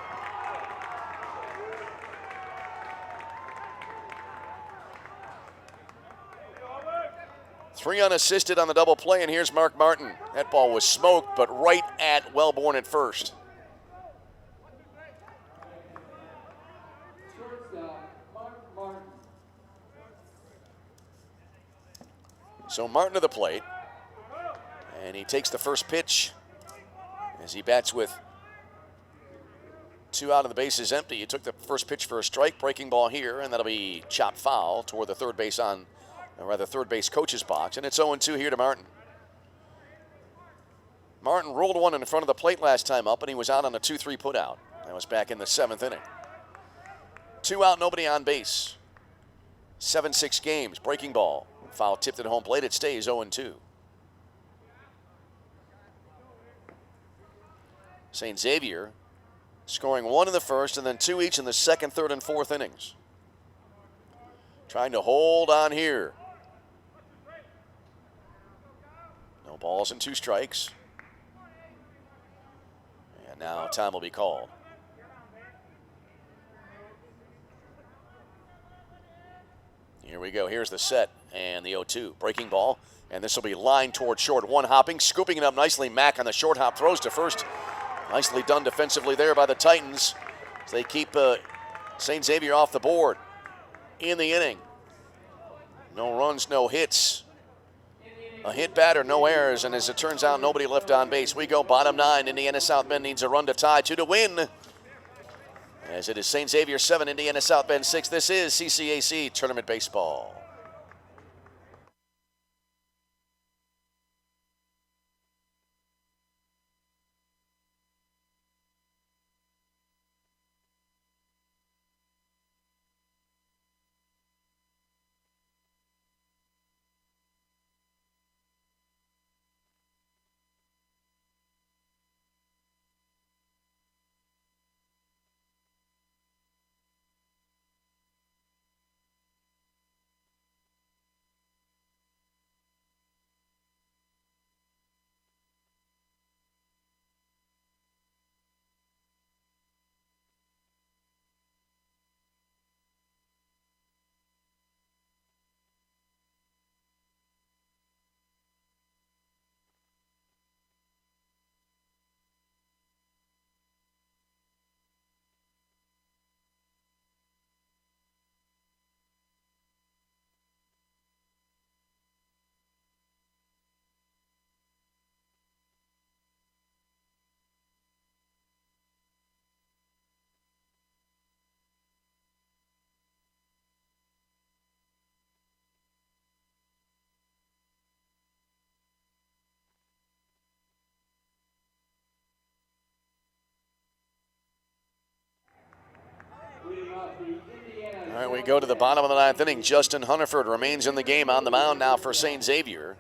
Three unassisted on the double play, and here's Mark Martin. That ball was smoked, but right at Wellborn at first. So Martin to the plate, and he takes the first pitch as he bats with 2 out and the bases empty. He took the first pitch for a strike, breaking ball here, and that'll be chopped foul toward the third base coach's box, and it's 0-2 here to Martin. Martin rolled one in front of the plate last time up, and he was out on a 2-3 putout. That was back in the 7th inning. 2 out, nobody on base. 7-6 games, breaking ball. Foul tipped at home plate, it stays 0-2. St. Xavier scoring 1 in the first and then 2 each in the second, third, and fourth innings. Trying to hold on here. No balls and 2 strikes. And now time will be called. Here we go. Here's the set and the 0-2. Breaking ball. And this will be lined toward short. One hopping, scooping it up nicely. Mack on the short hop, throws to first. Nicely done defensively there by the Titans as they keep St. Xavier off the board in the inning. No runs, no hits. A hit batter, no errors, and as it turns out, nobody left on base. We go bottom 9. Indiana South Bend needs a run to tie, 2 to win. As it is St. Xavier 7, Indiana South Bend 6. This is CCAC Tournament Baseball. All right, we go to the bottom of the 9th inning. Justin Hunterford remains in the game on the mound now for St. Xavier.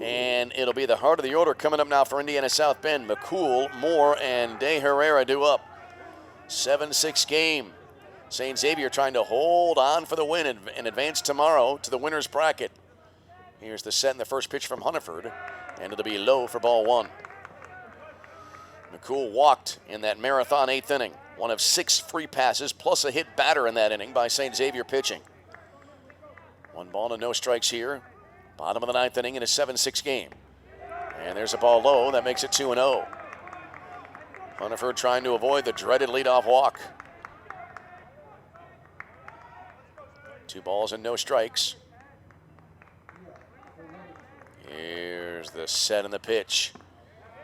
And it'll be the heart of the order coming up now for Indiana South Bend. McCool, Moore, and De Herrera due up. 7-6 game. St. Xavier trying to hold on for the win and advance tomorrow to the winner's bracket. Here's the set and the first pitch from Hunterford. And it'll be low for ball 1. McCool walked in that marathon 8th inning. 1 of 6 free passes plus a hit batter in that inning by St. Xavier pitching. 1 ball and no strikes here. Bottom of the 9th inning in a 7-6 game. And there's a ball low. That makes it 2-0. Hunterford trying to avoid the dreaded leadoff walk. 2 balls and no strikes. Here's the set and the pitch.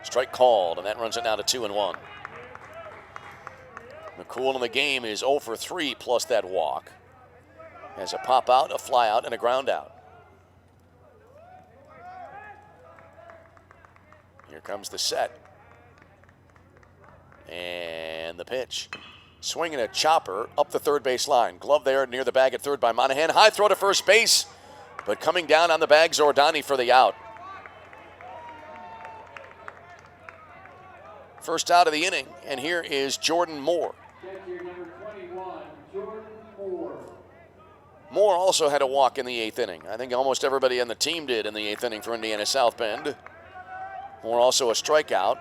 Strike called, and that runs it now to 2-1. McCool in the game is 0 for 3 plus that walk. Has a pop out, a fly out, and a ground out. Here comes the set. And the pitch. Swinging a chopper up the third base line. Glove there near the bag at third by Monahan. High throw to first base, but coming down on the bag, Zordani for the out. First out of the inning, and here is Jordan Moore. Number 21, Jordan Moore. Moore also had a walk in the 8th inning. I think almost everybody on the team did in the 8th inning for Indiana South Bend. Moore also a strikeout.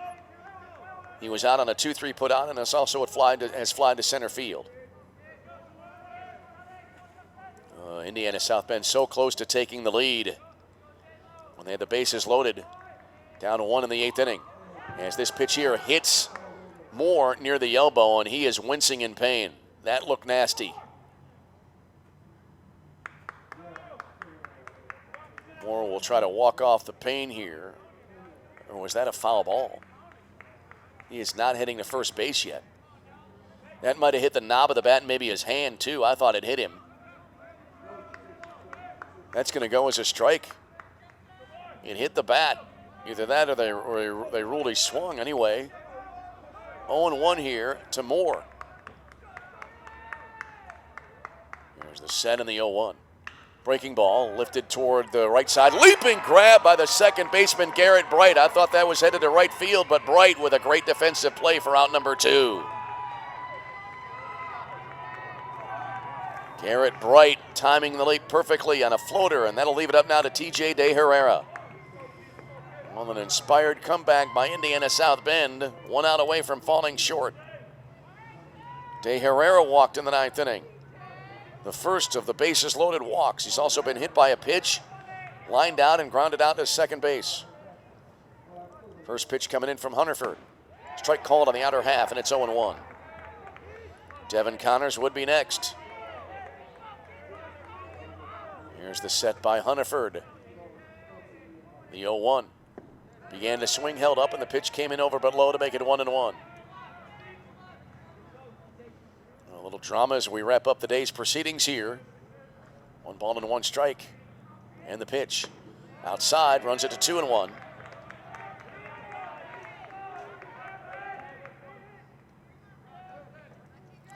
He was out on a 2-3 put out, and has also has flied to center field. Indiana South Bend so close to taking the lead when they had the bases loaded. Down to 1 in the 8th inning. As this pitch here hits Moore near the elbow, and he is wincing in pain. That looked nasty. Moore will try to walk off the pain here. Or was that a foul ball? He is not hitting the first base yet. That might have hit the knob of the bat and maybe his hand too. I thought it hit him. That's going to go as a strike. It hit the bat. Either that or they ruled he swung anyway. 0-1 here to Moore. There's the set and the 0-1. Breaking ball lifted toward the right side. Leaping grab by the second baseman, Garrett Bright. I thought that was headed to right field, but Bright with a great defensive play for out number 2. Garrett Bright timing the leap perfectly on a floater, and that'll leave it up now to TJ De Herrera. Well, an inspired comeback by Indiana South Bend, 1 out away from falling short. De Herrera walked in the 9th inning. The first of the bases loaded walks. He's also been hit by a pitch, lined out and grounded out to second base. First pitch coming in from Hunterford. Strike called on the outer half, and it's 0-1. Devin Connors would be next. Here's the set by Hunterford. The 0-1. Began to swing, held up, and the pitch came in over but low to make it 1-1. A little drama as we wrap up the day's proceedings here. 1 ball and 1 strike. And the pitch. Outside, runs it to 2-1.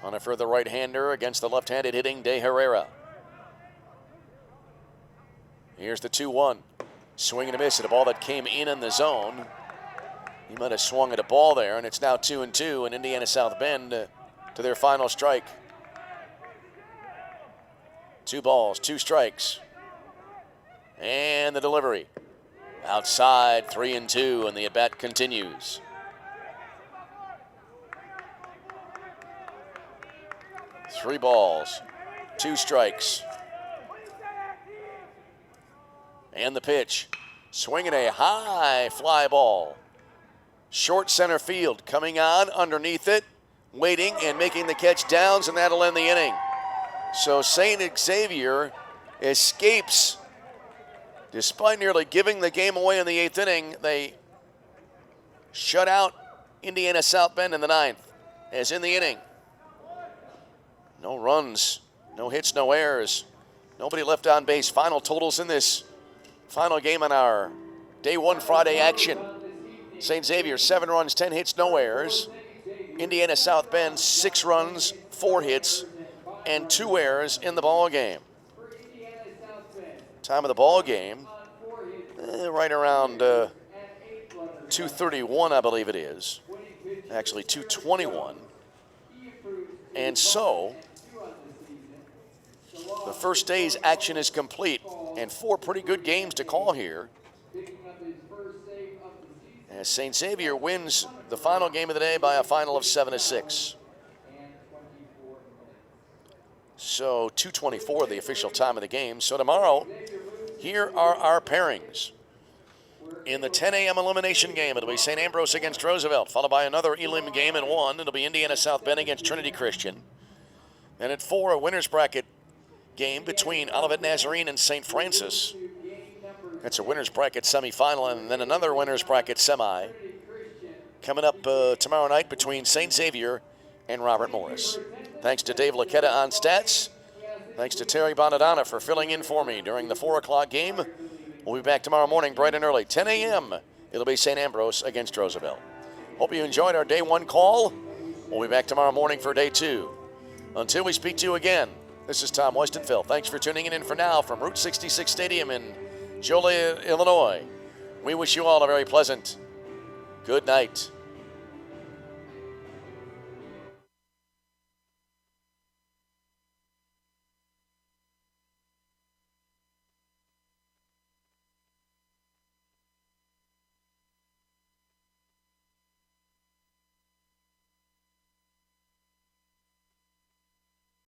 Hunterford, the right-hander, against the left-handed hitting De Herrera. Here's the 2-1. Swing and a miss at a ball that came in the zone. He might have swung at a ball there, and it's now 2-2, and Indiana South Bend to their final strike. 2 balls, 2 strikes. And the delivery. Outside, 3-2, and the at-bat continues. Three balls, 2 strikes. And the pitch. Swinging a high fly ball. Short center field. Coming on underneath it. Waiting and making the catch Downs, and that'll end the inning. So St. Xavier escapes. Despite nearly giving the game away in the 8th inning, they shut out Indiana South Bend in the 9th. As in the inning, no runs, no hits, no errors. Nobody left on base. Final totals in this final game on our Day 1 Friday action. St. Xavier, 7 runs, 10 hits, no errors. Indiana South Bend, 6 runs, 4 hits, and 2 errors in the ball game. Time of the ball game, right around 2:31, I believe it is. Actually, 2:21. And so, the first day's action is complete, and 4 pretty good games to call here. As St. Xavier wins the final game of the day by a final of 7-6. So 2:24, the official time of the game. So tomorrow, here are our pairings. In the 10 a.m. elimination game, it'll be St. Ambrose against Roosevelt, followed by another elim game at 1. It'll be Indiana South Bend against Trinity Christian. Then at 4, a winner's bracket game between Olivet Nazarene and St. Francis. That's a winner's bracket semifinal, and then another winner's bracket semi coming up tomorrow night between St. Xavier and Robert Morris. Thanks to Dave Laquetta on stats. Thanks to Terry Bonadonna for filling in for me during the 4 o'clock game. We'll be back tomorrow morning bright and early, 10 a.m. It'll be St. Ambrose against Roosevelt. Hope you enjoyed our Day 1 call. We'll be back tomorrow morning for Day 2. Until we speak to you again, this is Tom Westenfeld. Thanks for tuning in for now from Route 66 Stadium in Joliet, Illinois. We wish you all a very pleasant good night.